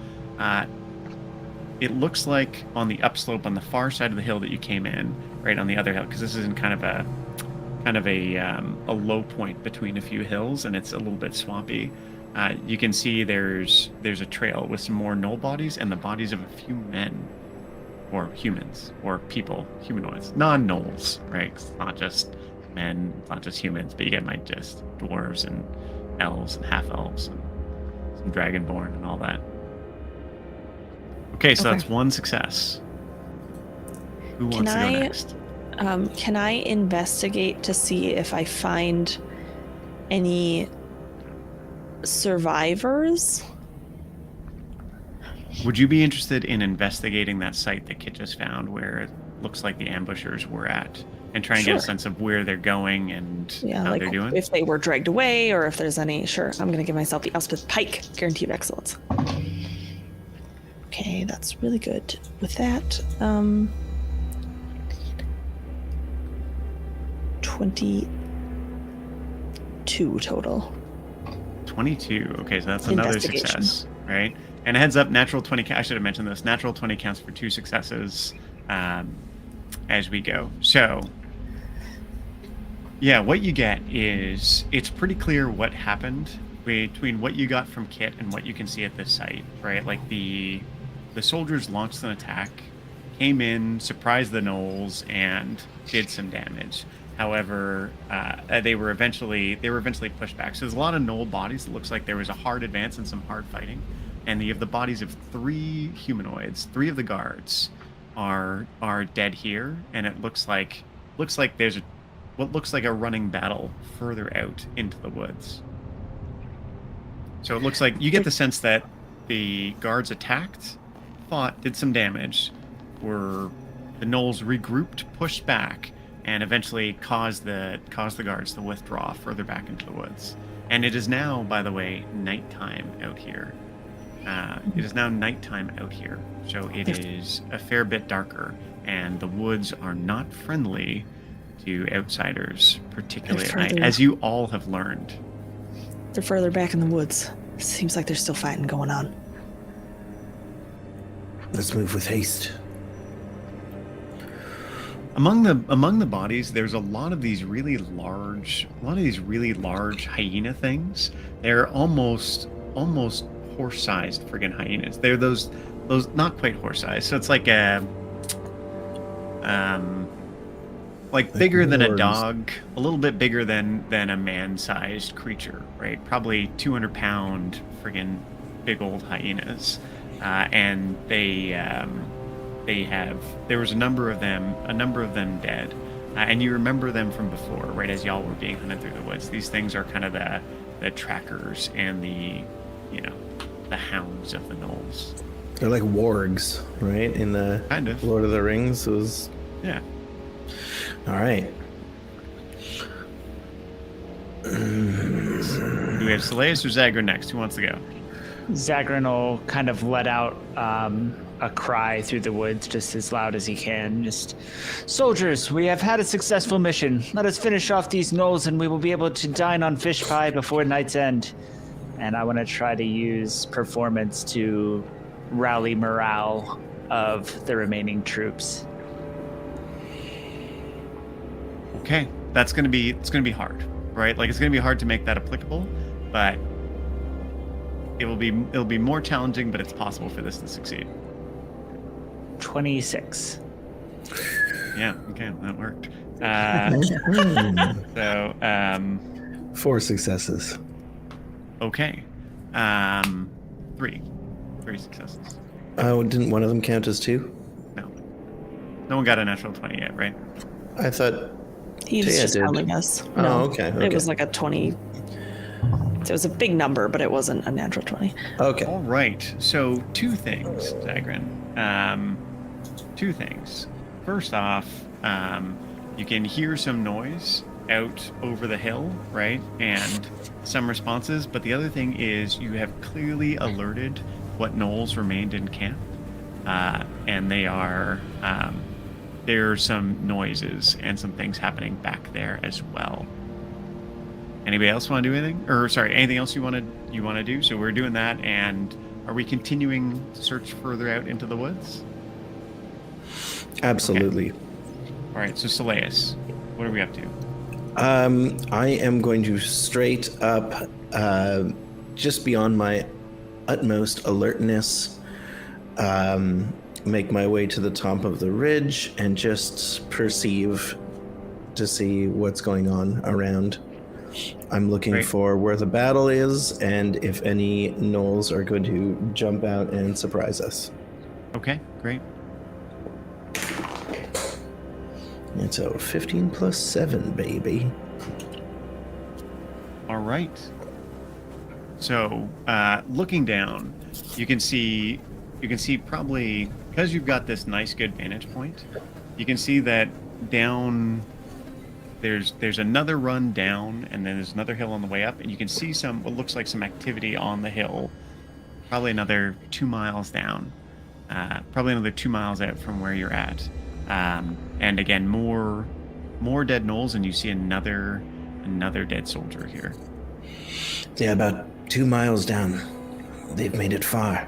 Speaker 2: It looks like on the upslope on the far side of the hill that you came in, right on the other hill, because this is in kind of a low point between a few hills, and it's a little bit swampy. You can see there's a trail with some more knoll bodies and the bodies of a few men, or humans, or people, humanoids, non-gnolls, right? It's not just men, it's not just humans, but you get my gist: dwarves and elves and half elves and some dragonborn and all that. Okay, so that's one success. Who wants to go next?
Speaker 3: Can I investigate to see if I find any survivors?
Speaker 2: Would you be interested in investigating that site that Kit just found where it looks like the ambushers were at, and try and get a sense of where they're going and how they're doing?
Speaker 3: If they were dragged away or if there's any, I'm going to give myself the Elspeth Pike, guarantee of excellence. Okay, that's really good. With that, 22 total.
Speaker 2: 22. Okay, so that's another success, right? And a heads up, natural 20. I should have mentioned this. Natural 20 counts for 2 successes as we go. So, yeah, what you get is it's pretty clear what happened between what you got from Kit and what you can see at this site, right? Like the soldiers launched an attack, came in, surprised the gnolls, and did some damage. However, they were eventually pushed back. So there's a lot of gnoll bodies. It looks like there was a hard advance and some hard fighting. And you have the bodies of 3 humanoids. 3 of the guards are dead here, and it looks like there's what looks like a running battle further out into the woods. So it looks like you get the sense that the guards attacked, fought, did some damage, the gnolls regrouped, pushed back, and eventually caused the guards to withdraw further back into the woods. And it is now, by the way, nighttime out here. It is now nighttime out here, so it is a fair bit darker, and the woods are not friendly to outsiders, particularly at night, as you all have learned.
Speaker 3: They're further back in the woods. Seems like there's still fighting going on.
Speaker 1: Let's move with haste.
Speaker 2: Among the bodies, there's a lot of these really large hyena things. They're almost horse-sized friggin' hyenas. They're those not quite horse-sized. So it's like like bigger than a dog, a little bit bigger than a man-sized creature, right? Probably 200-pound friggin' big old hyenas, and there was a number of them dead, and you remember them from before, right? As y'all were being hunted through the woods, these things are kind of the trackers and the hounds of the gnolls.
Speaker 1: They're like wargs, right? In the
Speaker 2: kind of
Speaker 1: Lord of the Rings was.
Speaker 2: Yeah.
Speaker 1: All right.
Speaker 2: Do we have Selaeus or Zagran next? Who wants to go?
Speaker 4: Zagran will kind of let out a cry through the woods just as loud as he can. Just, soldiers, we have had a successful mission. Let us finish off these gnolls and we will be able to dine on fish pie before night's end. And I want to try to use performance to rally morale of the remaining troops.
Speaker 2: Okay, it's gonna be hard, right? Like, it's gonna be hard to make that applicable, but it'll be more challenging, but it's possible for this to succeed.
Speaker 4: 26.
Speaker 2: Yeah, okay, that worked. So
Speaker 1: 4 successes.
Speaker 2: Okay. 3 successes.
Speaker 1: Oh, didn't one of them count as 2?
Speaker 2: No one got a natural 20 yet, right?
Speaker 1: I thought
Speaker 3: He was just telling us.
Speaker 1: Oh,
Speaker 3: No,
Speaker 1: okay.
Speaker 3: It was like a 20. It was a big number, but it wasn't a natural 20.
Speaker 1: Okay.
Speaker 2: All right. So 2 things, Zagran. 2 things. First off, you can hear some noise out over the hill, right? And some responses. But the other thing is you have clearly alerted what gnolls remained in camp. And they are... there are some noises and some things happening back there as well. Anybody else want to do anything? Or sorry, anything else you want to do? So we're doing that, and are we continuing to search further out into the woods?
Speaker 1: Absolutely.
Speaker 2: Okay. All right, so Selaeus, what are we up to?
Speaker 1: I am going to straight up, just beyond my utmost alertness, make my way to the top of the ridge and just perceive to see what's going on around. I'm looking for where the battle is and if any gnolls are going to jump out and surprise us.
Speaker 2: Okay, great.
Speaker 1: And so 15 plus 7, baby.
Speaker 2: All right. So, looking down, you can see probably, because you've got this nice good vantage point, you can see that down there's another run down, and then there's another hill on the way up, and you can see what looks like some activity on the hill, probably another 2 miles down, probably another 2 miles out from where you're at. And again, more dead gnolls, and you see another dead soldier here.
Speaker 1: Yeah, about 2 miles down. They've made it far.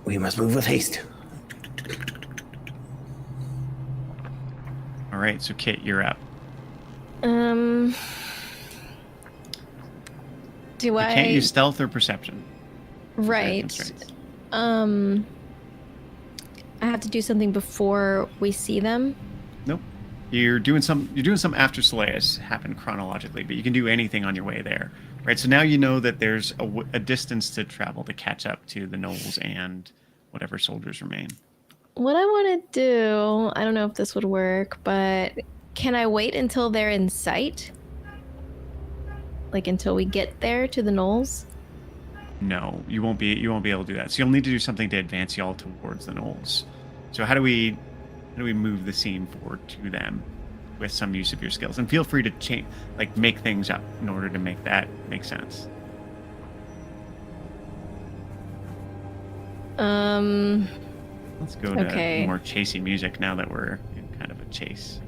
Speaker 1: We must move with haste.
Speaker 2: All right, so Kit, you're up.
Speaker 5: Do I
Speaker 2: can't use stealth or perception?
Speaker 5: Right. I have to do something before we see them.
Speaker 2: Nope. You're doing some after Selaeus happened chronologically, but you can do anything on your way there. Right. So now you know that there's a distance to travel to catch up to the gnolls and whatever soldiers remain.
Speaker 5: What I want to do, I don't know if this would work, but can I wait until they're in sight? Like until we get there to the gnolls?
Speaker 2: No, you won't be able to do that. So you'll need to do something to advance y'all towards the gnolls. So how do we move the scene forward to them? with some use of your skills, and feel free to change, like make things up in order to make that make sense. Let's go to more chasey music now that we're in kind of a chase.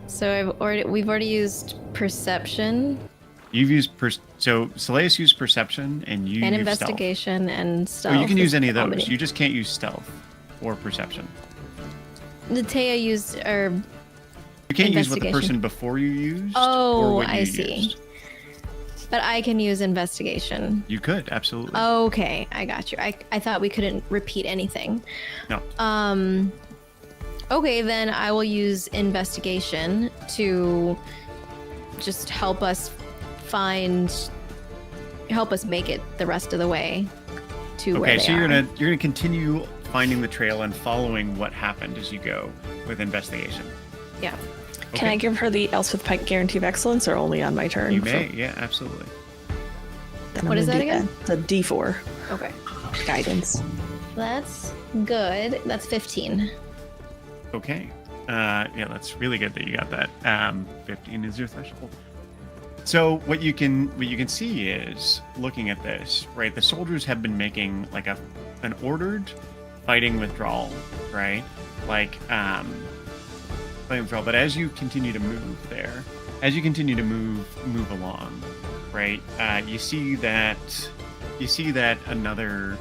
Speaker 5: So we've already used perception.
Speaker 2: You've used so Soleus used perception, and you
Speaker 5: and
Speaker 2: used
Speaker 5: investigation
Speaker 2: stealth.
Speaker 5: And stealth.
Speaker 2: Oh, you can use any of those. You just can't use stealth or perception.
Speaker 5: Taya used
Speaker 2: you can't use what the person before you used.
Speaker 5: Oh,
Speaker 2: or what you
Speaker 5: I see.
Speaker 2: Used.
Speaker 5: But I can use investigation.
Speaker 2: You could, absolutely.
Speaker 5: Okay, I got you. I thought we couldn't repeat anything.
Speaker 2: No.
Speaker 5: Okay, then I will use investigation to just help us make it the rest of the way to where they
Speaker 2: so
Speaker 5: are.
Speaker 2: you're gonna continue finding the trail and following what happened as you go with investigation.
Speaker 5: Yeah.
Speaker 2: Okay.
Speaker 3: Can I give her the Elspeth Pike Guarantee of Excellence, or only on my turn?
Speaker 2: You may, yeah, absolutely.
Speaker 5: What is that again?
Speaker 3: It's a D4.
Speaker 5: Okay.
Speaker 3: Guidance.
Speaker 5: That's good. That's 15.
Speaker 2: Okay. Yeah, that's really good that you got that. 15 is your threshold. So what you can see is, looking at this, right? The soldiers have been making like an ordered fighting withdrawal, right? Like fighting withdrawal. But as you continue to move there, as you continue to move along, right? You see that another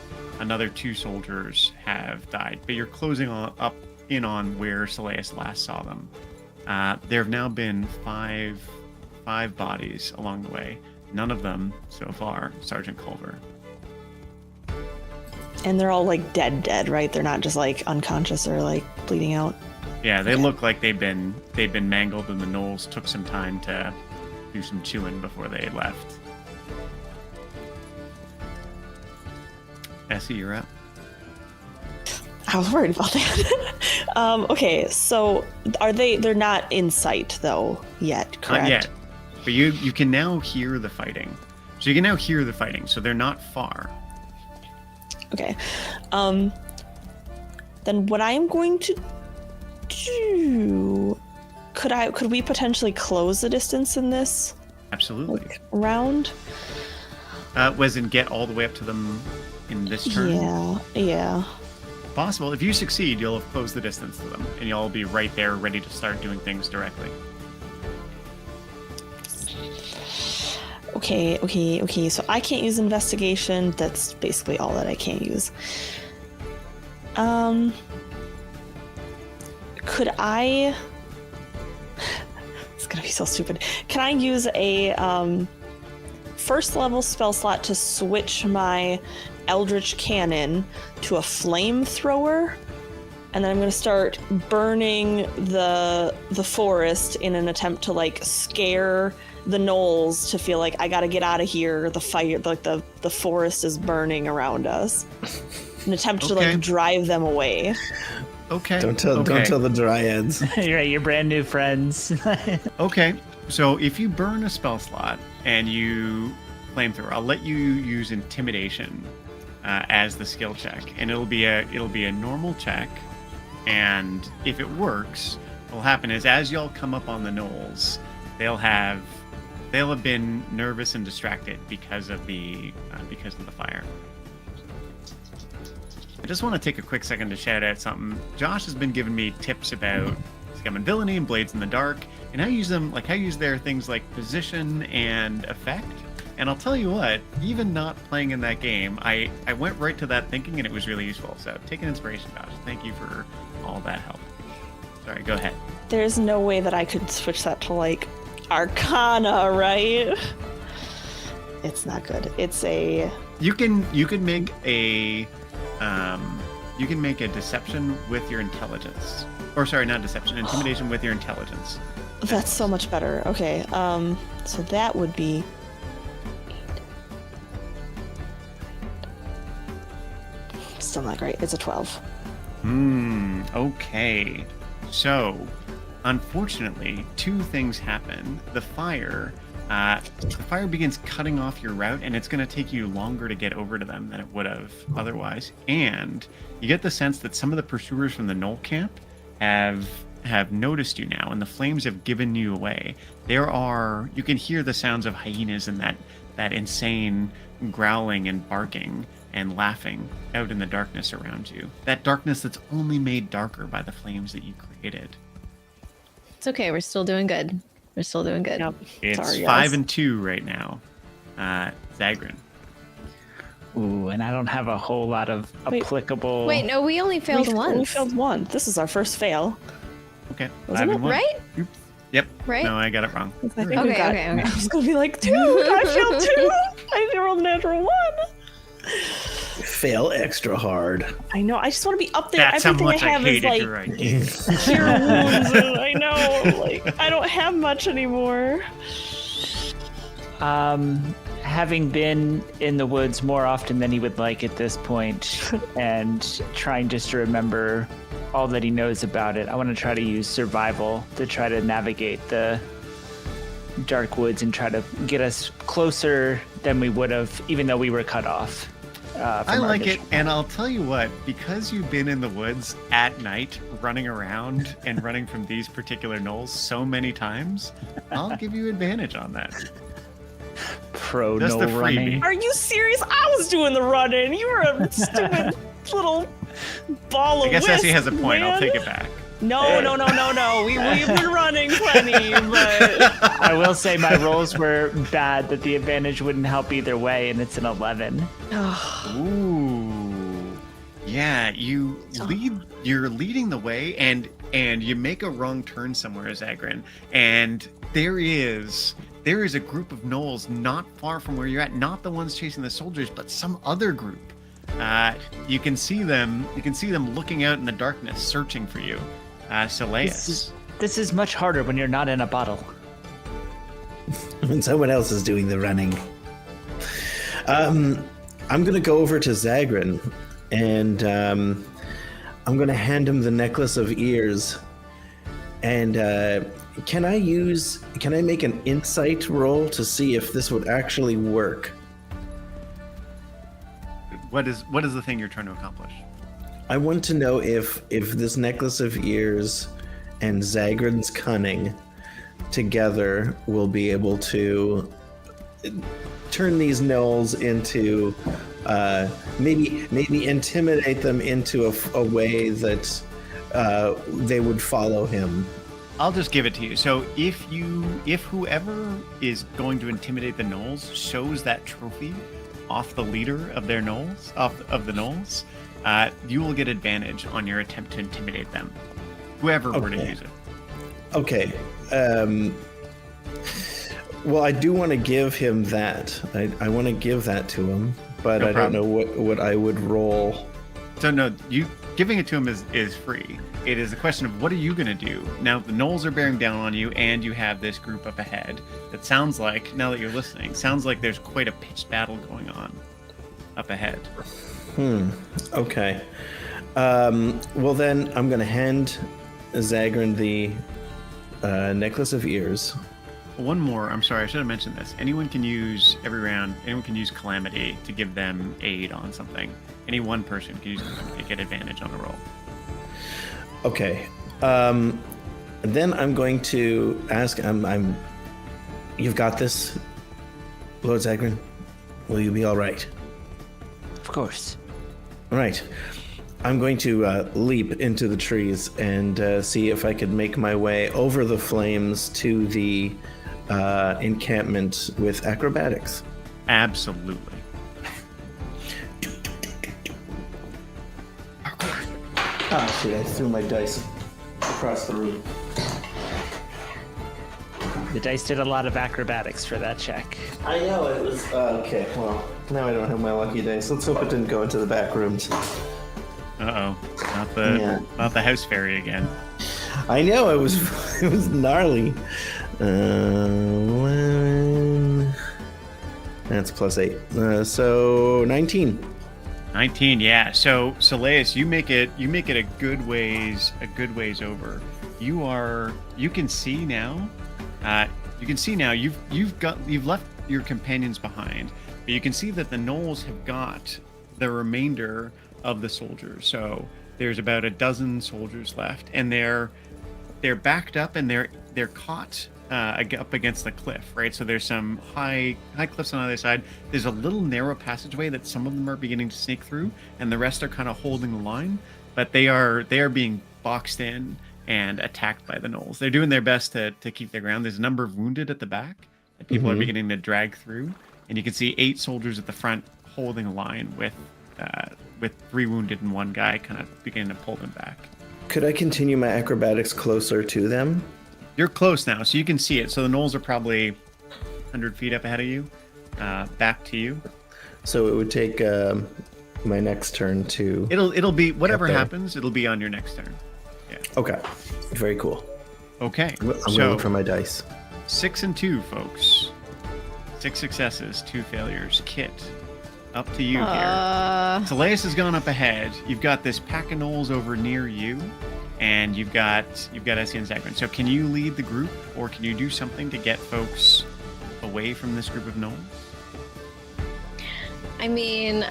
Speaker 2: 2 soldiers have died, but you're closing up in on where Soleus last saw them. There have now been five bodies along the way. None of them so far Sergeant Culver.
Speaker 3: And they're all like dead, right? They're not just like unconscious or like bleeding out.
Speaker 2: Yeah, they look like they've been mangled, and the gnolls took some time to do some chewing before they left. Essie, you're up.
Speaker 3: I was worried about that. Okay, so they're not in sight though yet, correct?
Speaker 2: Not yet. But you can now hear the fighting. So you can now hear the fighting, so they're not far.
Speaker 3: Okay. Then what I am going to do, could we potentially close the distance in this
Speaker 2: Absolutely.
Speaker 3: round?
Speaker 2: Was in get all the way up to them in this turn?
Speaker 3: Yeah.
Speaker 2: Possible. If you succeed, you'll have closed the distance to them, and you'll be right there ready to start doing things directly.
Speaker 3: Okay. So I can't use investigation. That's basically all that I can't use. Could I... It's gonna be so stupid. Can I use a first level spell slot to switch my Eldritch Cannon to a flamethrower? And then I'm gonna start burning the forest in an attempt to like scare the gnolls to feel like I gotta get out of here. The fire, like the forest is burning around us. An attempt to like drive them away.
Speaker 2: Okay.
Speaker 1: Don't tell the dryads.
Speaker 4: You're right, you're brand new friends.
Speaker 2: Okay. So if you burn a spell slot and you flamethrower, I'll let you use intimidation as the skill check, and it'll be a normal check. And if it works, what'll happen is as y'all come up on the gnolls, they'll have been nervous and distracted because of the fire. I just want to take a quick second to shout out something. Josh has been giving me tips about Scum and Villainy and Blades in the Dark, and I use them, like I use their things like position and effect. And I'll tell you what, even not playing in that game, I went right to that thinking, and it was really useful. So take an inspiration, Josh. Thank you for all that help. Sorry, go ahead.
Speaker 3: There's no way that I could switch that to like Arcana, right? It's not good. It's a...
Speaker 2: You can make a deception with your intelligence. Or sorry, not deception, intimidation with your intelligence.
Speaker 3: That's so much better. Okay, so that would be... Still not great. It's a 12.
Speaker 2: Okay. So, unfortunately, 2 things happen. The fire begins cutting off your route, and it's going to take you longer to get over to them than it would have otherwise. And you get the sense that some of the pursuers from the Gnoll camp have have noticed you now, and the flames have given you away. You can hear the sounds of hyenas and that insane growling and barking and laughing out in the darkness around you. That darkness that's only made darker by the flames that you created.
Speaker 5: It's okay. We're still doing good. We're still doing good.
Speaker 3: Yep.
Speaker 2: It's
Speaker 3: Sorry,
Speaker 2: 5-2 right now. Zagrin.
Speaker 4: Ooh, and I don't have a whole lot of applicable.
Speaker 5: Wait, no, we only failed once.
Speaker 3: We failed one. This is our first fail.
Speaker 2: Okay.
Speaker 3: Wasn't it
Speaker 2: 5-1.
Speaker 5: right?
Speaker 2: Oops. Yep.
Speaker 5: Right?
Speaker 2: No, I got it wrong.
Speaker 3: I think
Speaker 5: Okay,
Speaker 3: we got,
Speaker 5: okay.
Speaker 3: I was gonna be like, dude, I failed 2. I rolled a natural 1.
Speaker 1: Fail extra hard.
Speaker 3: I know. I just want to be up there.
Speaker 2: That's how
Speaker 3: Everything
Speaker 2: much
Speaker 3: I
Speaker 2: I
Speaker 3: have is
Speaker 2: hated
Speaker 3: like
Speaker 2: your idea.
Speaker 3: cure wounds. And I know. Like I don't have much anymore.
Speaker 4: Having been in the woods more often than he would like at this point, and trying just to remember all that he knows about it, I want to try to use survival to try to navigate the dark woods and try to get us closer than we would have, even though we were cut off.
Speaker 2: I like it, and I'll tell you what, because you've been in the woods at night, running around and running from these particular knolls so many times, I'll give you advantage on that.
Speaker 4: Pro
Speaker 2: Just
Speaker 4: no
Speaker 2: the freebie.
Speaker 4: running.
Speaker 3: Are you serious? I was doing the running. You were a stupid little ball of
Speaker 2: I guess
Speaker 3: wisp,
Speaker 2: Essie has a point.
Speaker 3: man.
Speaker 2: I'll take it back.
Speaker 3: No. We've been running plenty, but
Speaker 4: I will say my rolls were bad, that the advantage wouldn't help either way, and it's an 11.
Speaker 2: Ooh. Yeah, you're leading the way, and you make a wrong turn somewhere, Zagrin, and there is a group of gnolls not far from where you're at, not the ones chasing the soldiers, but some other group. You can see them looking out in the darkness, searching for you. Soleus.
Speaker 4: This is much harder when you're not in a bottle.
Speaker 1: When someone else is doing the running. I'm going to go over to Zagrin, and I'm going to hand him the necklace of ears. And can I make an insight roll to see if this would actually work?
Speaker 2: What is the thing you're trying to accomplish?
Speaker 1: I want to know if this necklace of ears and Zagrin's cunning together will be able to turn these gnolls into maybe intimidate them into a way that they would follow him.
Speaker 2: I'll just give it to you. So if whoever is going to intimidate the gnolls shows that trophy off the leader of their gnolls, of the gnolls, you will get advantage on your attempt to intimidate them. Whoever were to use it.
Speaker 1: Okay. Well, I do want to give him that. I want to give that to him, but
Speaker 2: No
Speaker 1: I
Speaker 2: problem.
Speaker 1: don't know what I would roll.
Speaker 2: So no, you giving it to him is free. It is a question of what are you going to do? Now the gnolls are bearing down on you, and you have this group up ahead that sounds like, now that you're listening, sounds like there's quite a pitched battle going on up ahead.
Speaker 1: Okay. Well, then I'm going to hand Zagrin the necklace of ears.
Speaker 2: One more, I'm sorry, I should have mentioned this. Anyone can use Calamity to give them aid on something. Any one person can use Calamity to get advantage on a roll.
Speaker 1: Okay. Then I'm going to ask. You've got this, Lord Zagrin. Will you be all right?
Speaker 4: Of course.
Speaker 1: All right. I'm going to leap into the trees and see if I could make my way over the flames to the encampment with acrobatics.
Speaker 2: Absolutely.
Speaker 1: Ah, shit! I threw my dice across the room.
Speaker 4: The dice did a lot of acrobatics for that check.
Speaker 1: I know it was okay. Well, now I don't have my lucky dice. Let's hope it didn't go into the back rooms.
Speaker 2: Uh-oh. Not the house fairy again.
Speaker 1: I know it was gnarly. 11. That's +8. So 19.
Speaker 2: 19, yeah. So Soleus, you make it a good ways over. You can see now. You've left your companions behind, but you can see that the gnolls have got the remainder of the soldiers. So there's about a dozen soldiers left, and they're they're backed up and they're caught up against the cliff, right? So there's some high cliffs on the other side. There's a little narrow passageway that some of them are beginning to sneak through, and the rest are kind of holding the line. But they are being boxed in and attacked by the gnolls. They're doing their best to keep their ground. There's a number of wounded at the back that people are beginning to drag through, and you can see 8 soldiers at the front holding a line with 3 wounded and 1 guy kind of beginning to pull them back.
Speaker 1: Could I continue my acrobatics closer to them?
Speaker 2: You're close now, so you can see it. So the gnolls are probably 100 feet up ahead of you, back to you.
Speaker 1: So it would take my next turn to...
Speaker 2: It'll be, whatever happens, it'll be on your next turn. Yeah.
Speaker 1: Okay. Very cool.
Speaker 2: Okay.
Speaker 1: I'm going to look for my dice.
Speaker 2: 6 and 2, folks. 6 successes, 2 failures. Kit, up to you here. Teleus has gone up ahead. You've got this pack of gnolls over near you, and you've got Essie and Zagran. So can you lead the group, or can you do something to get folks away from this group of gnolls?
Speaker 5: I mean,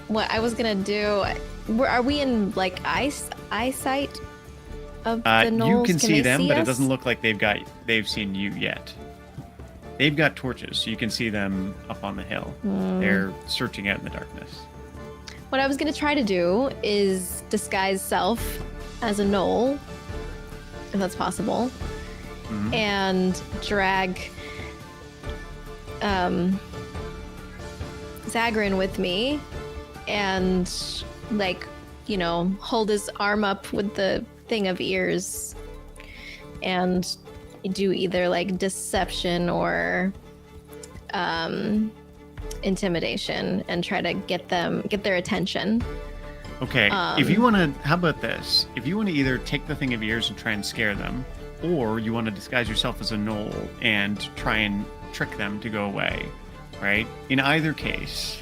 Speaker 5: what I was gonna do. Are we in like eyesight of the gnolls?
Speaker 2: You can see them, but
Speaker 5: us?
Speaker 2: it doesn't look like they've seen you yet. They've got torches, so you can see them up on the hill. They're searching out in the darkness.
Speaker 5: What I was gonna try to do is disguise self as a gnoll, if that's possible, and drag Zagran with me, and hold his arm up with the thing of ears, and do either like deception or intimidation, and try to get their attention.
Speaker 2: Okay, if you want to, how about this? If you want to either take the thing of ears and try and scare them, or you want to disguise yourself as a gnoll and try and trick them to go away, right? In either case,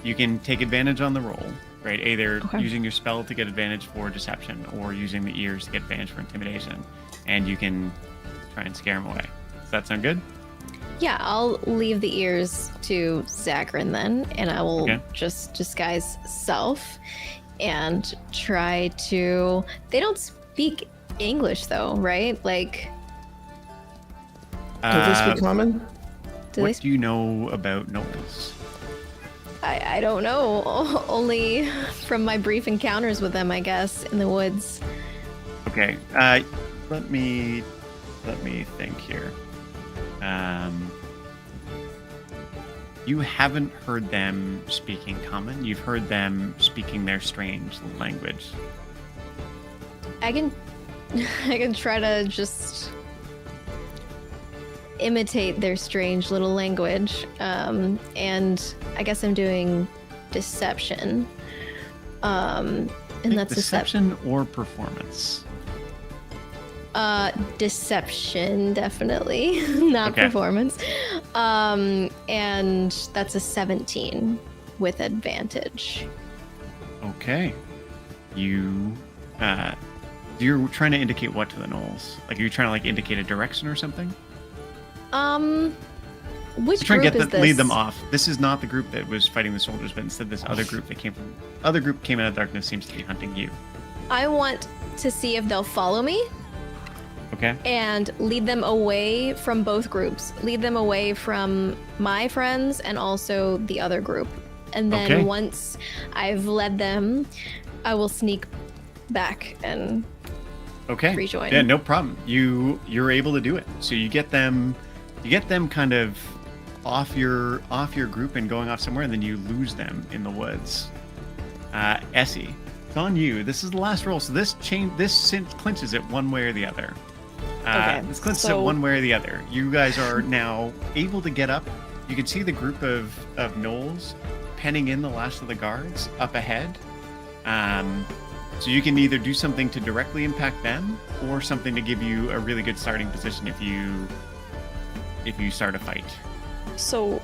Speaker 2: you can take advantage on the roll, right? Either using your spell to get advantage for deception, or using the ears to get advantage for intimidation, and you can try and scare them away. Does that sound good?
Speaker 5: Yeah, I'll leave the ears to Zagran then, and I will just disguise self and try to... They don't speak English though, right? Like...
Speaker 1: Do they speak common?
Speaker 2: What do you know about gnolls?
Speaker 5: I don't know. Only from my brief encounters with them, I guess, in the woods.
Speaker 2: Okay, let me think here. You haven't heard them speaking common. You've heard them speaking their strange language.
Speaker 5: I can try to just imitate their strange little language, and I guess I'm doing deception, and that's
Speaker 2: deception or performance.
Speaker 5: Deception, definitely, not performance. And that's a 17 with advantage.
Speaker 2: Okay, you're trying to indicate what to the gnolls? Like, are you trying to indicate a direction or something?
Speaker 5: Which group is this?
Speaker 2: Lead them off. This is not the group that was fighting the soldiers, but instead this other group that came out of darkness seems to be hunting you.
Speaker 5: I want to see if they'll follow me.
Speaker 2: Okay.
Speaker 5: And lead them away from both groups. Lead them away from my friends and also the other group. And then once I've led them, I will sneak back and rejoin.
Speaker 2: Yeah, no problem. You're able to do it. So you get them kind of off your group and going off somewhere, and then you lose them in the woods. Essie, it's on you. This is the last roll, so this clinches it one way or the other. This clinches it one way or the other. You guys are now able to get up. You can see the group of gnolls penning in the last of the guards up ahead. So you can either do something to directly impact them, or something to give you a really good starting position if you start a fight.
Speaker 3: So,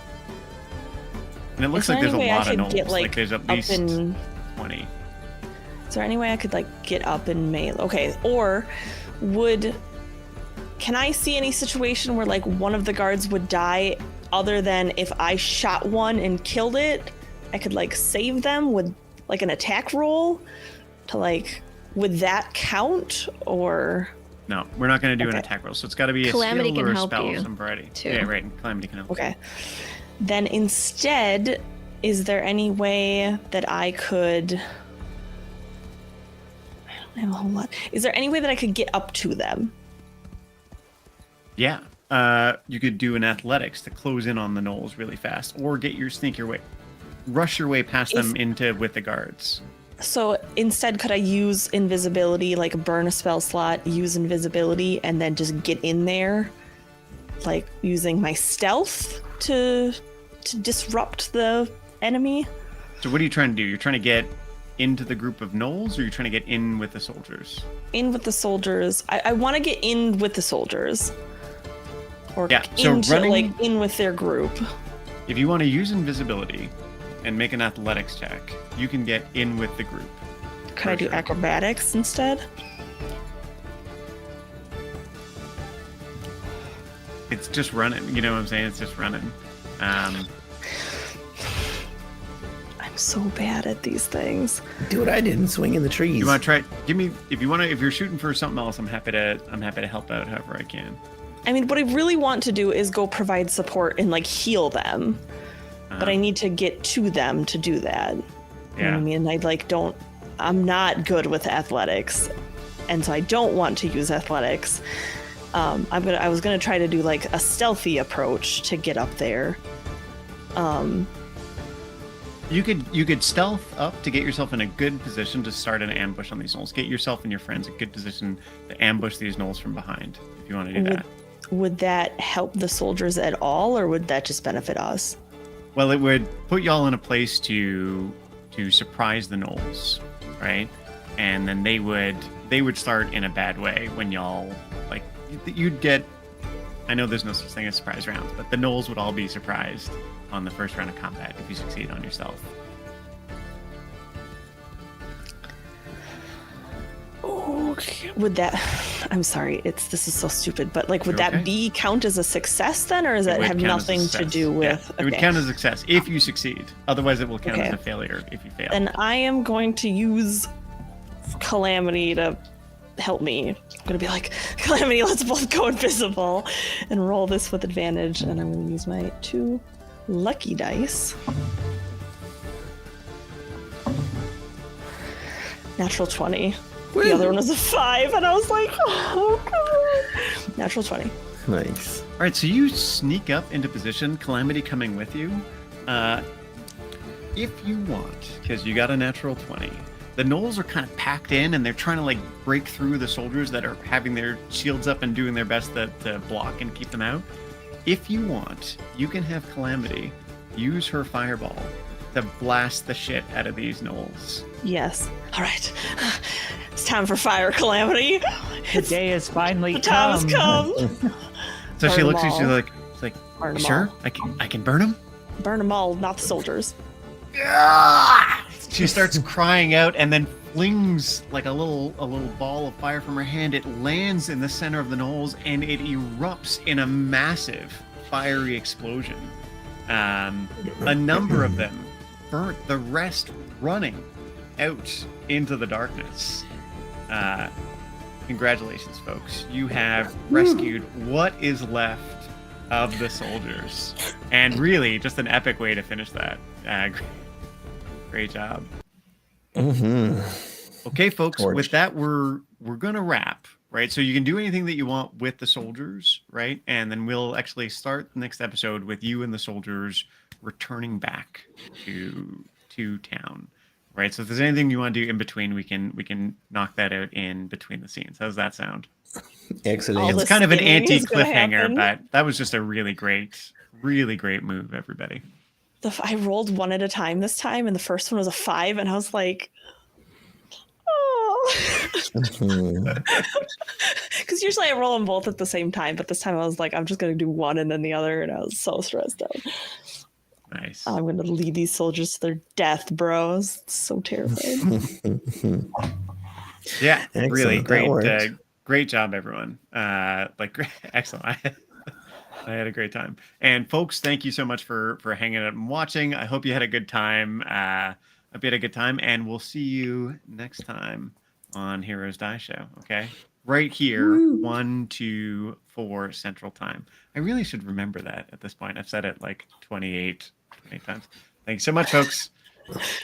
Speaker 2: and it looks like there's a lot of gnolls. Like there's at least 20.
Speaker 3: Is there any way I could get up in melee? Okay, or can I see any situation where one of the guards would die, other than if I shot one and killed it, I could save them with an attack roll to would that count? Or
Speaker 2: No, we're not going to do an attack roll. So it's got to be a
Speaker 5: Calamity
Speaker 2: skill
Speaker 5: can
Speaker 2: or a
Speaker 5: help
Speaker 2: spell
Speaker 5: you,
Speaker 2: of some variety.
Speaker 5: too.
Speaker 2: Yeah, right. And Calamity can help.
Speaker 3: Okay. Then instead, is there any way that I could... I don't have a whole lot. Is there any way that I could get up to them?
Speaker 2: Yeah. You could do an athletics to close in on the gnolls really fast, or rush your way past them with the guards.
Speaker 3: So instead, could I use invisibility, like burn a spell slot, use invisibility, and then just get in there, like using my stealth to disrupt the enemy?
Speaker 2: So what are you trying to do? You're trying to get into the group of gnolls, or you're trying to get in with the soldiers?
Speaker 3: In with the soldiers. I want to get in with the soldiers. Or in with their group.
Speaker 2: If you want to use invisibility and make an athletics check, you can get in with the group.
Speaker 3: Could I do acrobatics instead?
Speaker 2: It's just running. You know what I'm saying? It's just running.
Speaker 3: I'm so bad at these things.
Speaker 1: Dude, I didn't swing in the trees.
Speaker 2: You want to try? If you're shooting for something else, I'm happy to help out however I can.
Speaker 3: I mean, what I really want to do is go provide support and like heal them, but I need to get to them to do that. You know what I mean? I'm not good with athletics, and so I don't want to use athletics. I was gonna try to do like a stealthy approach to get up there.
Speaker 2: You could stealth up to get yourself in a good position to start an ambush on these gnolls. Get yourself and your friends in a good position to ambush these gnolls from behind, if you want to do that.
Speaker 3: Would that help the soldiers at all, or would that just benefit us?
Speaker 2: Well, it would put y'all in a place to surprise the gnolls, right? And then they would start in a bad way when y'all you'd get. I know there's no such thing as surprise rounds, but the gnolls would all be surprised on the first round of combat if you succeed on yourself.
Speaker 3: Okay. Would that? I'm sorry. This is so stupid, but like, would
Speaker 2: You're
Speaker 3: that count as a success then, or does that have nothing to do with?
Speaker 2: Yeah, it would count as a success if you succeed. Otherwise, it will count as a failure if you fail.
Speaker 3: Then I am going to use Calamity to help me. I'm gonna be like, Calamity, let's both go invisible and roll this with advantage, and I'm gonna use my 2 lucky dice. Natural 20. Woo. The other one was a 5, and I was like, oh god. Natural 20.
Speaker 1: Nice.
Speaker 2: All right, so you sneak up into position, Calamity coming with you. If you want, because you got a natural 20. The gnolls are kind of packed in, and they're trying to break through the soldiers that are having their shields up and doing their best to block and keep them out. If you want, you can have Calamity use her fireball to blast the shit out of these gnolls.
Speaker 3: Yes. All right. It's time for fire, Calamity.
Speaker 4: The day has finally
Speaker 3: come. The time has come.
Speaker 2: So she looks at you, she's like,
Speaker 3: burn
Speaker 2: sure? I can burn them?
Speaker 3: Burn them all, not the soldiers.
Speaker 2: She starts crying out and then flings like a little ball of fire from her hand. It lands in the center of the gnolls and it erupts in a massive fiery explosion. A number of them burnt, the rest running out into the darkness. Congratulations, folks. You have rescued what is left of the soldiers. And really, just an epic way to finish that. Great job.
Speaker 1: Mm-hmm.
Speaker 2: Okay, folks,
Speaker 1: Torch.
Speaker 2: with that, we're going to wrap, right? So you can do anything that you want with the soldiers, right? And then we'll actually start the next episode with you and the soldiers returning back to town, right? So if there's anything you want to do in between, we can knock that out in between the scenes. How does that sound?
Speaker 1: Excellent.
Speaker 2: It's kind of an anti-cliffhanger, but that was just a really great move, everybody.
Speaker 3: I rolled one at a time this time, and the first one was a 5, and I was like, oh. Because usually I roll them both at the same time, but this time I was like, I'm just going to do one and then the other, and I was so stressed out.
Speaker 2: Nice.
Speaker 3: I'm going to lead these soldiers to their death, bros. It's so terrifying.
Speaker 2: Yeah,
Speaker 1: excellent.
Speaker 2: Really great job, everyone. Excellent. I had a great time. And folks, thank you so much for hanging out and watching. I hope you had a good time. And we'll see you next time on Heroes Die Show. Okay? right here, 1, 2, 4 Central Time. I really should remember that at this point. I've said it like 28 times. Thanks so much, folks.